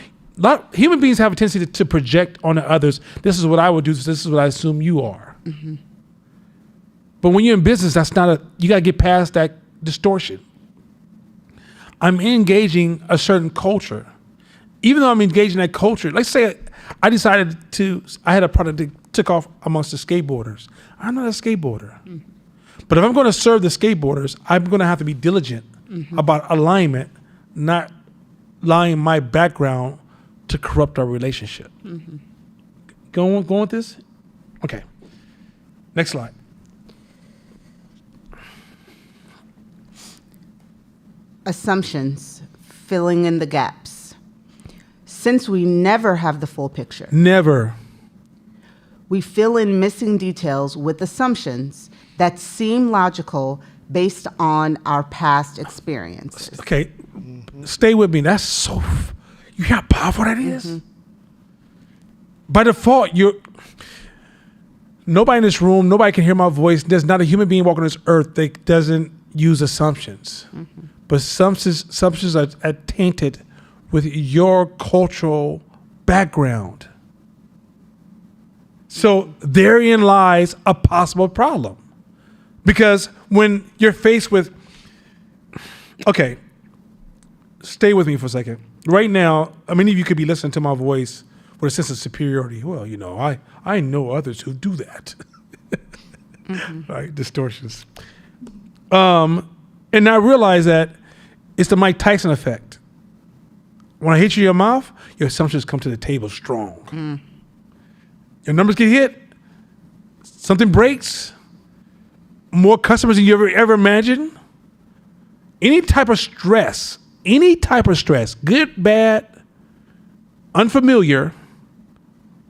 S3: Human beings have a tendency to project on the others. This is what I would do. This is what I assume you are. Mm-hmm. But when you're in business, you got to get past that distortion. I'm engaging a certain culture. Even though I'm engaging that culture, let's say I had a product that took off amongst the skateboarders. I'm not a skateboarder. Mm-hmm. But if I'm going to serve the skateboarders, I'm going to have to be diligent about alignment, not allowing my background to corrupt our relationship. Mm-hmm. Going with this? Okay. Next slide.
S2: Assumptions, filling in the gaps. Since we never have the full picture,
S3: Never.
S2: we fill in missing details with assumptions that seem logical based on our past experiences.
S3: Okay. Stay with me. That's so, you hear how powerful that is? Mm-hmm. By default, nobody in this room, nobody can hear my voice. There's not a human being walking this earth that doesn't use assumptions. Mm-hmm. But assumptions are tainted with your cultural background. So therein lies a possible problem. Because when you're faced with, okay, stay with me for a second. Right now, many of you could be listening to my voice with a sense of superiority. Well, I know others who do that. Mm-hmm. Right? Distortions. And I realize that it's the Mike Tyson effect. When I hit you in your mouth, your assumptions come to the table strong. Mm. Your numbers get hit, something breaks, more customers than you ever imagined. Any type of stress, good, bad, unfamiliar,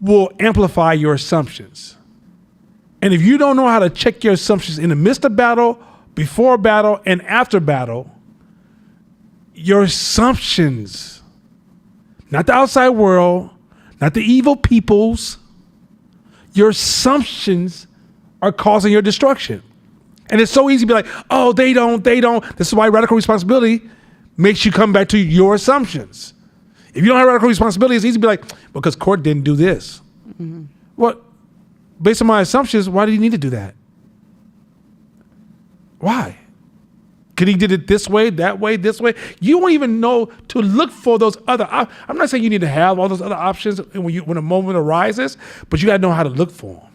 S3: will amplify your assumptions. And if you don't know how to check your assumptions in the midst of battle, before battle, and after battle, your assumptions, not the outside world, not the evil peoples, your assumptions are causing your destruction. And it's so easy to be like, oh, they don't. This is why radical responsibility makes you come back to your assumptions. If you don't have radical responsibility, it's easy to be like, because court didn't do this. Mm-hmm. Well, based on my assumptions, why did he need to do that? Why? Could he did it this way, that way, this way? You won't even know to look for those other. I'm not saying you need to have all those other options when a moment arises, but you got to know how to look for them.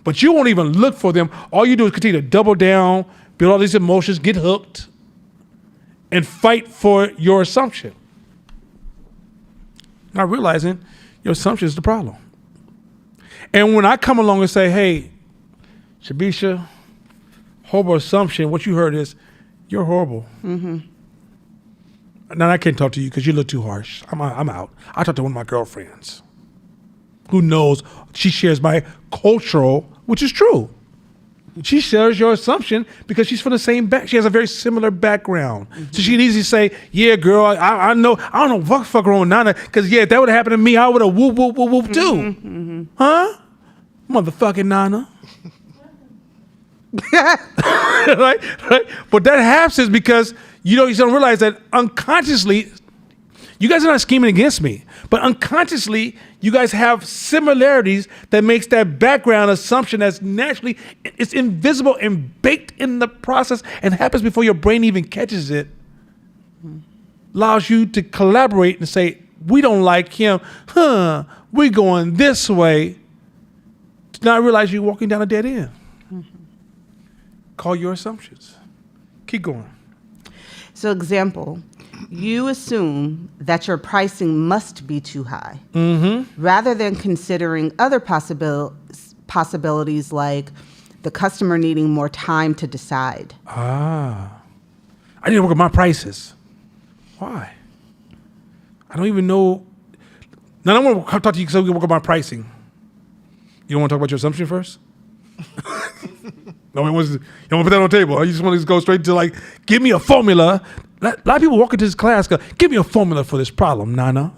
S3: But you won't even look for them. All you do is continue to double down, build all these emotions, get hooked, and fight for your assumption. Not realizing your assumption is the problem. And when I come along and say, hey, Shabisha, horrible assumption, what you heard is, you're horrible. Mm-hmm. Now I can't talk to you because you look too harsh. I'm out. I talk to one of my girlfriends who knows she shares my cultural, which is true. She shares your assumption because she's from the same she has a very similar background. Mm-hmm. So she can easily say, yeah, girl, I know, I don't know, fuck wrong with Nana, because if that would have happened to me, I would have whoop, whoop, whoop, whoop too. Mm-hmm. Huh? Motherfucking Nana. right? But that happens because you don't realize that unconsciously, you guys are not scheming against me, but unconsciously, you guys have similarities that makes that background assumption that's naturally, it's invisible and baked in the process and happens before your brain even catches it, allows you to collaborate and say, we don't like him, we're going this way, to not realize you're walking down a dead end. Call your assumptions. Keep going.
S2: So example, you assume that your pricing must be too high, rather than considering other possibilities like the customer needing more time to decide.
S3: I need to work on my prices. Why? I don't even know. Now I want to talk to you so we can work on my pricing. You don't want to talk about your assumption first? No, you don't want to put that on the table. You just want to go straight to like, give me a formula. A lot of people walk into this class go, give me a formula for this problem, Nana.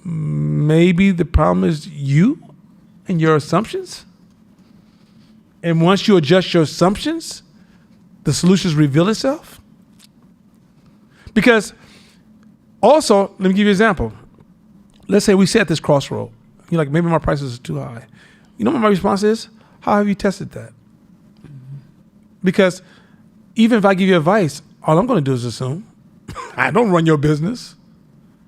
S3: Maybe the problem is you and your assumptions. And once you adjust your assumptions, the solutions reveal itself. Because also, let me give you an example. Let's say we sit at this crossroad. You're like, maybe my prices are too high. You know what my response is? How have you tested that? Because even if I give you advice, all I'm going to do is assume. I don't run your business.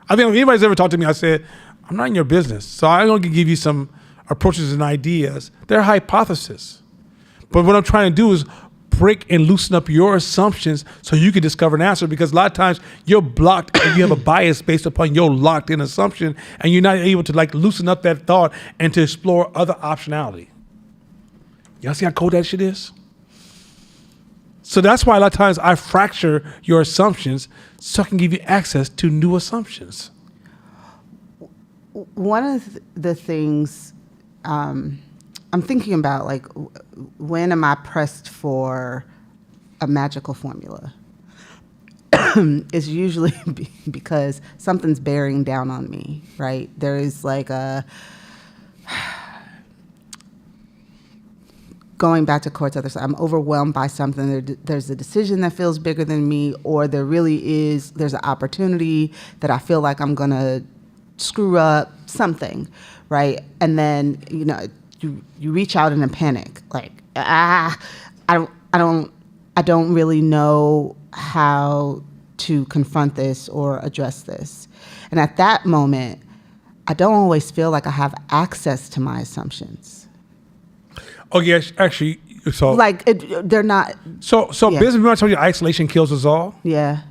S3: I think if anybody's ever talked to me, I said, I'm not in your business. So I'm going to give you some approaches and ideas. They're hypotheses. But what I'm trying to do is break and loosen up your assumptions so you can discover an answer, because a lot of times you're blocked and you have a bias based upon your locked in assumption, and you're not able to like loosen up that thought and to explore other optionality. Y'all see how cold that shit is? So that's why a lot of times I fracture your assumptions so I can give you access to new assumptions.
S2: One of the things I'm thinking about, like, when am I pressed for a magical formula? Is usually because something's bearing down on me, right? There is like going back to Court's other side, I'm overwhelmed by something. There's a decision that feels bigger than me, or there's an opportunity that I feel like I'm gonna screw up something, right? And then, you reach out in a panic, like, I don't really know how to confront this or address this. And at that moment, I don't always feel like I have access to my assumptions.
S3: Oh yes, actually, so
S2: Like, they're not.
S3: so
S2: Yeah.
S3: business. Remember I told you isolation kills us all.
S2: Yeah.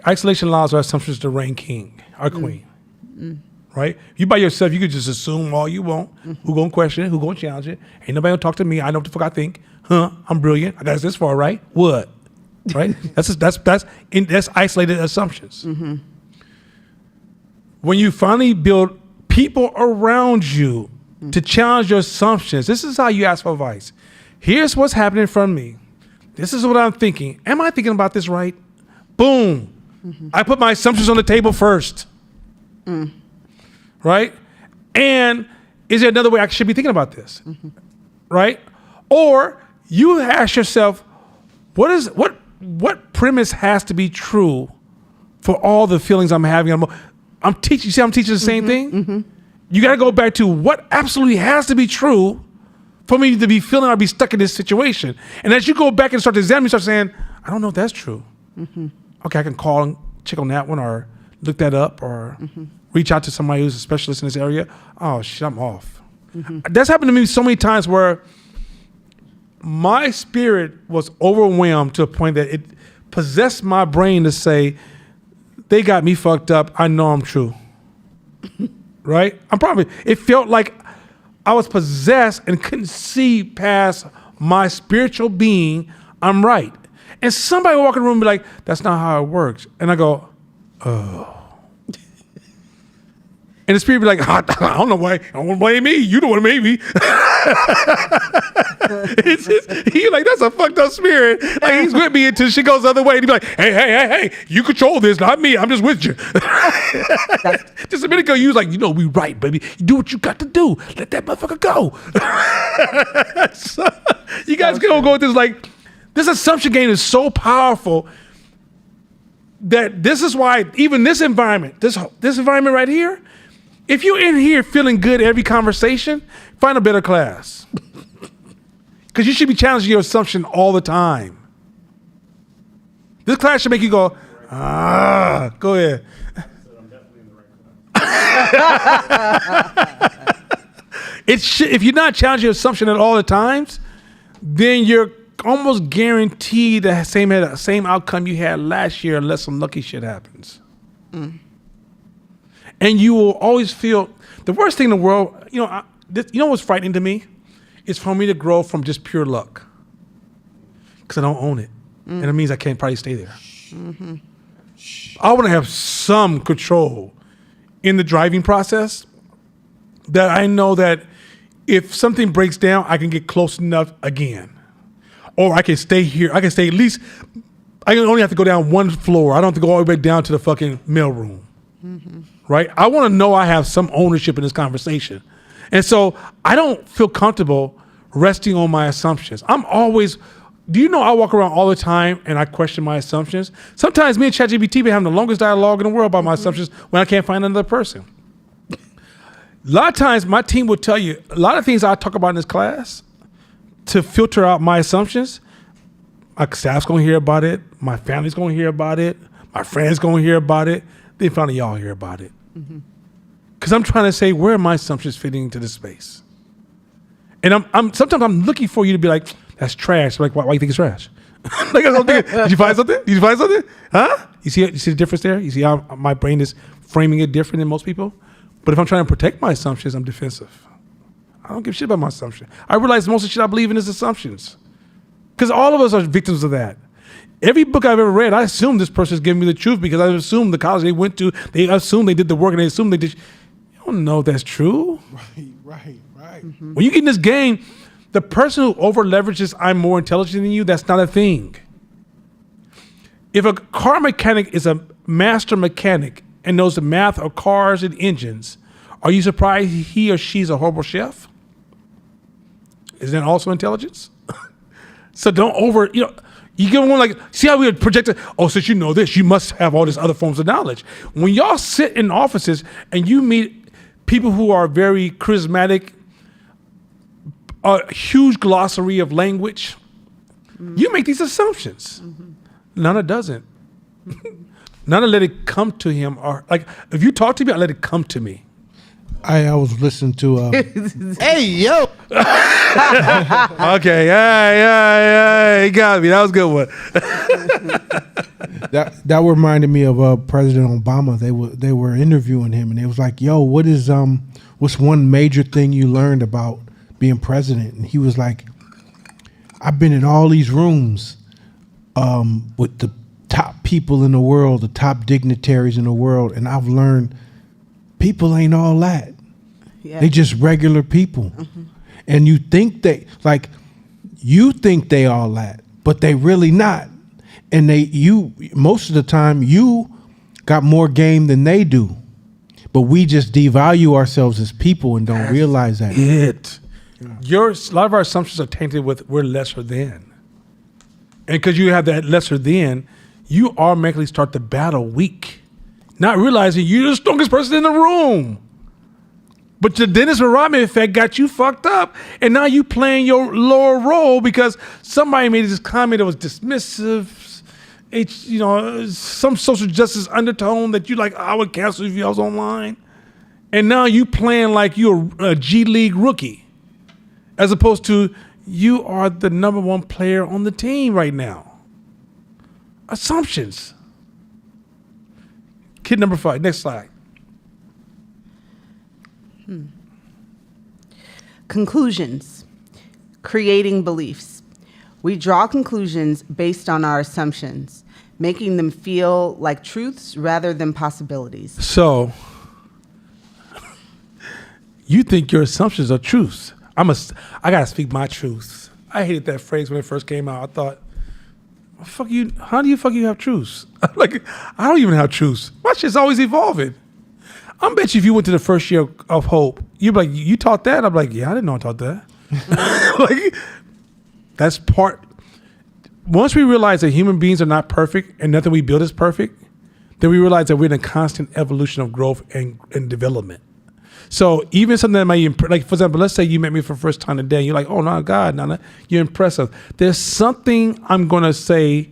S3: Isolation allows our assumptions to reign king, our queen. Right? You by yourself, you could just assume all you want. Who gonna question it? Who gonna challenge it? Ain't nobody gonna talk to me. I know what the fuck I think. I'm brilliant. I got us this far, right? What? Right? That's isolated assumptions. When you finally build people around you to challenge your assumptions, this is how you ask for advice. Here's what's happening from me. This is what I'm thinking. Am I thinking about this right? Boom. I put my assumptions on the table first. Right? And is there another way I should be thinking about this? Right? Or you ask yourself, what premise has to be true for all the feelings I'm having? I'm teaching the same thing? You got to go back to what absolutely has to be true for me to be feeling or be stuck in this situation. And as you go back and start to examine, you start saying, I don't know if that's true. Okay, I can call and check on that one, or look that up, or reach out to somebody who's a specialist in this area. Oh shit, I'm off. That's happened to me so many times where my spirit was overwhelmed to a point that it possessed my brain to say, they got me fucked up. I know I'm true. Right? It felt like I was possessed and couldn't see past my spiritual being. I'm right. And somebody would walk in the room and be like, that's not how it works. And I go, oh. And the spirit be like, I don't know why. I don't want to blame me. You don't want to blame me. He's like, that's a fucked up spirit. Like, he's with me until she goes the other way. And he be like, hey, you control this, not me. I'm just with you. Just a minute ago, you was like, we right, baby. You do what you got to do. Let that motherfucker go. So, you guys can all go with this, like, this assumption game is so powerful that this is why even this environment, this environment right here, if you're in here feeling good every conversation, find a better class. Because you should be challenging your assumption all the time. This class should make you go, go ahead. If you're not challenging your assumption at all the times, then you're almost guaranteed the same outcome you had last year unless some lucky shit happens. And you will always feel the worst thing in the world. You know what's frightening to me? It's for me to grow from just pure luck because I don't own it, and it means I can't probably stay there. I want to have some control in the driving process that I know that if something breaks down, I can get close enough again. Or I can stay here. I can stay at least, I only have to go down one floor. I don't have to go all the way down to the fucking mailroom. Right? I want to know I have some ownership in this conversation. And so I don't feel comfortable resting on my assumptions. Do you know I walk around all the time and I question my assumptions? Sometimes me and ChatGPT been having the longest dialogue in the world about my assumptions when I can't find another person. A lot of times my team will tell you, a lot of things I talk about in this class, to filter out my assumptions, my staff's gonna hear about it, my family's gonna hear about it, my friends gonna hear about it, then finally y'all hear about it. Because I'm trying to say, where are my assumptions fitting into this space? And sometimes I'm looking for you to be like, that's trash. Like, why you think it's trash? Like, I'm thinking, did you find something? Did you find something? Huh? You see the difference there? You see how my brain is framing it different than most people? But if I'm trying to protect my assumptions, I'm defensive. I don't give a shit about my assumption. I realize most of the shit I believe in is assumptions. Because all of us are victims of that. Every book I've ever read, I assume this person's giving me the truth because I assume the college they went to, they assume they did the work and they assume they did. You don't know if that's true.
S1: Right.
S3: When you get in this game, the person who over leverages I'm more intelligent than you, that's not a thing. If a car mechanic is a master mechanic and knows the math of cars and engines, are you surprised he or she's a horrible chef? Is that also intelligence? So don't you give one like, see how we projected, since you know this, you must have all these other forms of knowledge. When y'all sit in offices and you meet people who are very charismatic, a huge glossary of language, you make these assumptions. Nana doesn't. Nana let it come to him. Or like, if you talk to me, I let it come to me.
S1: I was listening to
S7: Hey, yo.
S3: Okay, yeah, he got me. That was a good one.
S1: that reminded me of President Obama. They were interviewing him and it was like, yo, what's one major thing you learned about being president? And he was like, I've been in all these rooms with the top people in the world, the top dignitaries in the world, and I've learned people ain't all that.
S2: Yeah.
S1: They just regular people. And you think they all that, but they really not. And most of the time you got more game than they do. But we just devalue ourselves as people and don't realize that.
S3: A lot of our assumptions are tainted with we're lesser than. And because you have that lesser than, you automatically start the battle weak, not realizing you're the strongest person in the room. But the Dennis Rodman effect got you fucked up, and now you playing your lower role because somebody made this comment that was dismissive, some social justice undertone that you like, I would cancel if I was online. And now you playing like you're a G League rookie, as opposed to you are the number one player on the team right now. Assumptions. Kid number 5, next slide.
S2: Conclusions. Creating beliefs. We draw conclusions based on our assumptions, making them feel like truths rather than possibilities.
S3: So, you think your assumptions are truths. I gotta speak my truth. I hated that phrase when it first came out. I thought, fuck you, how do you have truths? Like, I don't even have truths. My shit's always evolving. I bet you if you went to the first year of Hope, you'd be like, you taught that? I'm like, yeah, I didn't know I taught that. Like, that's part. Once we realize that human beings are not perfect and nothing we build is perfect, then we realize that we're in a constant evolution of growth and development. So even something that might, like, for example, let's say you met me for the first time today, and you're like, oh, no, God, Nana, you're impressive. There's something I'm going to say,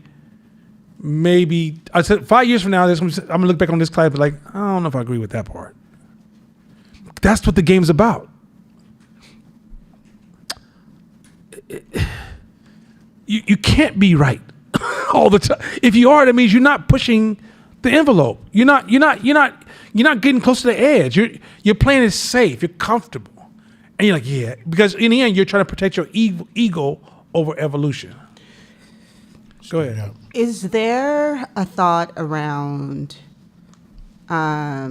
S3: maybe, I said 5 years from now, I'm going to look back on this class and be like, I don't know if I agree with that part. That's what the game's about. you can't be right all the time. If you are, that means you're not pushing the envelope. You're not getting close to the edge. You're playing it safe. You're comfortable. And you're like, yeah, because in the end, you're trying to protect your ego over evolution. Go ahead.
S2: Is there a thought around how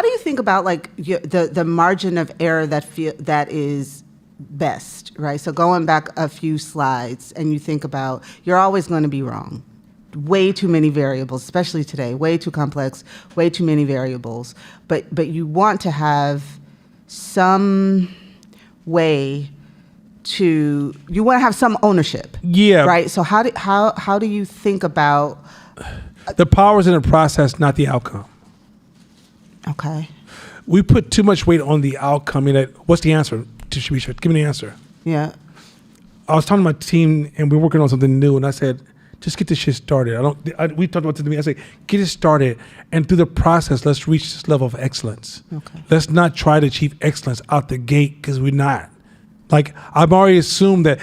S2: do you think about like the margin of error that is best, right? So going back a few slides and you think about you're always going to be wrong. Way too many variables, especially today, way too complex, way too many variables. But you want to have some way you want to have some ownership.
S3: Yeah.
S2: Right? So how do you think about
S3: The power's in the process, not the outcome.
S2: okay.
S3: We put too much weight on the outcome. What's the answer? Give me the answer.
S2: Yeah.
S3: I was talking to my team, and we're working on something new, and I said, just get this shit started. We talked about this to me. I said, get it started, and through the process, let's reach this level of excellence.
S2: Okay.
S3: Let's not try to achieve excellence out the gate, because we're not. Like, I've already assumed that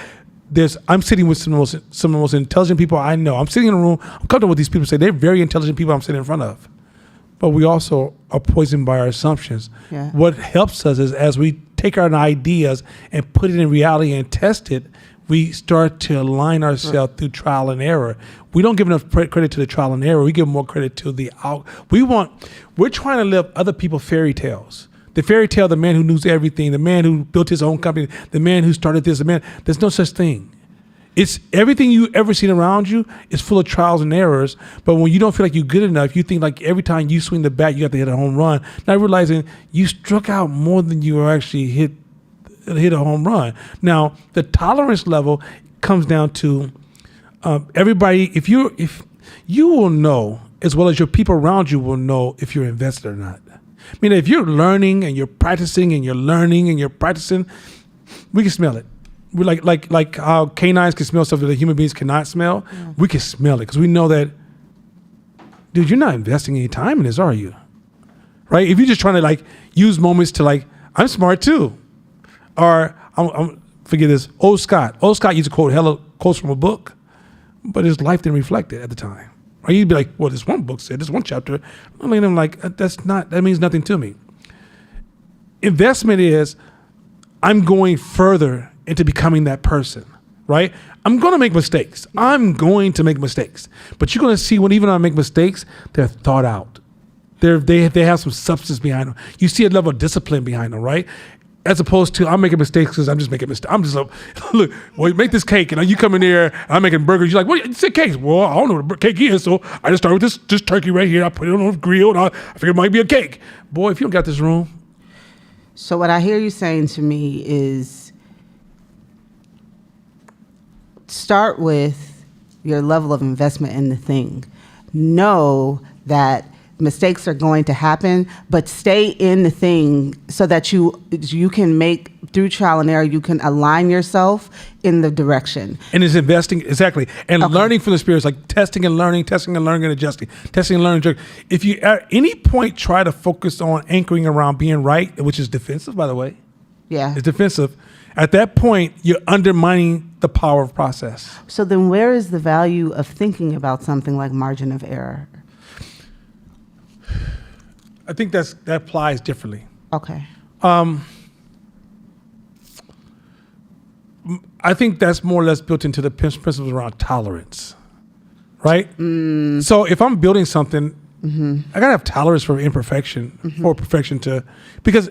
S3: I'm sitting with some of the most intelligent people I know. I'm sitting in a room, I'm comfortable with these people, say they're very intelligent people I'm sitting in front of. But we also are poisoned by our assumptions.
S2: Yeah.
S3: What helps us is as we take our ideas and put it in reality and test it, we start to align ourselves through trial and error. We don't give enough credit to the trial and error. We give more credit to the out. We're trying to live other people's fairy tales. The fairy tale, the man who knows everything, the man who built his own company, the man who started this, there's no such thing. It's everything you ever seen around you is full of trials and errors. But when you don't feel like you're good enough, you think like every time you swing the bat, you have to hit a home run. Not realizing you struck out more than you actually hit a home run. Now, the tolerance level comes down to everybody. If you will know, as well as your people around you will know if you're invested or not. I mean, if you're learning and you're practicing and you're learning and you're practicing, we can smell it. We're like how canines can smell stuff that human beings cannot smell. Yeah. We can smell it because we know that, dude, you're not investing any time in this, are you? Right? If you're just trying to like use moments to like, I'm smart too. Or I'm forget this. Old Scott used to quote hella quotes from a book, but his life didn't reflect it at the time. Or you'd be like, well, this one book said, this one chapter. I mean, I'm like, that means nothing to me. Investment is, I'm going further into becoming that person, right? I'm going to make mistakes. I'm going to make mistakes. But you're going to see even when I make mistakes, they're thought out. They have some substance behind them. You see a level of discipline behind them, right? As opposed to I'm making mistakes because I'm just making mistakes. I'm just like, look, well, you make this cake and you come in there, I'm making burgers. You're like, what? You said cakes. Well, I don't know what a cake is, so I just started with this turkey right here. I put it on the grill and I figured it might be a cake. Boy, if you don't got this room.
S2: So what I hear you saying to me is start with your level of investment in the thing. Know that mistakes are going to happen, but stay in the thing so that you can make, through trial and error, you can align yourself in the direction.
S3: And it's investing, exactly. And learning from the experience, like testing and learning and adjusting, testing and learning. If you at any point try to focus on anchoring around being right, which is defensive, by the way.
S2: Yeah.
S3: It's defensive. At that point, you're undermining the power of process.
S2: So then where is the value of thinking about something like margin of error?
S3: I think that applies differently.
S2: Okay.
S3: I think that's more or less built into the principles around tolerance, right? So if I'm building something, I gotta have tolerance for imperfection, for perfection because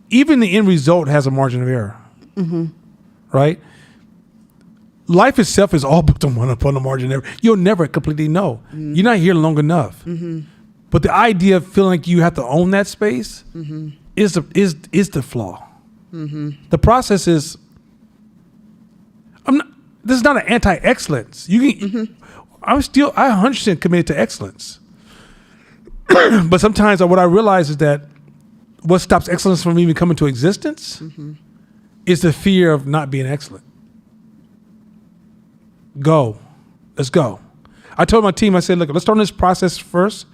S3: even the end result has a margin of error, right? Life itself is all built upon the margin of error. You'll never completely know. You're not here long enough. But the idea of feeling like you have to own that space is the flaw. The process is. This is not an anti-excellence. I'm 100% committed to excellence. But sometimes what I realize is that what stops excellence from even coming to existence is the fear of not being excellent. Let's go. I told my team, I said, look, let's start on this process first.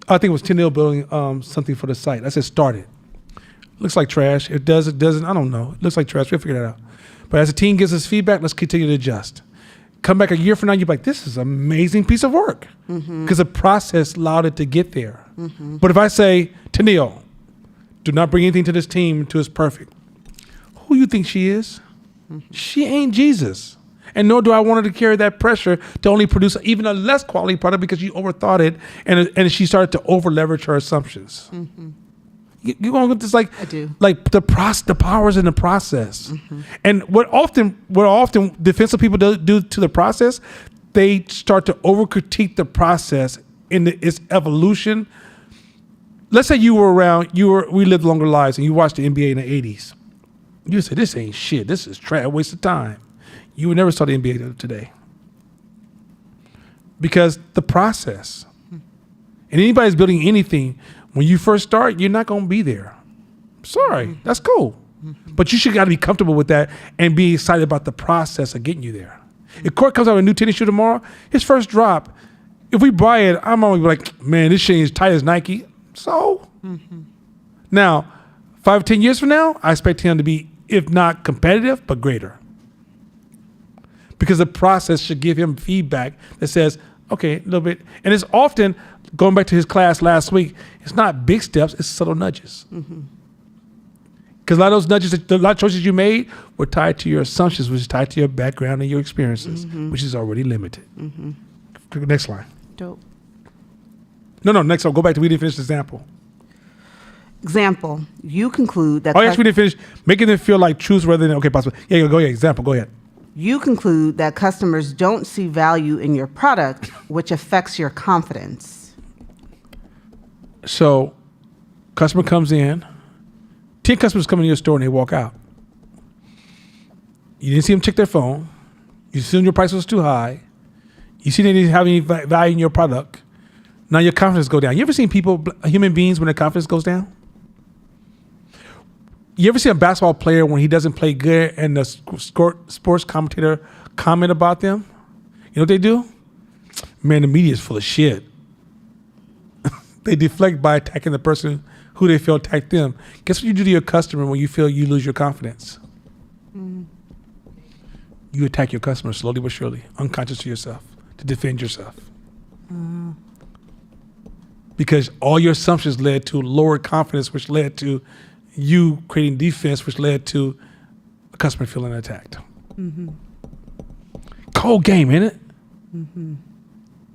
S3: I think it was Tenille building something for the site. I said, start it. Looks like trash. It does, it doesn't. I don't know. It looks like trash. We'll figure that out. But as the team gives us feedback, let's continue to adjust. Come back a year from now, you're like, this is an amazing piece of work. Because the process allowed it to get there. But if I say to Neil, do not bring anything to this team until it's perfect. Who you think she is? She ain't Jesus. And nor do I want her to carry that pressure to only produce even a less quality product because she overthought it and she started to over leverage her assumptions. You going to just like
S2: I do.
S3: Like the powers in the process. And what often defensive people do to the process, they start to over critique the process in its evolution. Let's say you were around, we lived longer lives and you watched the NBA in the 80s. You would say, this ain't shit. This is trash, waste of time. You would never start the NBA today. Because the process. And anybody's building anything, when you first start, you're not going to be there. Sorry, that's cool. But you should got to be comfortable with that and be excited about the process of getting you there. If Court comes out with a new tennis shoe tomorrow, his first drop, if we buy it, I'm always like, man, this shit is tight as Nike. So, now, 5 or 10 years from now, I expect him to be, if not competitive, but greater. Because the process should give him feedback that says, okay, a little bit. And it's often, going back to his class last week, it's not big steps, it's subtle nudges. Because a lot of those nudges, a lot of choices you made were tied to your assumptions, which is tied to your background and your experiences, which is already limited. Next line.
S2: Dope.
S3: No, next one. Go back to we didn't finish the example.
S2: Example, you conclude that
S3: Oh, yes, we didn't finish. Making them feel like truth rather than, okay, possible. Yeah, go ahead. Example, go ahead.
S2: you conclude that customers don't see value in your product, which affects your confidence.
S3: So, customer comes in, 10 customers come in your store and they walk out. You didn't see them check their phone. You assumed your price was too high. You see they didn't have any value in your product. Now your confidence go down. You ever seen people, human beings, when their confidence goes down? You ever see a basketball player when he doesn't play good and the sports commentator comment about them? You know what they do? Man, the media is full of shit. They deflect by attacking the person who they feel attacked them. Guess what you do to your customer when you feel you lose your confidence? You attack your customer slowly but surely, unconscious to yourself, to defend yourself. Because all your assumptions led to lower confidence, which led to you creating defense, which led to a customer feeling attacked. Cold game, ain't it?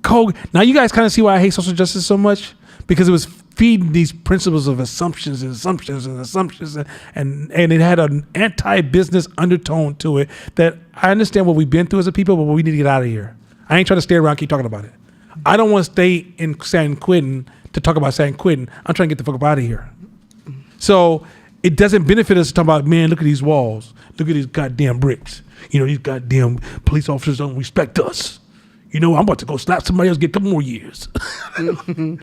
S3: Cold. Now you guys kind of see why I hate social justice so much, because it was feeding these principles of assumptions and assumptions and assumptions, and it had an anti-business undertone to it that I understand what we've been through as a people, but we need to get out of here. I ain't trying to stay around and keep talking about it. I don't want to stay in San Quentin to talk about San Quentin. I'm trying to get the fuck up out of here. So it doesn't benefit us to talk about, man, look at these walls. Look at these goddamn bricks. You know, these goddamn police officers don't respect us. You know, I'm about to go slap somebody else, get a couple more years.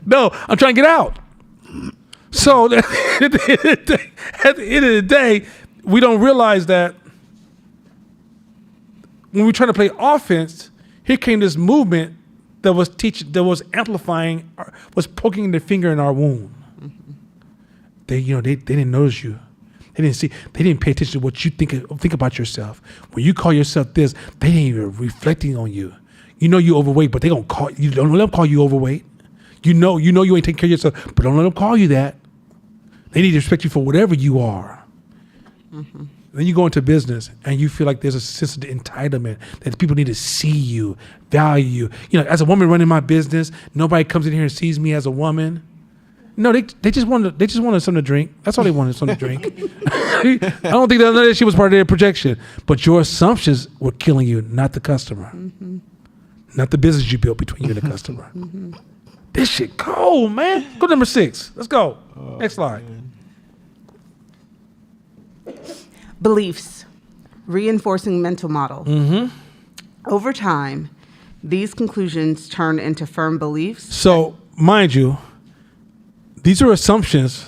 S3: No, I'm trying to get out. So at the end of the day, we don't realize that when we're trying to play offense, here came this movement that was amplifying, was poking their finger in our wound. They didn't notice you. They didn't pay attention to what you think about yourself. When you call yourself this, they ain't even reflecting on you. You know you overweight, but they don't call you. Don't let them call you overweight. You know you ain't taking care of yourself, but don't let them call you that. They need to respect you for whatever you are. Then you go into business and you feel like there's a sense of entitlement that people need to see you, value you. You know, as a woman running my business, nobody comes in here and sees me as a woman. No, they just wanted something to drink. That's all they wanted, something to drink. I don't think that shit was part of their projection. But your assumptions were killing you, not the customer. Not the business you built between you and the customer. This shit cold, man. Go to number 6. Let's go. Next slide.
S2: Beliefs, reinforcing mental model. Over time, these conclusions turn into firm beliefs.
S3: So, mind you, these are assumptions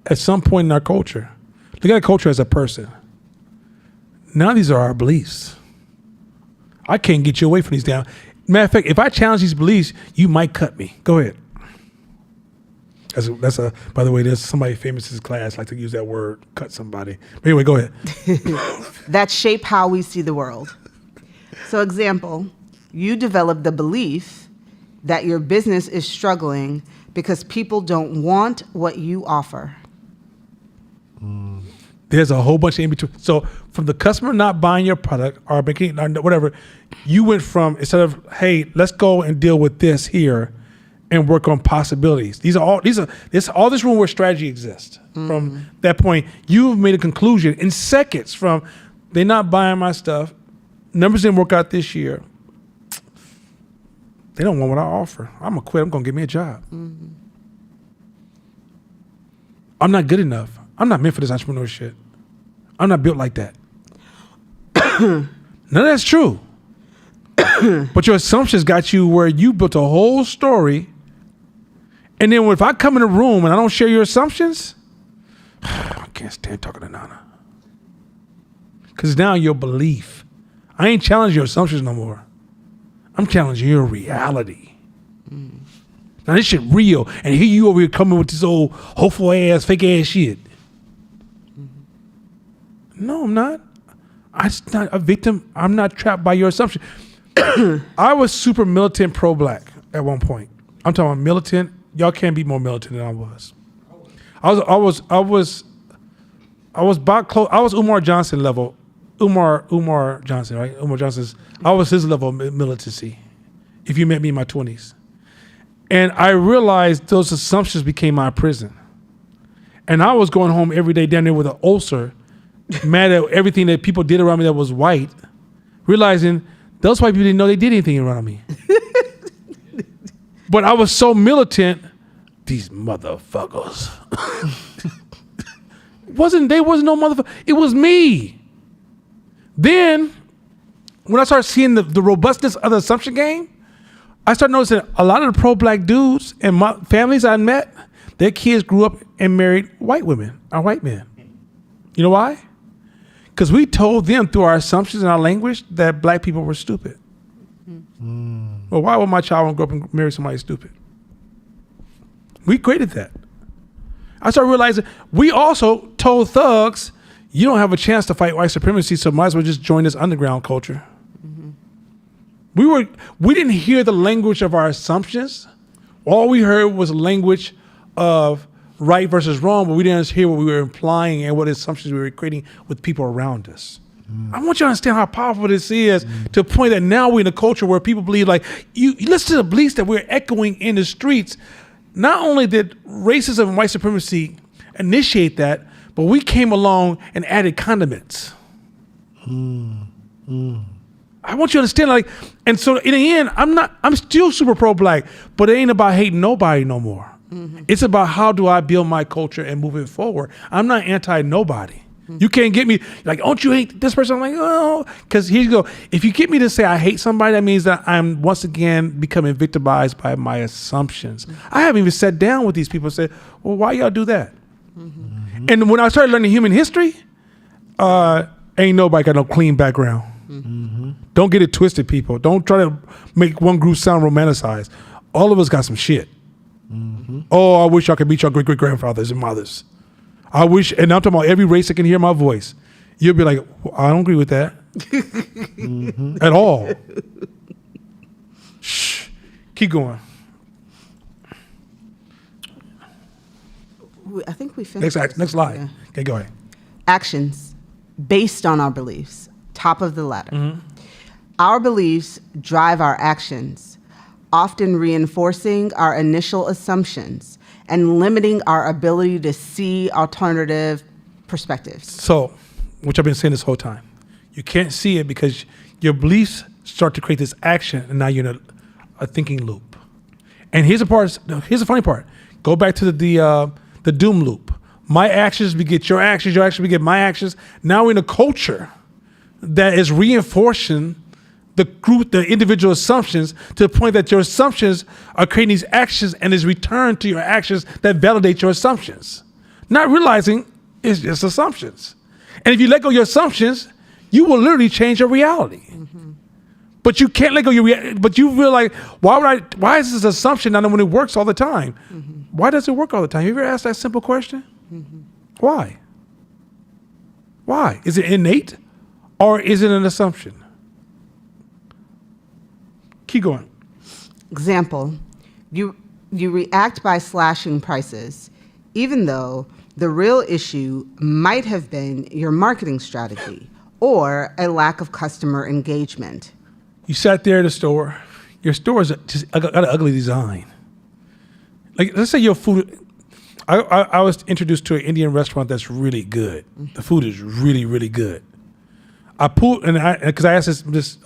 S3: at some point in our culture. Look at our culture as a person. Now these are our beliefs. I can't get you away from these down. Matter of fact, if I challenge these beliefs, you might cut me. Go ahead. By the way, there's somebody famous in this class like to use that word, cut somebody. But anyway, go ahead.
S2: That shape how we see the world. So example, you develop the belief that your business is struggling because people don't want what you offer.
S3: There's a whole bunch of in between. So from the customer not buying your product or making or whatever, you went from, instead of, hey, let's go and deal with this here and work on possibilities. All this room where strategy exists. From that point, you've made a conclusion in seconds from they're not buying my stuff. Numbers didn't work out this year. They don't want what I offer. I'm gonna quit. I'm gonna get me a job. I'm not good enough. I'm not meant for this entrepreneur shit. I'm not built like that. None of that's true. But your assumptions got you where you built a whole story. And then if I come in a room and I don't share your assumptions, I can't stand talking to Nana. Because now your belief. I ain't challenging your assumptions no more. I'm challenging your reality. Now this shit real, and here you over here coming with this old hopeful ass, fake ass shit. No, I'm not. I'm not a victim. I'm not trapped by your assumption. I was super militant pro-black at one point. I'm talking about militant. Y'all can't be more militant than I was. I was about close. I was Umar Johnson level. Umar Johnson, right? Umar Johnson's. I was his level of militancy. If you met me in my 20s. And I realized those assumptions became my prison. And I was going home every day down there with an ulcer, mad at everything that people did around me that was white, realizing those white people didn't know they did anything around me. But I was so militant, these motherfuckers. wasn't no motherfucker. It was me. Then, when I started seeing the robustness of the assumption game, I started noticing a lot of the pro-black dudes and my families I met, their kids grew up and married white women or white men. You know why? Because we told them through our assumptions and our language that black people were stupid. Well, why would my child want to grow up and marry somebody stupid? We created that. I started realizing we also told thugs, you don't have a chance to fight white supremacy, so might as well just join this underground culture. We didn't hear the language of our assumptions. All we heard was language of right versus wrong, but we didn't hear what we were implying and what assumptions we were creating with people around us. I want you to understand how powerful this is to a point that now we're in a culture where people believe, like, you listen to the beliefs that we're echoing in the streets. Not only did racism and white supremacy initiate that, but we came along and added condiments. I want you to understand, like, and so in the end, I'm still super pro-black, but it ain't about hating nobody no more. It's about how do I build my culture and move it forward. I'm not anti-nobody. You can't get me, like, don't you hate this person? I'm like, oh, because here you go. If you get me to say I hate somebody, that means that I'm once again becoming victimized by my assumptions. I haven't even sat down with these people and said, well, why y'all do that? And when I started learning human history, ain't nobody got no clean background. Don't get it twisted, people. Don't try to make one group sound romanticized. All of us got some shit. Oh, I wish I could meet your great-great-grandfathers and mothers. I wish, and I'm talking about every race that can hear my voice. You'll be like, well, I don't agree with that. At all. Shh. Keep going.
S2: I think we finished.
S3: Next slide.
S2: Yeah.
S3: Okay, go ahead.
S2: Actions based on our beliefs. Top of the ladder. Our beliefs drive our actions, often reinforcing our initial assumptions and limiting our ability to see alternative perspectives.
S3: So, which I've been saying this whole time, you can't see it because your beliefs start to create this action, and now you're in a thinking loop. And here's the funny part. Go back to the doom loop. My actions beget your actions beget my actions. Now we're in a culture that is reinforcing the individual assumptions to the point that your assumptions are creating these actions and is returned to your actions that validate your assumptions. Not realizing it's just assumptions. And if you let go of your assumptions, you will literally change your reality. But you can't let go of your reality. But you feel like, why is this assumption not when it works all the time? Why does it work all the time? You ever asked that simple question? Why? Why? Is it innate or is it an assumption? Keep going.
S2: Example, you react by slashing prices, even though the real issue might have been your marketing strategy or a lack of customer engagement.
S3: You sat there at the store. Your store is just got an ugly design. Like, let's say your food. I was introduced to an Indian restaurant that's really good. The food is really, really good. I pulled because I asked this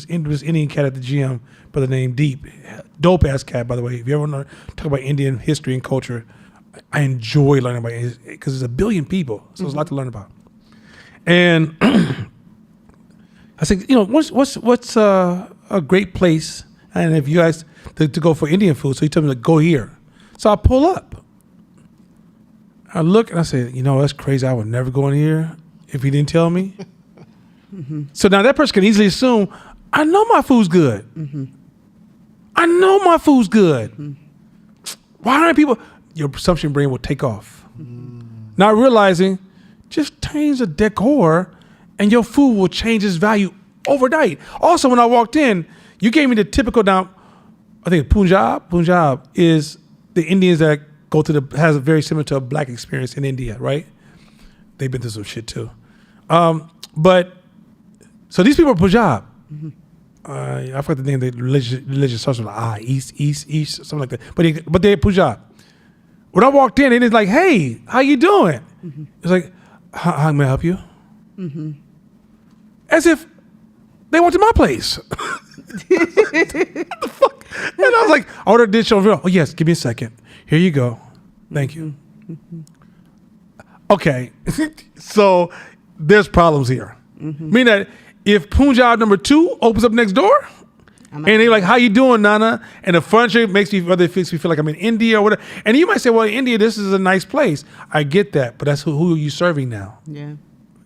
S3: Indian cat at the gym by the name Deep, dope ass cat, by the way. If you ever want to talk about Indian history and culture, I enjoy learning about it because there's a billion people, so there's a lot to learn about. And I said, what's a great place? And if you guys to go for Indian food, so he told me to go here. So I pull up. I look and I say, that's crazy. I would never go in here if he didn't tell me. So now that person can easily assume, I know my food's good. I know my food's good. Why aren't people? Your presumption brain will take off. Not realizing, just change the decor and your food will change its value overnight. Also, when I walked in, you gave me the typical, now, I think Punjab is the Indians that go to has a very similar to a black experience in India, right? They've been through some shit too. But, so these people are Punjab. I forgot the name of the religion starts with East, something like that. But they're Punjab. When I walked in, it's like, hey, how you doing? It's like, how may I help you? As if they went to my place. What the fuck? And I was like, I ordered this show. Oh, yes, give me a second. Here you go. Thank you. Okay. So there's problems here. Meaning that if Punjab number 2 opens up next door, and they're like, how you doing, Nana? And the furniture makes me feel like I'm in India or whatever. And you might say, well, in India, this is a nice place. I get that, but that's who are you serving now?
S2: Yeah.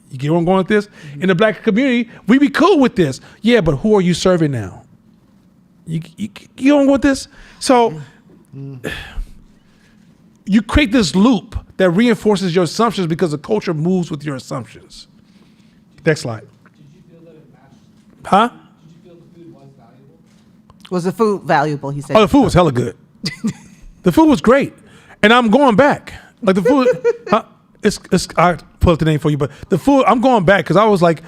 S3: You get where I'm going with this? In the black community, we be cool with this. Yeah, but who are you serving now? You don't want this? So you create this loop that reinforces your assumptions because the culture moves with your assumptions. Next slide.
S7: Did you feel that it matched?
S3: Huh?
S7: Did you feel the food was valuable?
S2: Was the food valuable? He said.
S3: Oh, the food was hella good. The food was great. And I'm going back. Like the food, I pull up the name for you, but the food, I'm going back because I was like,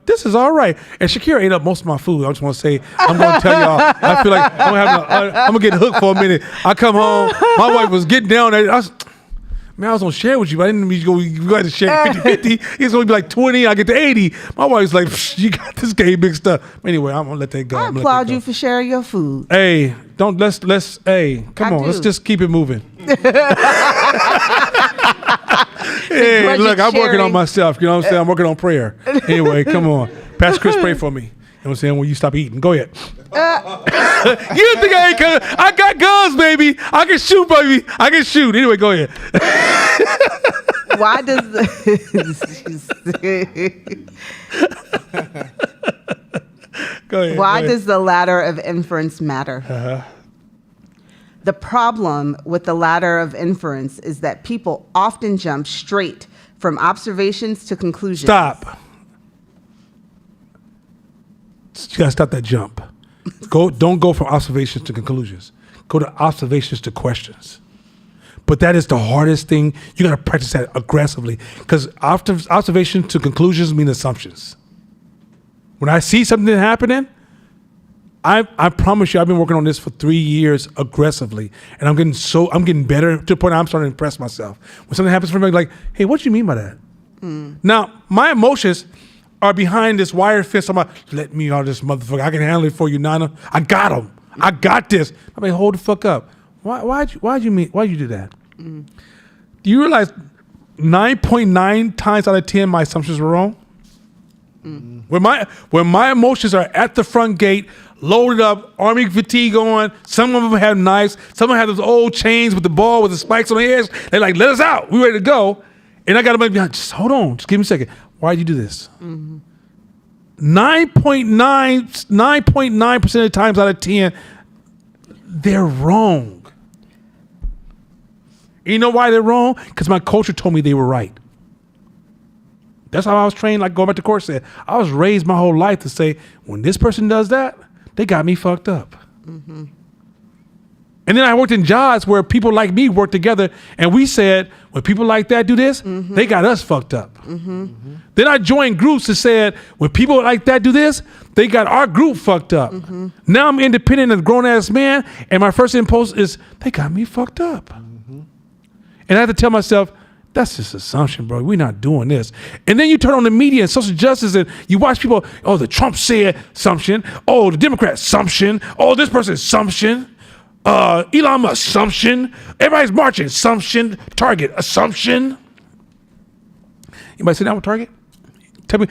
S3: this is all right. And Shakira ate up most of my food. I just want to say, I'm going to tell y'all, I feel like I'm going to get hooked for a minute. I come home, my wife was getting down there. I was going to share with you, but I didn't mean you got to share 50-50. It's going to be like 20, I get to 80. My wife's like, you got this game big stuff. Anyway, I'm going to let that go.
S2: I applaud you for sharing your food.
S3: Hey, hey, come on, let's just keep it moving. Hey, look, I'm working on myself. You know what I'm saying? I'm working on prayer. Anyway, come on. Pastor Chris, pray for me. You know what I'm saying? When you stop eating. Go ahead. You think I ain't coming? I got guns, baby. I can shoot, baby. I can shoot. Anyway, go ahead.
S2: Why does
S3: Go ahead.
S2: Why
S3: go ahead.
S2: does the ladder of inference matter? The problem with the ladder of inference is that people often jump straight from observations to conclusions.
S3: Stop. You gotta stop that jump. Don't go from observations to conclusions. Go to observations to questions. But that is the hardest thing. You gotta practice that aggressively because observations to conclusions mean assumptions. When I see something happening, I promise you, I've been working on this for 3 years aggressively, and I'm getting better to the point I'm starting to impress myself. When something happens for me, I'm like, hey, what do you mean by that? Now, my emotions are behind this wire fence. I'm like, let me out of this motherfucker. I can handle it for you, Nana. I got him. I got this. I mean, hold the fuck up. Why'd you do that? Do you realize 9.9 times out of 10 my assumptions were wrong? When my emotions are at the front gate, loaded up, army fatigue on, some of them have knives, some of them have those old chains with the ball with the spikes on the edge. They're like, let us out. We ready to go. And I got to be behind. Just hold on. Just give me a second. Why'd you do this? 9.9% of the times out of 10, they're wrong. You know why they're wrong? Because my culture told me they were right. That's how I was trained, like going back to court said. I was raised my whole life to say, when this person does that, they got me fucked up. Mm-hmm. And then I worked in jobs where people like me worked together, and we said, when people like that do this, they got us fucked up. Mm-hmm. Then I joined groups that said, when people like that do this, they got our group fucked up. Mm-hmm. Now I'm independent and a grown-ass man, and my first impulse is, they got me fucked up. Mm-hmm. And I have to tell myself, that's just assumption, bro. We're not doing this. And then you turn on the media and social justice and you watch people, oh, the Trump said assumption. Oh, the Democrat assumption. Oh, this person assumption. Elon Musk assumption. Everybody's marching assumption. Target assumption. Anybody sit down with Target? Tell me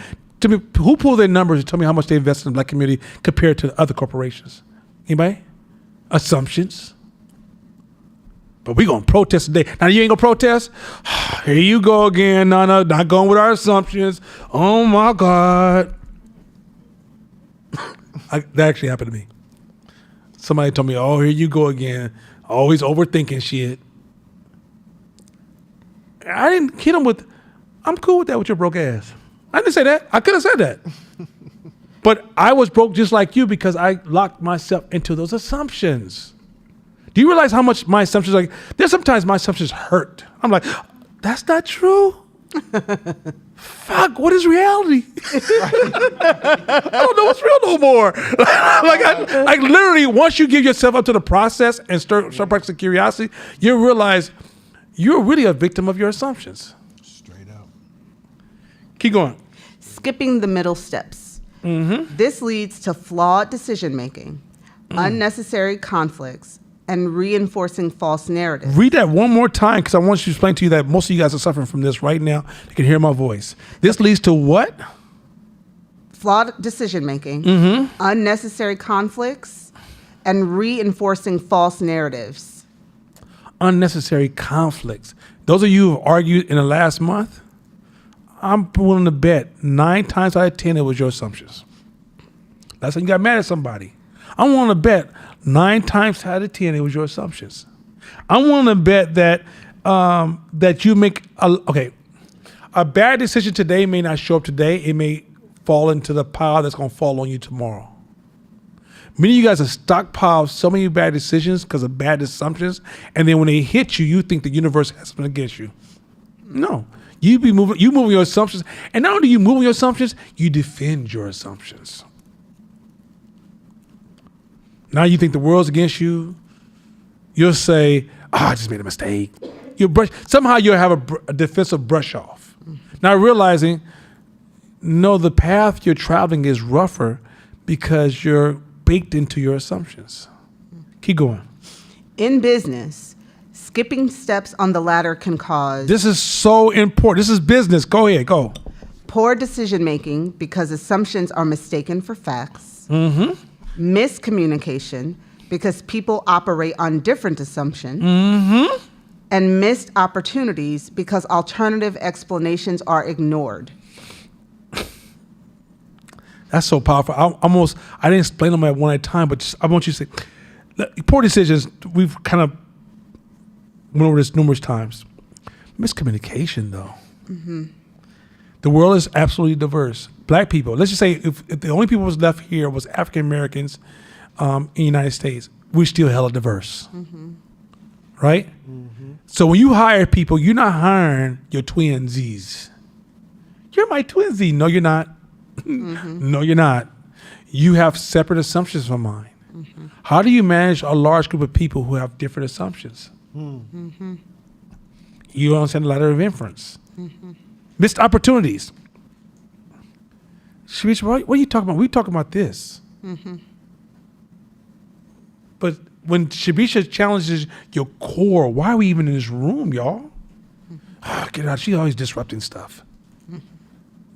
S3: who pulled their numbers and tell me how much they invested in the black community compared to other corporations. Anybody? Assumptions. But we gonna protest today. Now you ain't gonna protest? Here you go again, Nana, not going with our assumptions. Oh my God. That actually happened to me. Somebody told me, oh, here you go again. Always overthinking shit. I didn't hit him with, I'm cool with that with your broke ass. I didn't say that. I could have said that. But I was broke just like you because I locked myself into those assumptions. Do you realize how much my assumptions, like, there's sometimes my assumptions hurt. I'm like, that's not true. Fuck, what is reality? I don't know what's real no more. like literally, once you give yourself up to the process and start practicing curiosity, you realize you're really a victim of your assumptions.
S1: Straight up.
S3: Keep going.
S2: Skipping the middle steps. Mm-hmm. This leads to flawed decision making, unnecessary conflicts, and reinforcing false narratives.
S3: Read that one more time because I want to explain to you that most of you guys are suffering from this right now. You can hear my voice. This leads to what?
S2: Flawed decision making, unnecessary conflicts, and reinforcing false narratives.
S3: Unnecessary conflicts. Those of you who have argued in the last month, I'm willing to bet 9 times out of 10 it was your assumptions. That's when you got mad at somebody. I'm willing to bet 9 times out of 10 it was your assumptions. I'm willing to bet that that you make a bad decision today may not show up today. It may fall into the pile that's going to fall on you tomorrow. Many of you guys have stockpiled so many bad decisions because of bad assumptions, and then when they hit you, you think the universe has something against you. No, you move your assumptions, and not only do you move your assumptions, you defend your assumptions. Now you think the world's against you. You'll say, I just made a mistake. Somehow you'll have a defensive brush off. Now realizing, no, the path you're traveling is rougher because you're baked into your assumptions. Keep going.
S2: In business, skipping steps on the ladder can cause
S3: This is so important. This is business. Go ahead, go.
S2: poor decision making because assumptions are mistaken for facts. Miscommunication because people operate on different assumptions. And missed opportunities because alternative explanations are ignored.
S3: That's so powerful. I didn't explain them at one at a time, but I want you to say, poor decisions, we've kind of went over this numerous times. Miscommunication, though. The world is absolutely diverse. Black people, let's just say if the only people was left here was African Americans in the United States, we're still hella diverse. Right? So when you hire people, you're not hiring your twinsies. You're my twinsy. No, you're not. No, you're not. You have separate assumptions from mine. How do you manage a large group of people who have different assumptions? You don't understand the ladder of inference. Missed opportunities. Sharice, what are you talking about? We're talking about this. But when Shabisha challenges your core, why are we even in this room, y'all? Get out. She's always disrupting stuff.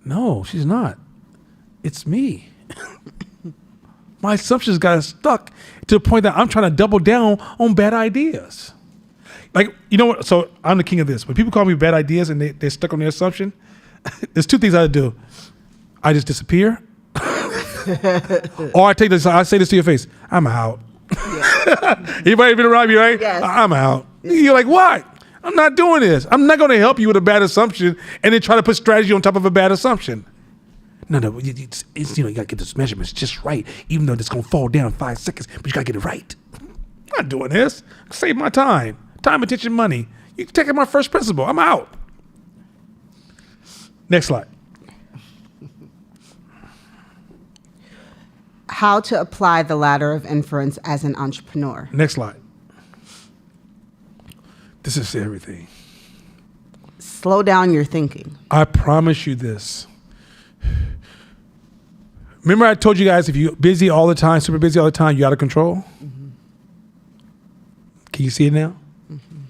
S3: No, she's not. It's me. My assumptions got us stuck to the point that I'm trying to double down on bad ideas. Like, you know what? So I'm the king of this. When people call me bad ideas and they're stuck on their assumption, there's 2 things I do. I just disappear. Or I say this to your face. I'm out. Anybody been around me, right?
S2: Yes.
S3: I'm out. You're like, what? I'm not doing this. I'm not going to help you with a bad assumption and then try to put strategy on top of a bad assumption. No, it's you got to get those measurements just right, even though it's going to fall down in 5 seconds, but you got to get it right. I'm not doing this. Save my time. Time, attention, money. You're taking my first principle. I'm out. Next slide.
S2: How to apply the ladder of inference as an entrepreneur.
S3: Next slide. This is everything.
S2: Slow down your thinking.
S3: I promise you this. Remember I told you guys if you're busy all the time, super busy all the time, you're out of control? Mm-hmm. Can you see it now? Mm-hmm.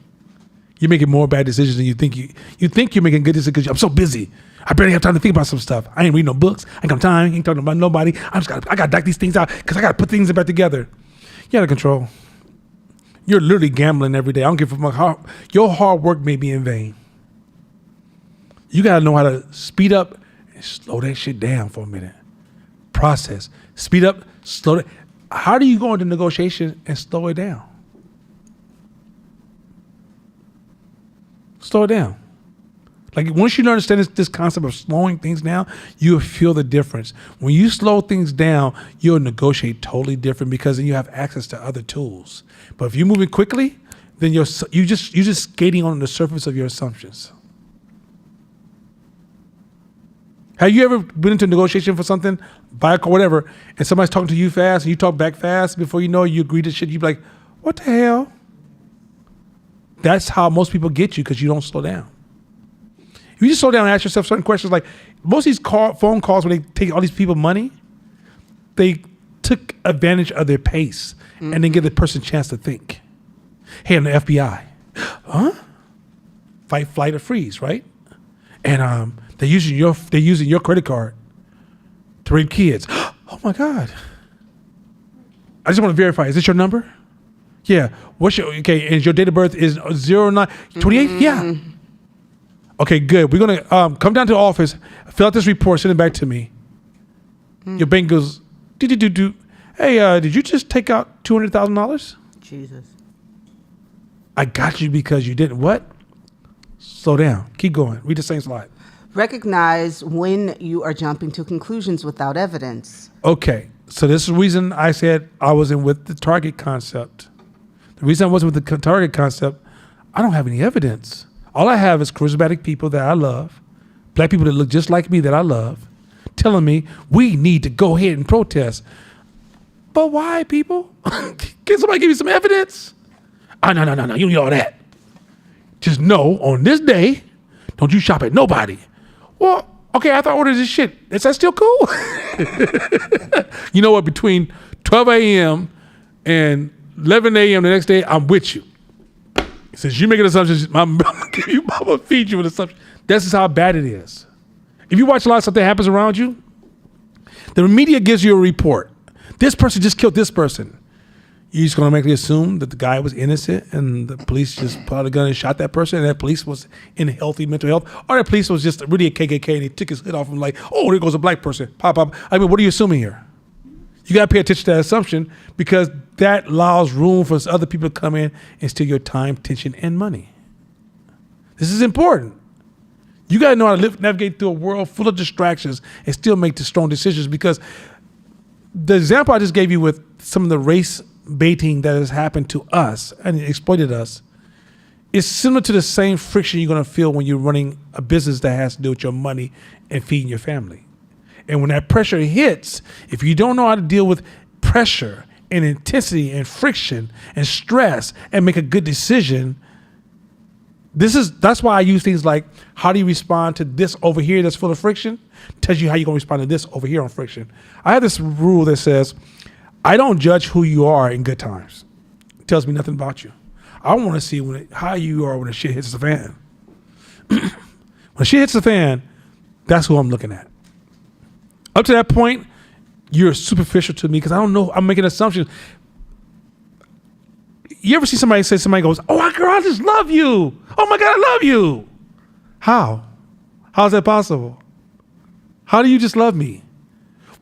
S3: You're making more bad decisions than you think. You think you're making good decisions because I'm so busy. I barely have time to think about some stuff. I ain't reading no books. I ain't got time. I ain't talking about nobody. I got to knock these things out because I got to put things back together. You're out of control. You're literally gambling every day. I don't give a fuck. Your hard work may be in vain. You got to know how to speed up and slow that shit down for a minute. Process. Speed up, slow it. How do you go into negotiation and slow it down? Slow it down. Like once you understand this concept of slowing things down, you'll feel the difference. When you slow things down, you'll negotiate totally different because then you have access to other tools. But if you're moving quickly, then you're just skating on the surface of your assumptions. Have you ever been into negotiation for something, buy a car, whatever, and somebody's talking to you fast and you talk back fast, before you know it, you agree to shit, you be like, what the hell? That's how most people get you because you don't slow down. If you just slow down and ask yourself certain questions, like most of these phone calls when they take all these people money, they took advantage of their pace and then give the person a chance to think. Hey, I'm the FBI. Huh? Fight, flight, or freeze, right? And they're using your credit card to rape kids. Oh my God. I just want to verify. Is this your number? Yeah. And your date of birth is 0928? Yeah. Okay, good. We're gonna come down to the office, fill out this report, send it back to me. Your bank goes, do. Hey, did you just take out $200,000?
S2: Jesus.
S3: I got you because you didn't what? Slow down. Keep going. Read the same slide.
S2: Recognize when you are jumping to conclusions without evidence.
S3: Okay, so this is the reason I said I wasn't with the target concept. The reason I wasn't with the target concept, I don't have any evidence. All I have is charismatic people that I love, black people that look just like me that I love, telling me we need to go ahead and protest. But why, people? Can somebody give you some evidence? Oh, no, you don't need all that. Just know on this day, don't you shop at nobody. Well, okay, I thought I ordered this shit. Is that still cool? You know what? Between 12 a.m. and 11 a.m. the next day, I'm with you. Since you're making assumptions, I'm gonna feed you with assumptions. This is how bad it is. If you watch a lot of stuff that happens around you, the media gives you a report. This person just killed this person. You're just gonna automatically assume that the guy was innocent and the police just pulled out a gun and shot that person and that police was in healthy mental health, or that police was just really a KKK and they took his hood off and like, oh, there goes a black person. Pop. I mean, what are you assuming here? You gotta pay attention to that assumption because that allows room for other people to come in and steal your time, attention, and money. This is important. You gotta know how to navigate through a world full of distractions and still make the strong decisions, because the example I just gave you with some of the race baiting that has happened to us and exploited us is similar to the same friction you're gonna feel when you're running a business that has to do with your money and feeding your family. And when that pressure hits, if you don't know how to deal with pressure and intensity and friction and stress and make a good decision, that's why I use things like, how do you respond to this over here that's full of friction? Tells you how you're gonna respond to this over here on friction. I have this rule that says, I don't judge who you are in good times. It tells me nothing about you. I want to see how you are when the shit hits the fan. When shit hits the fan, that's who I'm looking at. Up to that point, you're superficial to me because I don't know. I'm making assumptions. You ever see somebody goes, oh, girl, I just love you. Oh my God, I love you. How? How is that possible? How do you just love me?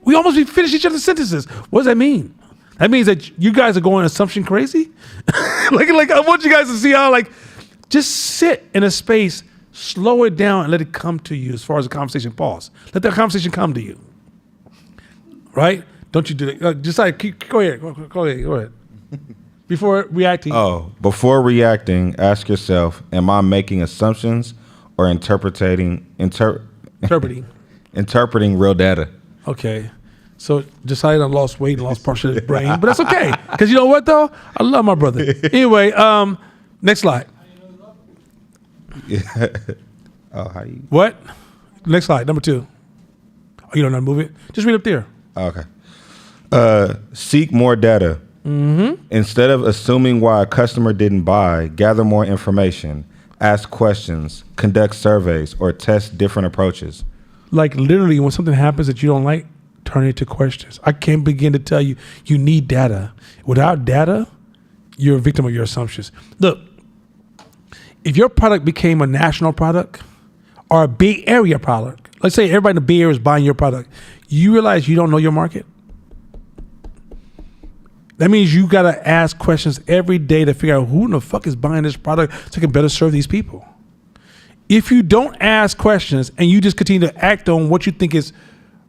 S3: We almost finished each other's sentences. What does that mean? That means that you guys are going assumption crazy. like I want you guys to see how just sit in a space, slow it down, and let it come to you. As far as the conversation, pause. Let that conversation come to you. Right? Don't you do that? Just go ahead. Before reacting.
S8: Before reacting, ask yourself: am I making assumptions or interpreting real data?
S3: Okay. So decided I lost weight and lost partial of his brain, but that's okay. Because you know what though? I love my brother. Anyway, next slide.
S8: How you?
S3: What? Next slide, number 2. Oh, you don't know how to move it? Just read up there.
S8: Okay. Seek more data.
S3: Mm-hmm.
S8: Instead of assuming why a customer didn't buy, gather more information, ask questions, conduct surveys, or test different approaches.
S3: Like literally when something happens that you don't like, turn it to questions. I can't begin to tell you, you need data. Without data, you're a victim of your assumptions. Look, if your product became a national product or a Bay Area product, let's say everybody in the Bay Area is buying your product, you realize you don't know your market? That means you got to ask questions every day to figure out who in the fuck is buying this product so I can better serve these people. If you don't ask questions and you just continue to act on what you think is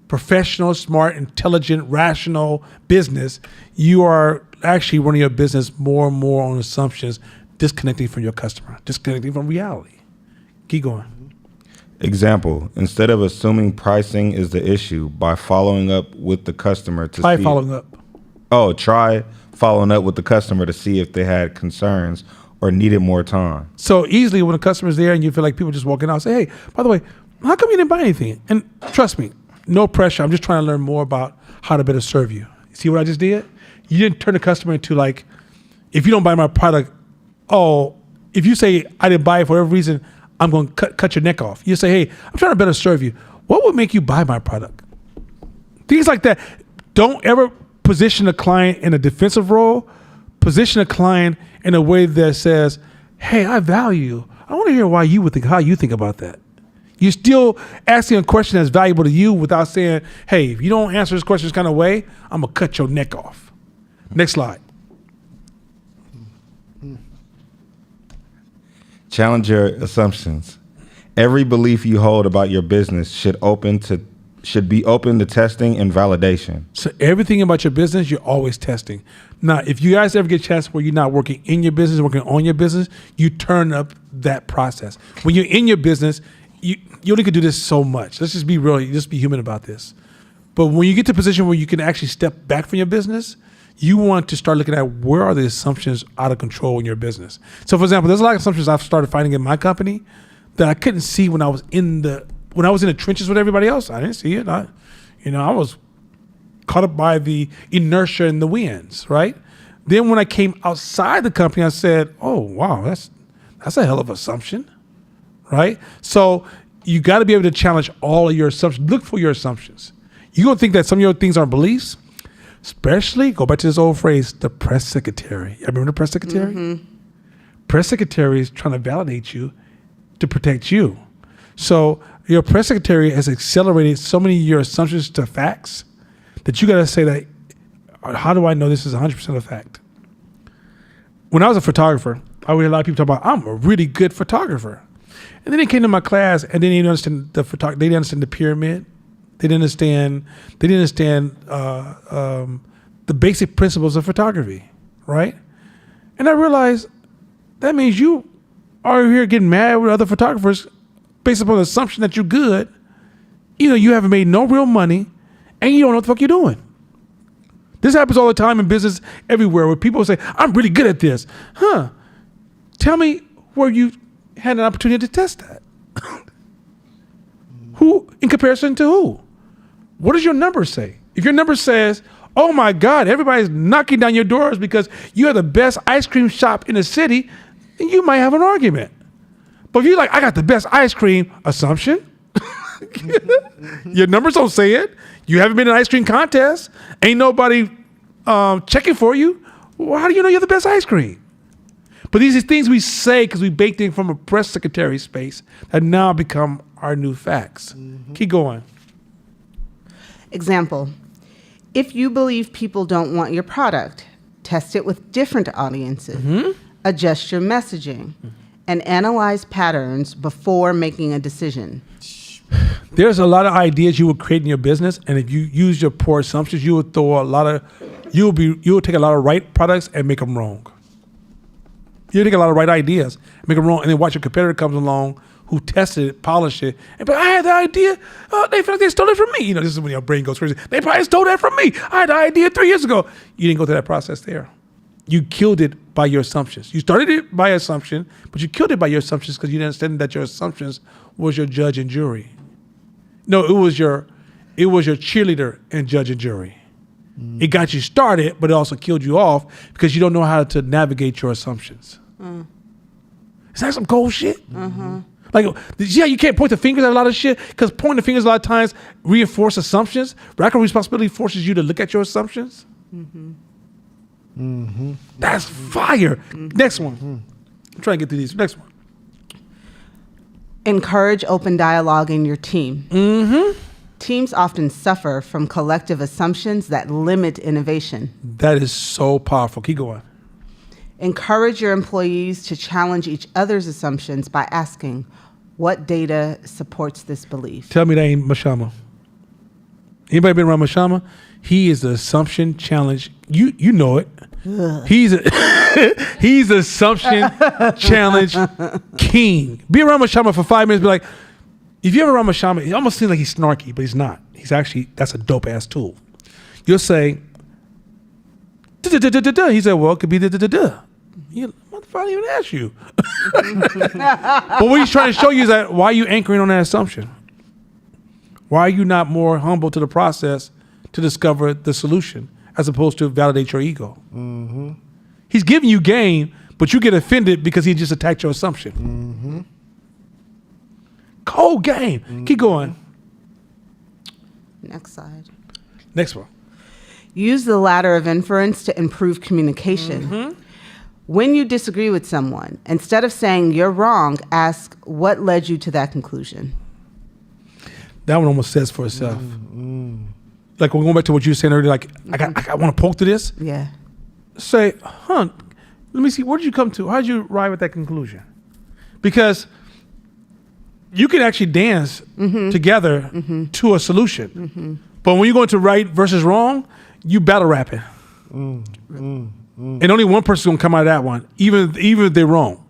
S3: professional, smart, intelligent, rational business, you are actually running your business more and more on assumptions, disconnecting from your customer, disconnecting from reality. Keep going.
S8: Example, instead of assuming pricing is the issue, by following up with the customer to
S3: Try
S8: see...
S3: following up.
S8: Try following up with the customer to see if they had concerns or needed more time.
S3: So easily when a customer's there and you feel like people just walking out, say, hey, by the way, how come you didn't buy anything? And trust me, no pressure. I'm just trying to learn more about how to better serve you. See what I just did? You didn't turn the customer into like, if you don't buy my product, if you say I didn't buy it for whatever reason, I'm going to cut your neck off. You say, hey, I'm trying to better serve you. What would make you buy my product? Things like that. Don't ever position a client in a defensive role. Position a client in a way that says, hey, I value you. I want to hear how you think about that. You're still asking a question that's valuable to you without saying, hey, if you don't answer this question this kind of way, I'm going to cut your neck off. Next slide.
S8: Challenge your assumptions. Every belief you hold about your business should be open to testing and validation.
S3: So everything about your business, you're always testing. Now, if you guys ever get a chance where you're not working in your business, working on your business, you turn up that process. When you're in your business, you only can do this so much. Let's just be real, just be human about this. But when you get to a position where you can actually step back from your business, you want to start looking at where are the assumptions out of control in your business. So for example, there's a lot of assumptions I've started finding in my company that I couldn't see when I was in the trenches with everybody else. I didn't see it. I was caught up by the inertia and the winds, right? Then when I came outside the company, I said, oh, wow, that's a hell of an assumption, right? So you got to be able to challenge all of your assumptions. Look for your assumptions. You're going to think that some of your things are beliefs, especially, go back to this old phrase, the press secretary. You remember the press secretary? Mm-hmm. Press secretary is trying to validate you to protect you. So your press secretary has accelerated so many of your assumptions to facts that you got to say that, how do I know this is 100% a fact? When I was a photographer, I would hear a lot of people talk about, I'm a really good photographer. And then they came to my class and they didn't understand they didn't understand the pyramid. They didn't understand the basic principles of photography, right? And I realized that means you are here getting mad with other photographers based upon the assumption that you're good. Either you haven't made no real money and you don't know what the fuck you're doing. This happens all the time in business everywhere where people say, I'm really good at this. Tell me where you had an opportunity to test that. Who, in comparison to who? What does your number say? If your number says, oh my God, everybody's knocking down your doors because you are the best ice cream shop in the city, then you might have an argument. But if you're like, I got the best ice cream, assumption. Your numbers don't say it. You haven't been in an ice cream contest. Ain't nobody checking for you. Well, how do you know you're the best ice cream? But these are things we say because we baked in from a press secretary space that now become our new facts. Mm-hmm. Keep going.
S2: Example. If you believe people don't want your product, test it with different audiences. Adjust your messaging and analyze patterns before making a decision.
S3: There's a lot of ideas you will create in your business, and if you use your poor assumptions, you will throw a lot of, you will take a lot of right products and make them wrong. You'll take a lot of right ideas, make them wrong, and then watch your competitor comes along who tested it, polished it, and but I had the idea. They feel like they stole it from me. You know, this is when your brain goes crazy. They probably stole that from me. I had the idea 3 years ago. You didn't go through that process there. You killed it by your assumptions. You started it by assumption, but you killed it by your assumptions because you didn't understand that your assumptions was your judge and jury. No, it was your cheerleader and judge and jury. It got you started, but it also killed you off because you don't know how to navigate your assumptions. Is that some cold shit? Like, yeah, you can't point the fingers at a lot of shit because pointing the fingers a lot of times reinforce assumptions. Radical responsibility forces you to look at your assumptions. That's fire. Next one. I'm trying to get through these. Next one.
S2: Encourage open dialogue in your team. Teams often suffer from collective assumptions that limit innovation.
S3: That is so powerful. Keep going.
S2: Encourage your employees to challenge each other's assumptions by asking, what data supports this belief?
S3: Tell me that ain't Mashama. Anybody been around Mashama? He is the assumption challenge. You know it. He's the assumption challenge king. Be around Mashama for 5 minutes. Be like, if you ever around Mashama, it almost seems like he's snarky, but he's not. He's actually, that's a dope ass tool. You'll say, da-da-da-da-da. He said, well, it could be da-da-da-da. You motherfucker, I didn't even ask you. But what he's trying to show you is that why are you anchoring on that assumption? Why are you not more humble to the process to discover the solution as opposed to validate your ego? He's giving you game, but you get offended because he just attacked your assumption. Cold game. Keep going.
S2: Next slide.
S3: Next one.
S2: Use the ladder of inference to improve communication. When you disagree with someone, instead of saying you're wrong, ask what led you to that conclusion.
S3: That one almost says for itself. Like we're going back to what you were saying earlier, like I want to poke to this.
S2: Yeah.
S3: Say, let me see, where did you come to? How did you arrive at that conclusion? Because you can actually dance together to a solution. But when you go into right versus wrong, you battle rapping. And only one person's gonna come out of that one, even if they're wrong.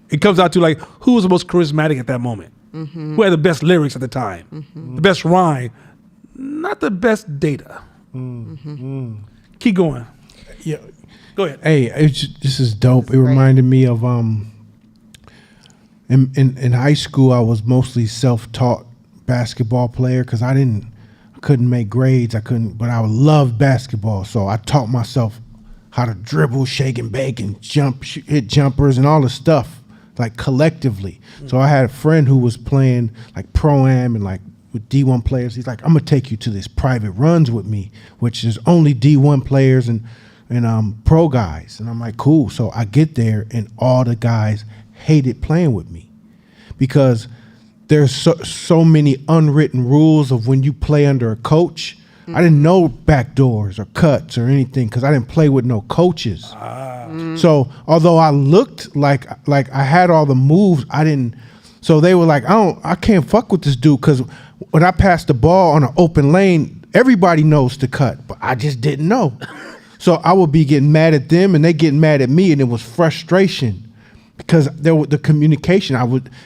S3: It comes out to like, who was the most charismatic at that moment? Who had the best lyrics at the time? The best rhyme, not the best data. Keep going.
S1: Yeah.
S3: Go ahead.
S1: Hey, this is dope. It reminded me of in high school I was mostly self-taught basketball player because I couldn't make grades. But I loved basketball, so I taught myself how to dribble, shake and bake, and jump, hit jumpers, and all the stuff like collectively. So I had a friend who was playing like pro-am and like with D1 players. He's like, I'm gonna take you to this private runs with me, which is only D1 players and pro guys. And I'm like, cool. So I get there and all the guys hated playing with me because there's so many unwritten rules of when you play under a coach. I didn't know backdoors or cuts or anything because I didn't play with no coaches. So although I looked like I had all the moves, I didn't. So they were like, I can't fuck with this dude because when I passed the ball on an open lane, everybody knows to cut, but I just didn't know. So I would be getting mad at them and they getting mad at me, and it was frustration because there was the communication.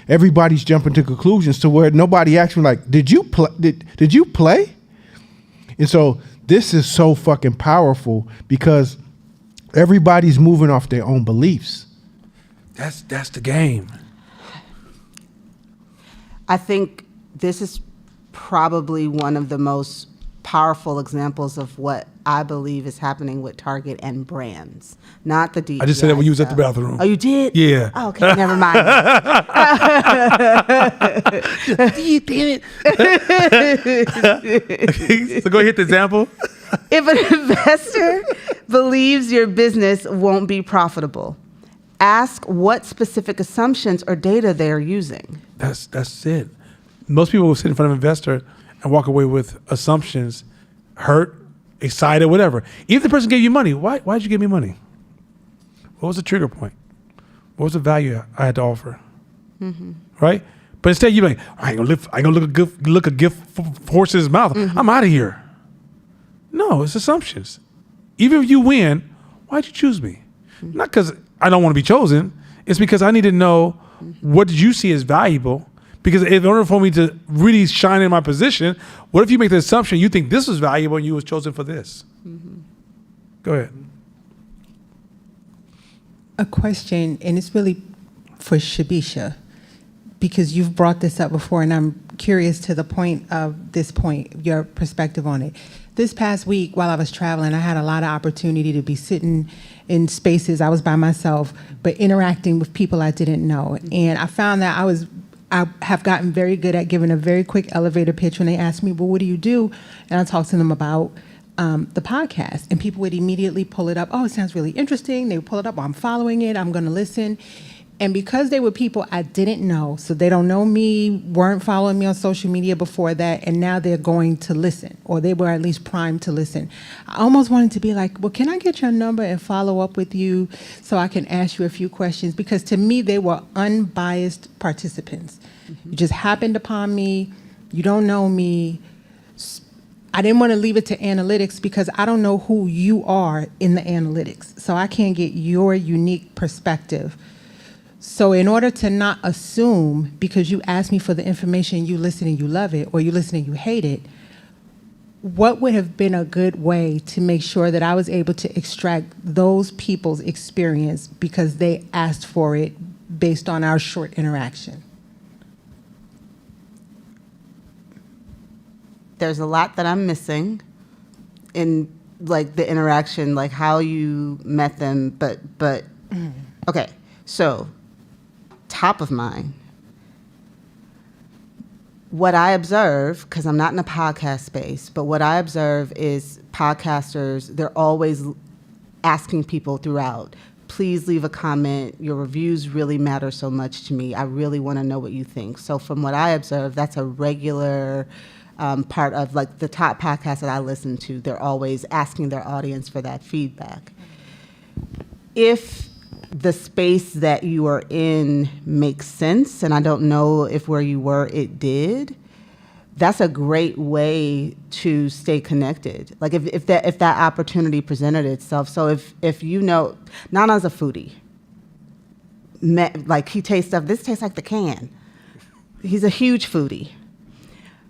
S1: Everybody's jumping to conclusions to where nobody asked me like, did you play? Did you play? And so this is so fucking powerful because everybody's moving off their own beliefs.
S3: That's the game.
S2: I think this is probably one of the most powerful examples of what I believe is happening with Target and brands, not the DEI.
S3: I just said that when you was at the
S2: stuff.
S3: bathroom.
S2: Oh, you did?
S3: Yeah.
S2: Oh, okay, never mind.
S3: Damn it. So go hit the example.
S2: If an investor believes your business won't be profitable, ask what specific assumptions or data they are using.
S3: That's it. Most people will sit in front of an investor and walk away with assumptions, hurt, excited, whatever. Even if the person gave you money, why'd you give me money? What was the trigger point? What was the value I had to offer? Right? But instead you're like, I ain't gonna look a gift horse in his mouth. I'm out of here. No, it's assumptions. Even if you win, why'd you choose me? Not because I don't want to be chosen. It's because I need to know what did you see as valuable. Because in order for me to really shine in my position, what if you make the assumption you think this was valuable and you was chosen for this? Go ahead.
S5: A question, and it's really for Shabisha, because you've brought this up before, and I'm curious to the point of this point, your perspective on it. This past week, while I was traveling, I had a lot of opportunity to be sitting in spaces. I was by myself, but interacting with people I didn't know. And I found that I have gotten very good at giving a very quick elevator pitch when they ask me, well, what do you do? And I talk to them about the podcast. And people would immediately pull it up. Oh, it sounds really interesting. They would pull it up. I'm following it. I'm going to listen. And because they were people I didn't know, so they don't know me, weren't following me on social media before that, and now they're going to listen, or they were at least primed to listen. I almost wanted to be like, well, can I get your number and follow up with you so I can ask you a few questions? Because to me, they were unbiased participants. You just happened upon me. You don't know me. I didn't want to leave it to analytics because I don't know who you are in the analytics. So I can't get your unique perspective. So in order to not assume, because you asked me for the information, you listen and you love it, or you listen and you hate it, what would have been a good way to make sure that I was able to extract those people's experience because they asked for it based on our short interaction?
S2: There's a lot that I'm missing in like the interaction, like how you met them, but okay, so top of mind, what I observe, because I'm not in a podcast space, but what I observe is podcasters, they're always asking people throughout, please leave a comment. Your reviews really matter so much to me. I really want to know what you think. So from what I observe, that's a regular part of like the top podcasts that I listen to. They're always asking their audience for that feedback. If the space that you are in makes sense, and I don't know if where you were it did, that's a great way to stay connected. Like if that opportunity presented itself. So if you know, Nana's a foodie. Like he tastes stuff, this tastes like the can. He's a huge foodie.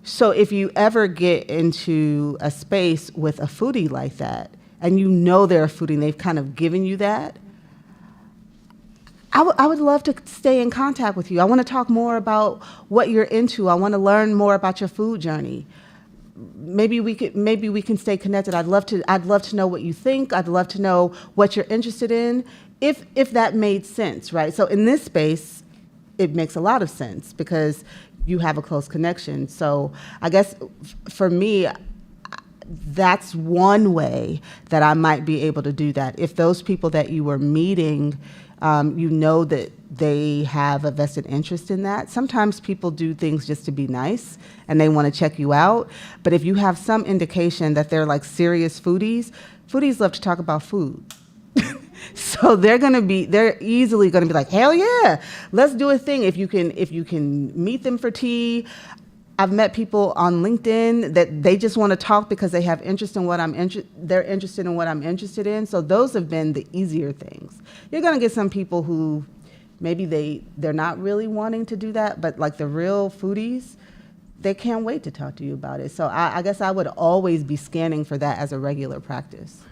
S2: So if you ever get into a space with a foodie like that, and you know they're a foodie and they've kind of given you that, I would love to stay in contact with you. I want to talk more about what you're into. I want to learn more about your food journey. Maybe we can stay connected. I'd love to know what you think. I'd love to know what you're interested in, if that made sense, right? So in this space, it makes a lot of sense because you have a close connection. So I guess for me, that's one way that I might be able to do that. If those people that you were meeting, you know that they have a vested interest in that. Sometimes people do things just to be nice and they want to check you out. But if you have some indication that they're like serious foodies love to talk about food. So they're easily going to be like, hell yeah, let's do a thing. If you can meet them for tea. I've met people on LinkedIn that they just want to talk because they have interest in what they're interested in what I'm interested in. So those have been the easier things. You're going to get some people who maybe they're not really wanting to do that, but like the real foodies, they can't wait to talk to you about it. So I guess I would always be scanning for that as a regular practice.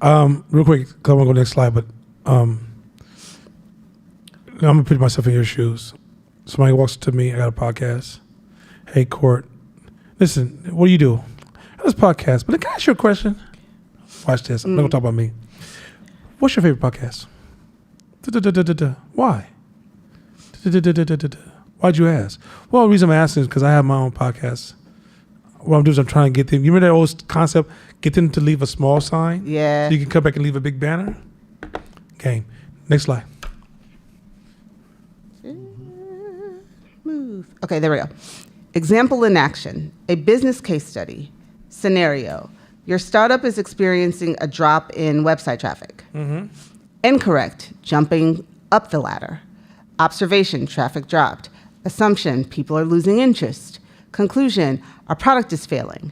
S3: Real quick, 'cause I want to go next slide, but I'm going to put myself in your shoes. Somebody walks to me, I got a podcast. Hey, Court, listen, what do you do? I have this podcast, but can I ask you a question? Watch this. I'm not going to talk about me. What's your favorite podcast? Why? Why'd you ask? Well, the reason I'm asking is because I have my own podcast. What I'm doing is I'm trying to get them. You remember that old concept? Get them to leave a small sign?
S2: Yeah.
S3: So you can come back and leave a big banner? Okay. Next slide.
S2: Move. Okay, there we go. Example in action, a business case study, scenario. Your startup is experiencing a drop in website traffic. Incorrect, jumping up the ladder. Observation, traffic dropped. Assumption, people are losing interest. Conclusion, our product is failing.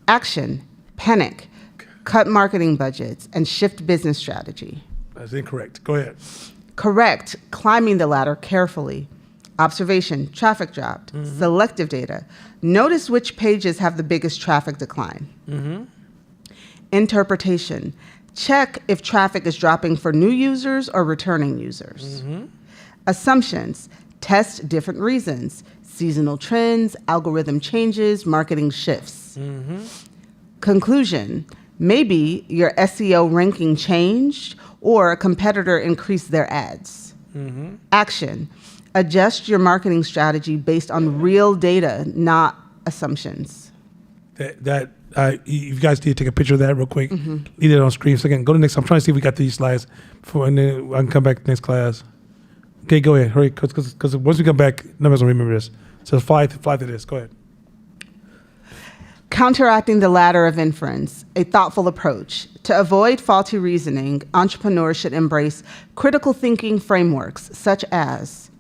S2: Action, panic, cut marketing budgets, and shift business strategy.
S3: That's incorrect. Go ahead.
S2: Correct, climbing the ladder carefully. Observation, traffic dropped. Selective data. Notice which pages have the biggest traffic decline. Interpretation, check if traffic is dropping for new users or returning users. Assumptions, test different reasons. Seasonal trends, algorithm changes, marketing shifts. Conclusion, maybe your SEO ranking changed or a competitor increased their ads. Action, adjust your marketing strategy based on real data, not assumptions.
S3: You guys need to take a picture of that real quick. Leave it on screen. So again, go to the next. I'm trying to see if we got these slides before, and then I can come back to the next class. Okay, go ahead. Hurry, because once we come back, none of us will remember this. So fly to this. Go ahead.
S2: Counteracting the ladder of inference, a thoughtful approach. To avoid faulty reasoning, entrepreneurs should embrace critical thinking frameworks such as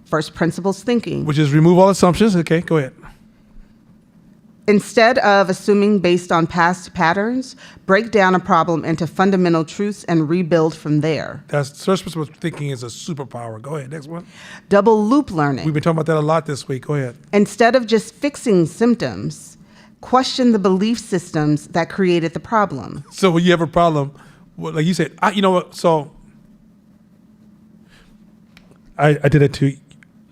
S2: first principles thinking.
S3: Which is remove all assumptions. Okay, go ahead.
S2: Instead of assuming based on past patterns, break down a problem into fundamental truths and rebuild from there.
S3: That's first principle thinking is a superpower. Go ahead. Next one.
S2: Double loop learning.
S3: We've been talking about that a lot this week. Go ahead.
S2: Instead of just fixing symptoms, question the belief systems that created the problem.
S3: So when you have a problem, well, like you said, you know what? So I did it too.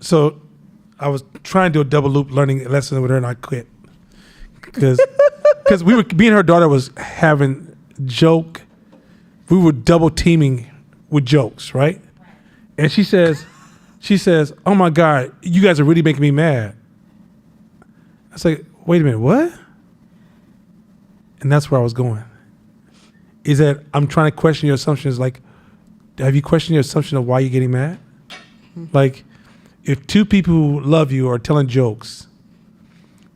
S3: So I was trying to do a double loop learning lesson with her, and I quit because me and her daughter was having joke. We were double teaming with jokes, right? And she says, "Oh my God, you guys are really making me mad." I was like, "Wait a minute, what?" And that's where I was going. Is that I'm trying to question your assumptions. Like, have you questioned your assumption of why you're getting mad? Like, if two people who love you are telling jokes,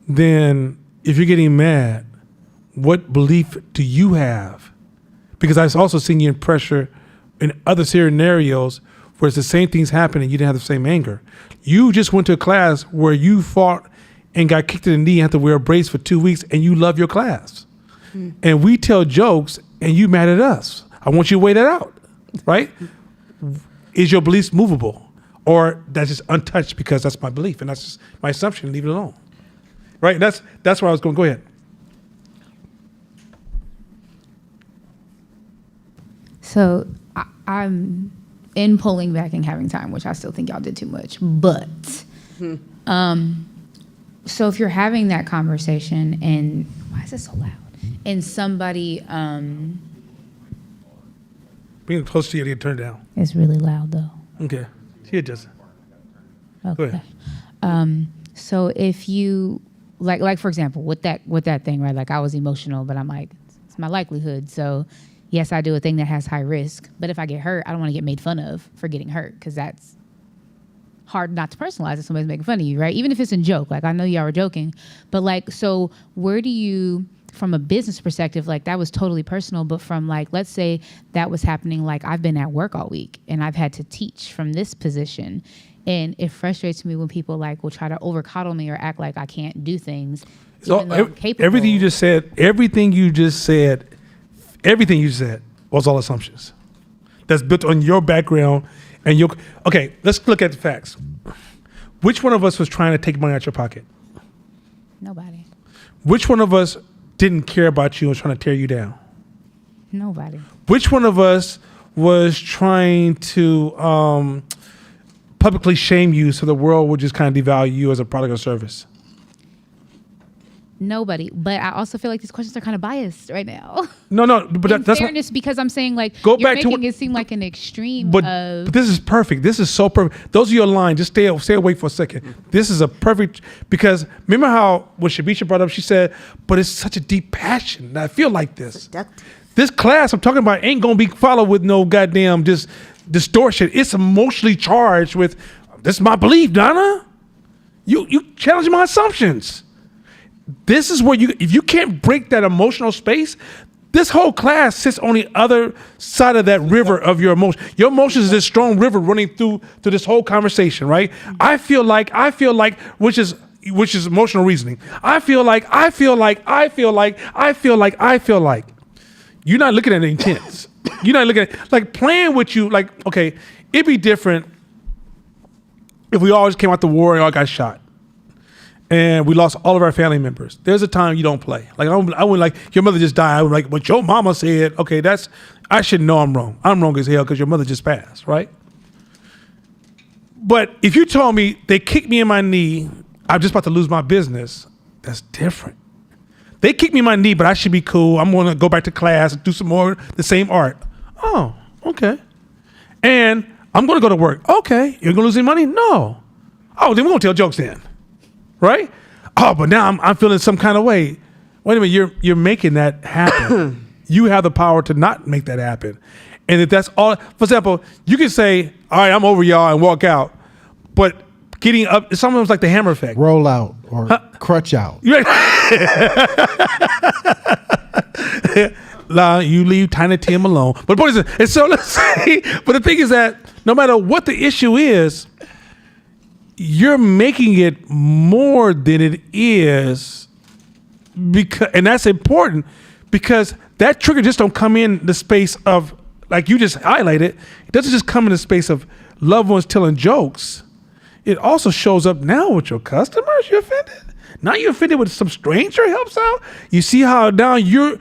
S3: then if you're getting mad, what belief do you have? Because I've also seen you in pressure in other scenarios where it's the same things happen and you didn't have the same anger. You just went to a class where you fought and got kicked in the knee and had to wear a brace for 2 weeks, and you love your class. And we tell jokes and you mad at us. I want you to weigh that out, right? Is your beliefs movable? Or that's just untouched because that's my belief and that's just my assumption, leave it alone. Right? That's where I was going. Go ahead.
S4: So I'm in pulling back and having time, which I still think y'all did too much. But so if you're having that conversation and why is it so loud? And somebody
S3: Bring it close to you and turn it down.
S4: it's really loud though.
S3: Okay. Here, Justin. Go
S4: Okay.
S3: ahead.
S4: So if you like for example, with that thing, right? Like I was emotional, but I'm like, it's my likelihood. So yes, I do a thing that has high risk, but if I get hurt, I don't want to get made fun of for getting hurt because that's hard not to personalize if somebody's making fun of you, right? Even if it's in joke. Like I know y'all were joking, but like, so where do you, from a business perspective, like that was totally personal, but from like, let's say that was happening, like I've been at work all week and I've had to teach from this position. And it frustrates me when people like will try to over coddle me or act like I can't do things.
S3: So
S4: Even though I'm capable.
S3: everything you just said was all assumptions. That's built on your background and your. Okay, let's look at the facts. Which one of us was trying to take money out your pocket?
S4: Nobody.
S3: Which one of us didn't care about you and was trying to tear you down?
S4: Nobody.
S3: Which one of us was trying to publicly shame you so the world would just kind of devalue you as a product or service?
S4: Nobody. But I also feel like these questions are kind of biased right now.
S3: No, but
S4: In
S3: that's
S4: fairness, because I'm saying like
S3: Go
S4: you're
S3: back to
S4: making
S3: what-
S4: it seem like an extreme
S3: But
S4: of
S3: this is perfect. This is so perfect. Those are your lines. Just stay awake for a second. This is a perfect, because remember how when Shabisha brought up, she said, but it's such a deep passion. I feel like this.
S2: Seductive.
S3: This class I'm talking about ain't going to be followed with no goddamn just distortion. It's emotionally charged with, this is my belief, Donna. You challenge my assumptions. this is where if you can't break that emotional space, this whole class sits on the other side of that river of your emotion. Your emotions is this strong river running through this whole conversation, right? I feel like, which is emotional reasoning. I feel like. You're not looking at the intents. You're not looking at, like, playing with you. Like, okay, it'd be different if we all just came out the war and all got shot, and we lost all of our family members. There's a time you don't play. Like, I wouldn't like, your mother just died. I would like, but your mama said, okay, I should know I'm wrong. I'm wrong as hell because your mother just passed, right? But if you told me they kicked me in my knee, I'm just about to lose my business, that's different. They kicked me in my knee, but I should be cool. I'm going to go back to class and do some more the same art. Oh, okay. And I'm going to go to work. Okay. You're going to lose any money? No. Oh, then we're going to tell jokes then. Right? Oh, but now I'm feeling some kind of way. Wait a minute, you're making that happen. You have the power to not make that happen. And if that's all, for example, you can say, all right, I'm over y'all, and walk out. But getting up, it's sometimes like the hammer effect.
S1: Roll out or crutch out.
S3: You leave Tiny Tim alone. But what is it? And so let's say, but the thing is that no matter what the issue is, you're making it more than it is, because, and that's important, because that trigger just don't come in the space of, like you just highlighted, it doesn't just come in the space of loved ones telling jokes. It also shows up now with your customers. You're offended. Now you're offended with some stranger helps out. You see how now you're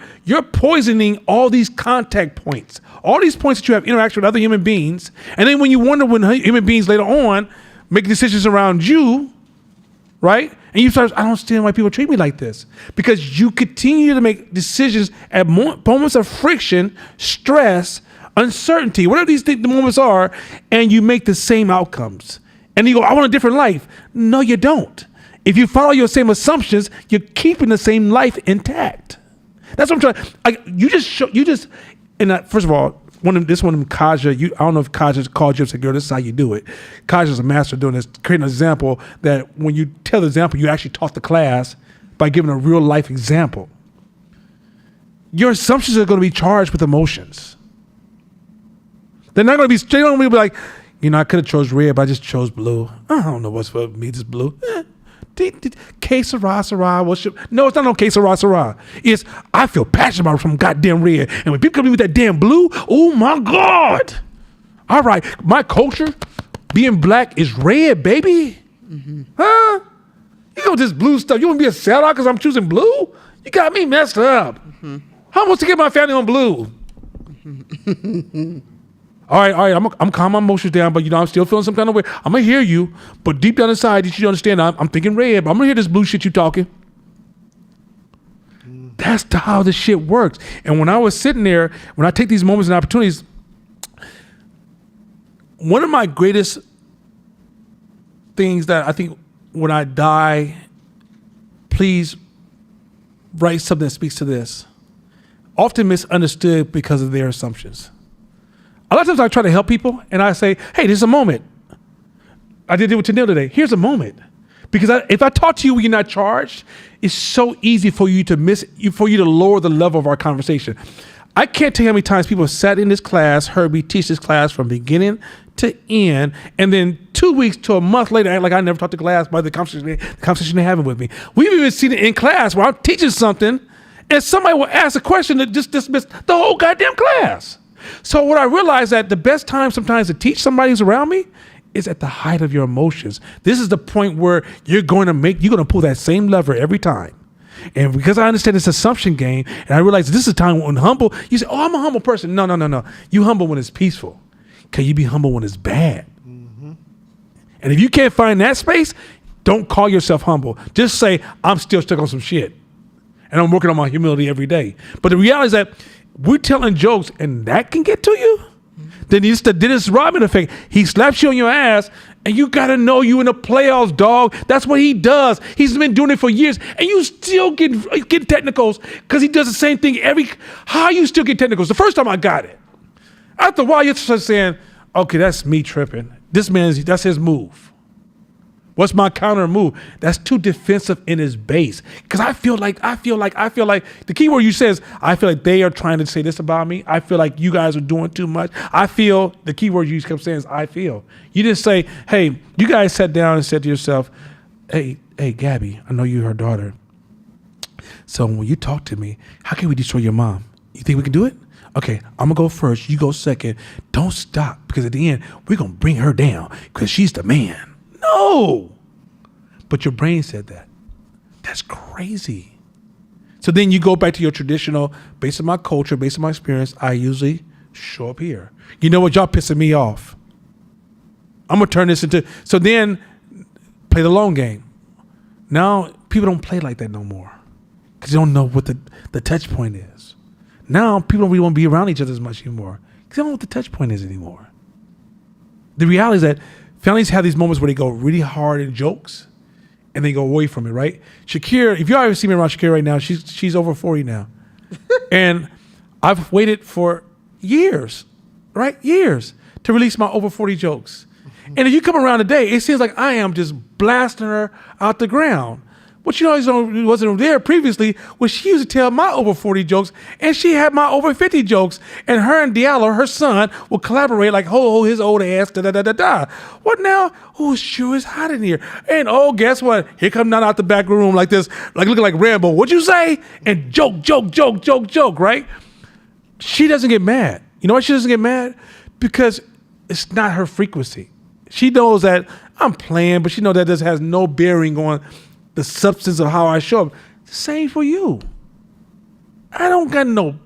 S3: poisoning all these contact points, all these points that you have interaction with other human beings. And then when you wonder when human beings later on make decisions around you, right? And you start, I don't understand why people treat me like this. Because you continue to make decisions at moments of friction, stress, uncertainty, whatever these the moments are, and you make the same outcomes. And you go, I want a different life. No, you don't. If you follow your same assumptions, you're keeping the same life intact. That's what I'm trying. First of all, one of them Kaja, I don't know if Kaja's called you and said, girl, this is how you do it. Kaja's a master doing this, creating an example that when you tell the example, you actually taught the class by giving a real life example. Your assumptions are going to be charged with emotions. They're not going to be like, I could have chose red, but I just chose blue. I don't know what's for me, this blue. Que sera, sera. No, it's not no que sera, sera. It's, I feel passionate about some goddamn red. And when people come in with that damn blue, oh my God. All right, my culture, being black, is red, baby. Mm-hmm. Huh? You know this blue stuff. You want to be a sellout because I'm choosing blue? You got me messed up. Mm-hmm. How am I supposed to get my family on blue? Mm-hmm. All right, I'm calm my emotions down, but I'm still feeling some kind of way. I'm gonna hear you, but deep down inside, you should understand I'm thinking red, but I'm gonna hear this blue shit you talking. That's how this shit works. And when I was sitting there, when I take these moments and opportunities, one of my greatest things that I think when I die, please write something that speaks to this. Often misunderstood because of their assumptions. A lot of times I try to help people and I say, hey, this is a moment. I did it with Tanil today. Here's a moment. Because if I talk to you when you're not charged, it's so easy for you to lower the level of our conversation. I can't tell you how many times people sat in this class, heard me teach this class from beginning to end, and then 2 weeks to a month later, act like I never taught the class by the conversation they're having with me. We've even seen it in class where I'm teaching something and somebody will ask a question that just dismissed the whole goddamn class. So what I realized that the best time sometimes to teach somebody who's around me is at the height of your emotions. This is the point where you're going to pull that same lever every time. And because I understand this assumption game, and I realize this is a time when humble, you say, oh, I'm a humble person. No. You humble when it's peaceful. Can you be humble when it's bad? Mm-hmm. And if you can't find that space, don't call yourself humble. Just say, I'm still stuck on some shit. And I'm working on my humility every day. But the reality is that we're telling jokes and that can get to you. Then it's the Dennis Rodman effect. He slaps you on your ass and you got to know you in the playoffs, dog. That's what he does. He's been doing it for years and you still get technicals because he does the same thing how you still get technicals? The first time I got it. After a while, you're just saying, okay, that's me tripping. That's his move. What's my counter move? That's too defensive in his base. Because I feel like the key word you say is, I feel like they are trying to say this about me. I feel like you guys are doing too much. I feel, the key word you kept saying is I feel. You didn't say, hey, you guys sat down and said to yourself, hey, Gabby, I know you're her daughter. So when you talk to me, how can we destroy your mom? You think we can do it? Okay, I'm gonna go first, you go second. Don't stop, because at the end, we're gonna bring her down because she's the man. No! But your brain said that. That's crazy. So then you go back to your traditional, based on my culture, based on my experience, I usually show up here. You know what? Y'all pissing me off. I'm gonna turn this into, so then play the long game. Now, people don't play like that no more because they don't know what the touch point is. Now, people don't really want to be around each other as much anymore because they don't know what the touch point is anymore. The reality is that families have these moments where they go really hard in jokes and they go away from it, right? Shakira, if y'all ever see me around Shakira right now, she's over 40 now. And I've waited for years, right? Years to release my over 40 jokes. And if you come around today, it seems like I am just blasting her out the ground. What you know wasn't there previously was she used to tell my over 40 jokes, and she had my over 50 jokes, and her and Diallo, her son, would collaborate like, ho, his old ass, da-da-da-da-da. What now? Oh, it sure is hot in here. And oh, guess what? Here come not out the back room like this, like looking like Rambo. What'd you say? And joke, right? She doesn't get mad. You know why she doesn't get mad? Because it's not her frequency. She knows that I'm playing, but she knows that this has no bearing on the substance of how I show up. Same for you. I don't got no.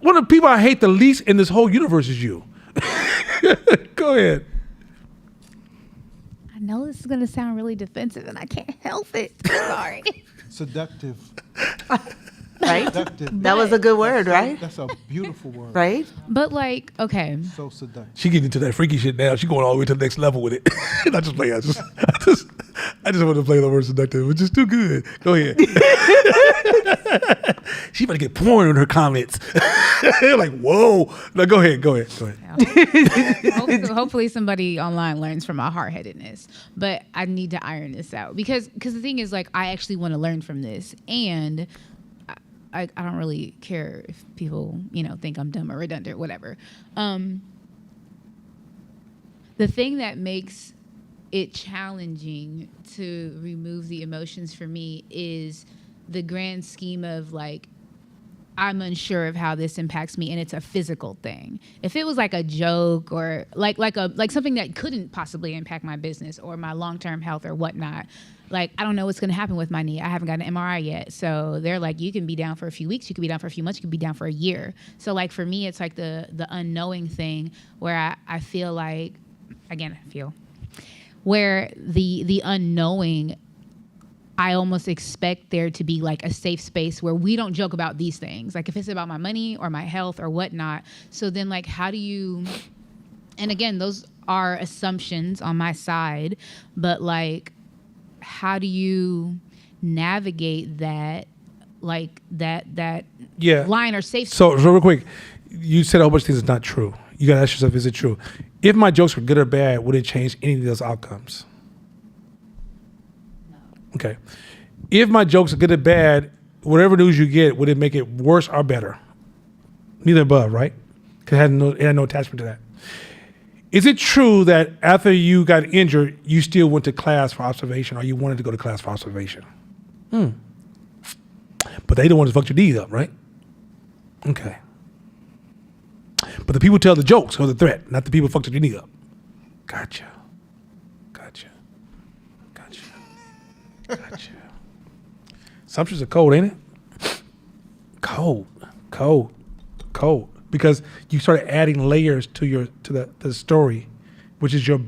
S3: One of the people I hate the least in this whole universe is you. Go ahead.
S4: I know this is going to sound really defensive, and I can't help it. Sorry.
S1: Seductive.
S2: Right?
S1: Seductive.
S2: That was a good word, right?
S1: That's a beautiful word.
S2: Right?
S4: But like, okay,
S1: So seductive.
S3: She getting into that freaky shit now. She going all the way to the next level with it. Not just play. I just want to play the word seductive, which is too good. Go ahead. She better get porn in her comments. Like, whoa. No, go ahead.
S4: hopefully somebody online learns from my hard-headedness. But I need to iron this out because the thing is, like, I actually want to learn from this, and I don't really care if people, think I'm dumb or redundant, whatever. The thing that makes it challenging to remove the emotions for me is the grand scheme of, like, I'm unsure of how this impacts me, and it's a physical thing. If it was like a joke or like something that couldn't possibly impact my business or my long-term health or whatnot, like, I don't know what's going to happen with my knee. I haven't got an MRI yet. So they're like, you can be down for a few weeks, you can be down for a few months, you can be down for a year. So, like, for me, it's like the unknowing thing where I feel like, where the unknowing, I almost expect there to be like a safe space where we don't joke about these things. Like if it's about my money or my health or whatnot. So then, like, how do you, and again, those are assumptions on my side, but like, how do you navigate that, like that line or safe space?
S3: So real quick, you said a whole bunch of things that's not true. You got to ask yourself, is it true? If my jokes were good or bad, would it change any of those outcomes? No. Okay. If my jokes are good or bad, whatever news you get, would it make it worse or better? Neither above, right? Because it had no attachment to that. Is it true that after you got injured, you still went to class for observation, or you wanted to go to class for observation? But they don't want to fuck your knees up, right? Okay. But the people tell the jokes or the threat, not the people who fucked your knee up. Gotcha. Assumptions are cold, ain't it? Cold. Because you started adding layers to the story, which is your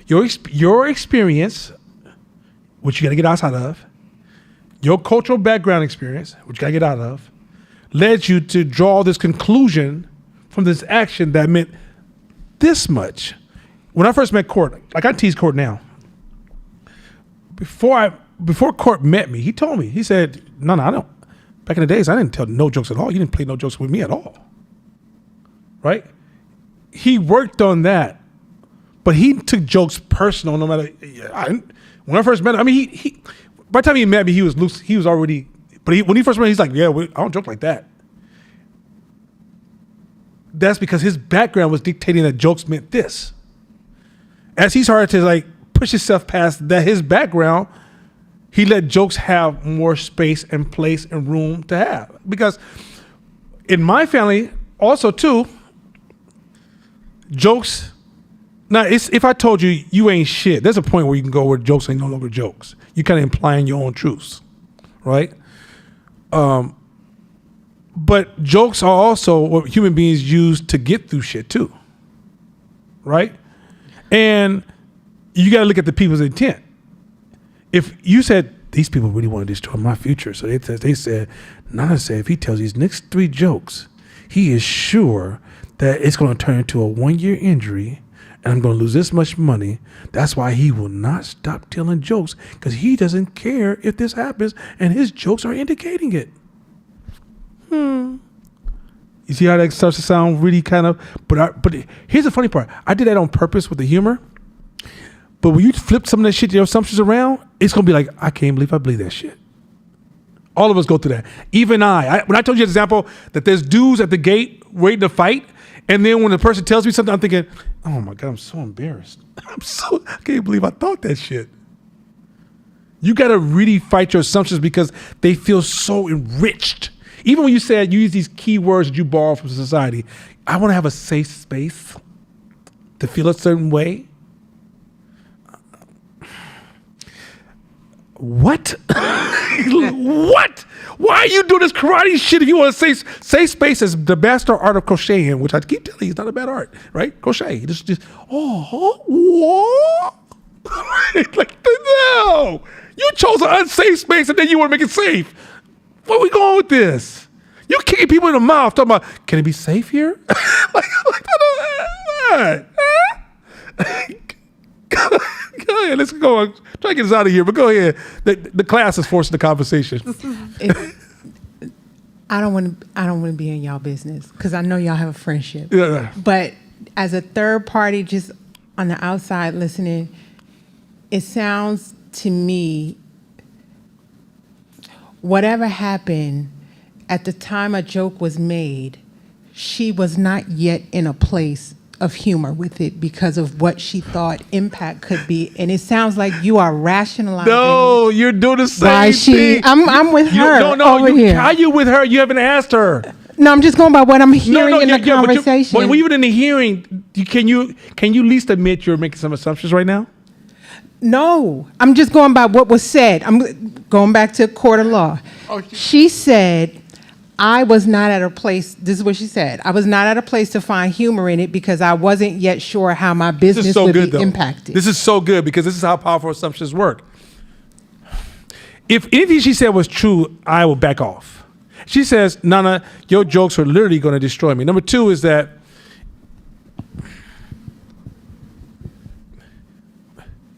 S3: your experience, which you got to get outside of, your cultural background experience, which you got to get out of, led you to draw this conclusion from this action that meant this much. When I first met Court, like I tease Court now. Before Court met me, he told me, he said, no, I don't. Back in the days, I didn't tell no jokes at all. You didn't play no jokes with me at all. Right? He worked on that but he took jokes personal. No matter when I first met him, I mean, he by the time he met me, he was loose. He was already. But when he first met me, he's like, "Yeah, I don't joke like that." That's because his background was dictating that jokes meant this. As he started to like push himself past that, his background, he let jokes have more space and place and room to have. Because in my family, also too, jokes. Now, if I told you you ain't shit, there's a point where you can go where jokes ain't no longer jokes. You're kind of implying your own truths, right? But jokes are also what human beings use to get through shit too, right? And you got to look at the people's intent. If you said, these people really want to destroy my future, so they said, Nana said, if he tells these next 3 jokes, he is sure that it's going to turn into a 1-year injury and I'm going to lose this much money. That's why he will not stop telling jokes, because he doesn't care if this happens and his jokes are indicating it. You see how that starts to sound really kind of, but here's the funny part. I did that on purpose with the humor. But when you flip some of that shit, your assumptions around, it's going to be like, I can't believe I believe that shit. All of us go through that. Even I when I told you the example that there's dudes at the gate waiting to fight, and then when the person tells me something, I'm thinking, oh my God, I'm so embarrassed. I can't believe I thought that shit. You got to really fight your assumptions because they feel so enriched. Even when you said you use these key words that you borrow from society, I want to have a safe space to feel a certain way. What? What? Why are you doing this karate shit if you want to say safe space is the master art of crocheting, which I keep telling you is not a bad art, right? Crochet. Just what? Like, no. You chose an unsafe space and then you want to make it safe. Where are we going with this? You're kicking people in the mouth talking about, can it be safe here? What? Go ahead, let's go on. Try to get us out of here, but go ahead. The class is forcing the conversation.
S5: I don't want to be in y'all business because I know y'all have a friendship.
S3: Yeah.
S5: But as a third party, just on the outside listening, it sounds to me, whatever happened at the time a joke was made, she was not yet in a place of humor with it because of what she thought impact could be. And it sounds like you are rationalizing.
S3: No, you're doing the same
S5: why
S3: thing.
S5: I'm with her over here.
S3: How you with her? You haven't asked her.
S5: No, I'm just going by what I'm hearing in the conversation.
S3: But even in the hearing, can you at least admit you're making some assumptions right now?
S5: No, I'm just going by what was said. I'm going back to court of law. She said, I was not at a place, this is what she said, I was not at a place to find humor in it because I wasn't yet sure how my business would be impacted.
S3: This is so good because this is how powerful assumptions work. If anything she said was true, I will back off. She says, Nana, your jokes are literally going to destroy me. Number 2 is that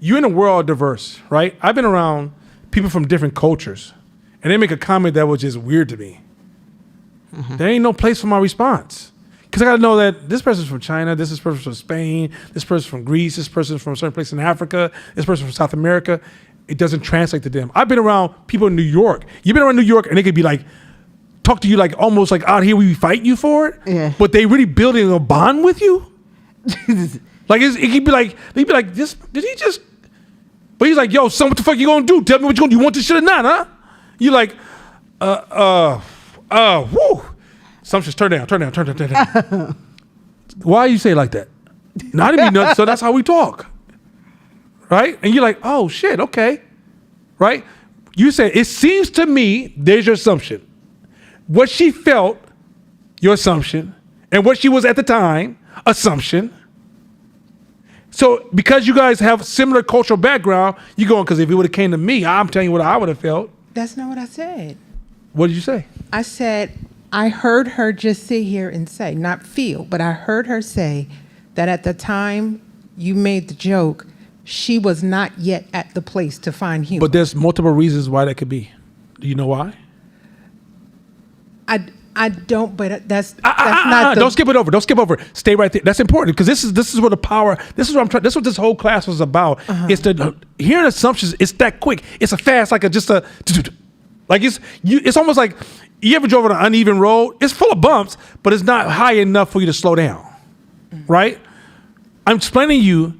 S3: you're in a world diverse, right? I've been around people from different cultures, and they make a comment that was just weird to me. There ain't no place for my response. Because I got to know that this person's from China, this person's from Spain, this person's from Greece, this person's from a certain place in Africa, this person's from South America. It doesn't translate to them. I've been around people in New York. You've been around New York, and they could be like, talk to you like almost like out here we be fighting you for it.
S2: Yeah.
S3: But they really building a bond with you. Like it could be like, they'd be like, did he just? But he's like, yo, son, what the fuck you gonna do? Tell me what you gonna do. You want this shit or not, huh? You like, whoo. Assumptions, turn down. Why you say it like that? No, I didn't mean nothing, so that's how we talk. Right? And you're like, oh shit, okay. Right? You said, it seems to me, there's your assumption. What she felt, your assumption, and what she was at the time, assumption. So because you guys have similar cultural background, you're going, because if it would have came to me, I'm telling you what I would have felt.
S5: That's not what I said.
S3: What did you say?
S5: I said, I heard her just sit here and say, not feel, but I heard her say that at the time you made the joke, she was not yet at the place to find humor.
S3: But there's multiple reasons why that could be. Do you know why?
S5: I don't, but that's not the,
S3: Don't skip it over. Don't skip over. Stay right there. That's important because this is what the power. This is what I'm trying. This is what this whole class was about. It's the hearing assumptions. It's that quick. It's a fast like it's almost like you ever drove on an uneven road. It's full of bumps, but it's not high enough for you to slow down. Right? I'm explaining to you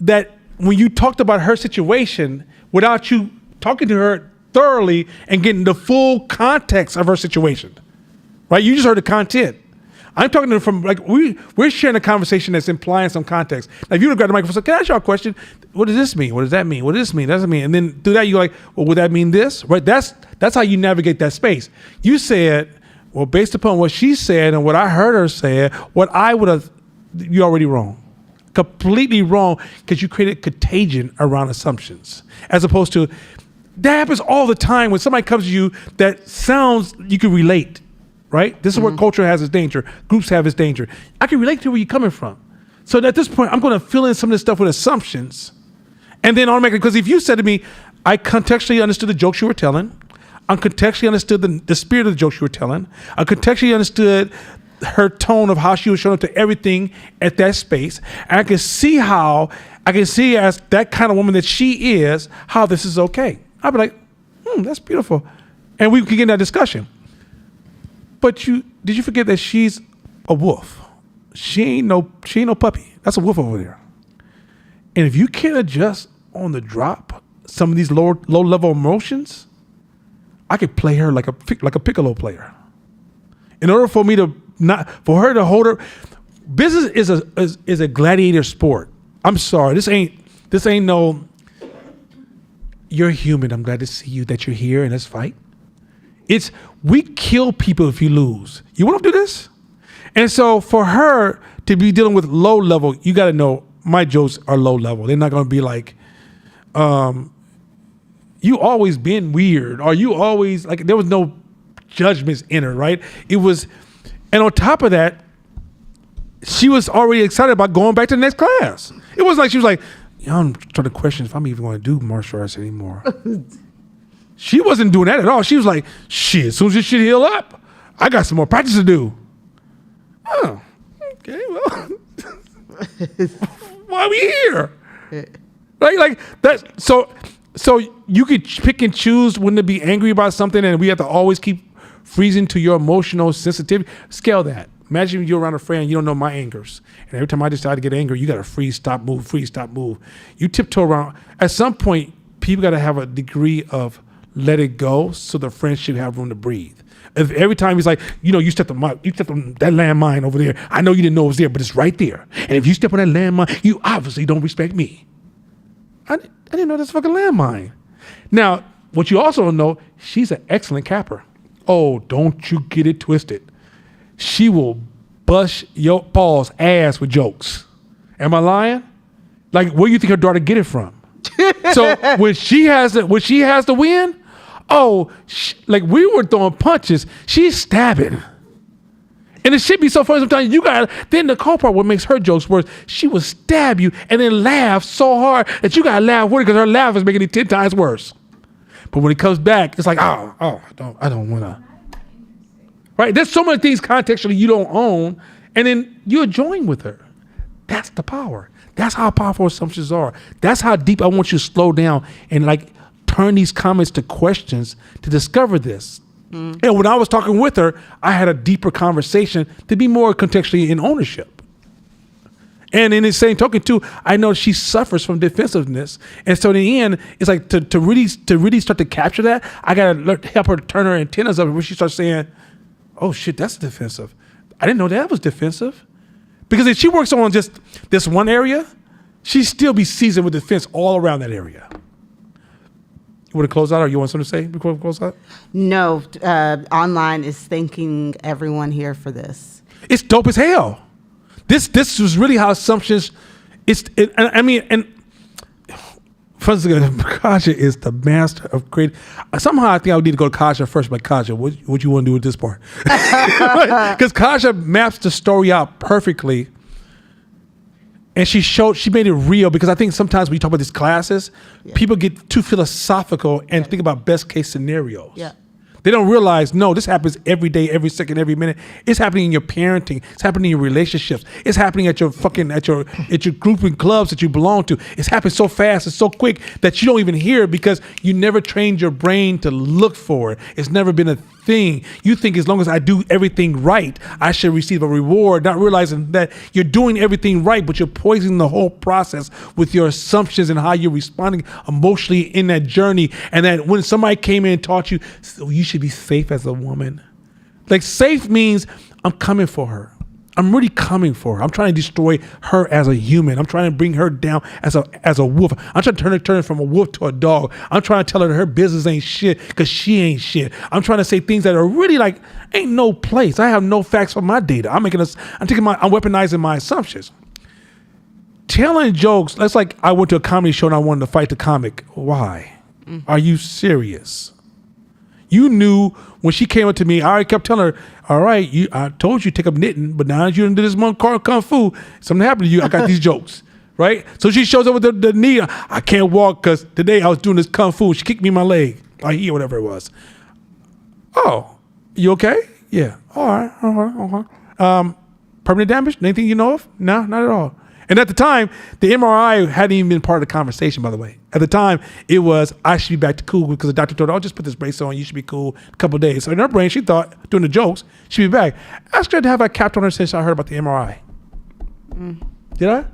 S3: that when you talked about her situation without you talking to her thoroughly and getting the full context of her situation. Right? You just heard the content. I'm talking to her from like we're sharing a conversation that's implying some context. Now, if you would have grabbed the microphone and said, "Can I ask you a question? What does this mean? What does that mean? What does this mean? What does that mean?" And then through that you're like, "Well, would that mean this?" Right? That's how you navigate that space. You said, "Well, based upon what she said and what I heard her say, what I would have," you're already wrong. Completely wrong because you created contagion around assumptions as opposed to that happens all the time when somebody comes to you that sounds you can relate. Right? This is where culture has its danger. Groups have its danger. I can relate to where you're coming from. So at this point, I'm going to fill in some of this stuff with assumptions. And then automatically, because if you said to me, I contextually understood the jokes you were telling. I contextually understood the spirit of the jokes you were telling. I contextually understood her tone of how she was showing up to everything at that space. And I can see as that kind of woman that she is, how this is okay. I'll be like, that's beautiful. And we can get in that discussion. But did you forget that she's a wolf? She ain't no puppy. That's a wolf over there. And if you can't adjust on the drop some of these low level emotions, I could play her like a piccolo player. In order for her to hold her, business is a gladiator sport. I'm sorry, this ain't no. You're human. I'm glad to see you that you're here and let's fight. We kill people if you lose. You want to do this? And so for her to be dealing with low level, you got to know my jokes are low level. They're not going to be like, you always been weird or you always like, there was no judgments in her, right? It was, and on top of that, she was already excited about going back to the next class. It was like, she was like, I'm trying to question if I'm even going to do martial arts anymore. She wasn't doing that at all. She was like, shit, as soon as this shit heal up, I got some more practice to do. Oh, okay, well, why are we here? Right? Like that. So you could pick and choose when to be angry about something and we have to always keep freezing to your emotional sensitivity. Scale that. Imagine you're around a friend and you don't know my angers. And every time I decide to get angry, you got to freeze, stop, move. You tiptoe around. At some point, people got to have a degree of let it go so the friendship have room to breathe. If every time he's like, you stepped on that landmine over there. I know you didn't know it was there, but it's right there. And if you step on that landmine, you obviously don't respect me. I didn't know that's a fucking landmine. Now, what you also don't know, she's an excellent capper. Oh, don't you get it twisted. She will bust your Paul's ass with jokes. Am I lying? Like, where do you think her daughter get it from? So when she has the win, like we were throwing punches, she's stabbing. And it should be so funny sometimes then the cold part, what makes her jokes worse, she will stab you and then laugh so hard that you gotta laugh with her because her laugh is making it 10 times worse. But when it comes back, it's like, I don't wanna. Right? There's so many things contextually you don't own, and then you're joined with her. That's the power. That's how powerful assumptions are. That's how deep I want you to slow down and like turn these comments to questions to discover this. And when I was talking with her, I had a deeper conversation to be more contextually in ownership. And in the same token too, I know she suffers from defensiveness. And so in the end, it's like to really start to capture that, I gotta help her turn her antennas up when she starts saying, oh shit, that's defensive. I didn't know that was defensive. Because if she works on just this one area, she'd still be seasoned with defense all around that area. You want to close out or you want something to say before we close out?
S2: No, online is thanking everyone here for this.
S3: It's dope as hell. This was really how assumptions, Kaja is the master of creating. Somehow I think I would need to go to Kaja first, but Kaja, what you want to do with this part? Because Kaja maps the story out perfectly. And she made it real because I think sometimes when you talk about these classes, people get too philosophical and think about best case scenarios.
S2: Yeah.
S3: They don't realize, no, this happens every day, every second, every minute. It's happening in your parenting. It's happening in your relationships. It's happening at your group and clubs that you belong to. It's happening so fast and so quick that you don't even hear it because you never trained your brain to look for it. It's never been a thing. You think as long as I do everything right, I should receive a reward, not realizing that you're doing everything right, but you're poisoning the whole process with your assumptions and how you're responding emotionally in that journey. And that when somebody came in and taught you, you should be safe as a woman. Like, safe means I'm coming for her. I'm really coming for her. I'm trying to destroy her as a human. I'm trying to bring her down as a wolf. I'm trying to turn her from a wolf to a dog. I'm trying to tell her that her business ain't shit because she ain't shit. I'm trying to say things that are really like, ain't no place. I have no facts for my data. I'm weaponizing my assumptions. Telling jokes, that's like I went to a comedy show and I wanted to fight the comic. Why? Are you serious? You knew when she came up to me, I already kept telling her, all right, I told you to take up knitting, but now that you're into this kung fu, something happened to you. I got these jokes, right? So she shows up with the knee. I can't walk because today I was doing this kung fu. She kicked me in my leg, or heel, whatever it was. Oh, you okay? Yeah. All right. Permanent damage? Anything you know of? No, not at all. And at the time, the MRI hadn't even been part of the conversation, by the way. At the time, it was, I should be back to cool because the doctor told her, I'll just put this brace on, you should be cool a couple of days. So in her brain, she thought, doing the jokes, she'd be back. Asked her to have a capped on her since I heard about the MRI. Did I?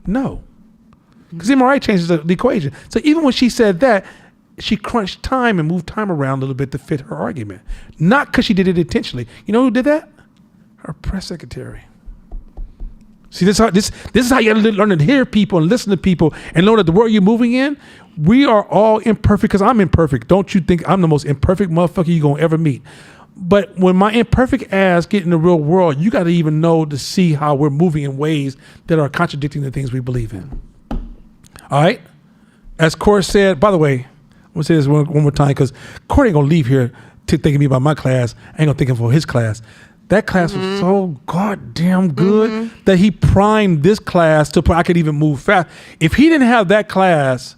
S3: No. Because the MRI changes the equation. So even when she said that, she crunched time and moved time around a little bit to fit her argument. Not because she did it intentionally. You know who did that? Her press secretary. See, this is how you learn to hear people and listen to people and know that the world you're moving in, we are all imperfect because I'm imperfect. Don't you think I'm the most imperfect motherfucker you're going to ever meet? But when my imperfect ass get in the real world, you got to even know to see how we're moving in ways that are contradicting the things we believe in. All right? As Court said, by the way, I'm going to say this one more time because Court ain't going to leave here thinking me about my class. I ain't going to think him for his class. That class was so goddamn good that he primed this class to I could even move fast. If he didn't have that class,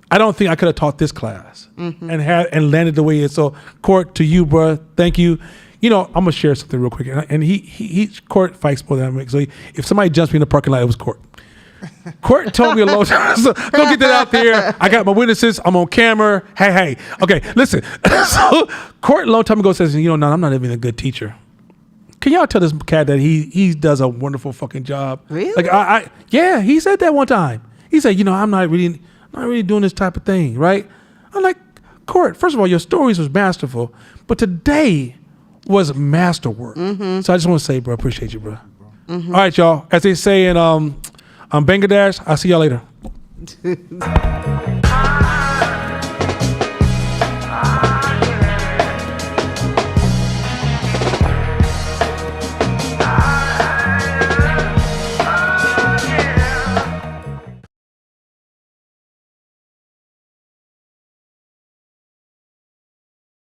S3: I don't think I could have taught this class and landed the way it is. So, Court, to you, bro, thank you. You know, I'm gonna share something real quick. And he Court fights more than I make. So if somebody jumps me in the parking lot, it was Court. Court told me a long time. So don't get that out there. I got my witnesses. I'm on camera. Hey. Okay, listen. So Court a long time ago says, no, I'm not even a good teacher. Can y'all tell this cat that he does a wonderful fucking job?
S2: Really?
S3: Like yeah, he said that one time. He said, I'm not really doing this type of thing, right? I'm like, Court, first of all, your stories was masterful, but today was masterwork. So I just want to say, bro, appreciate you, bro. All right, y'all. As they say in Bangladesh, I'll see y'all later.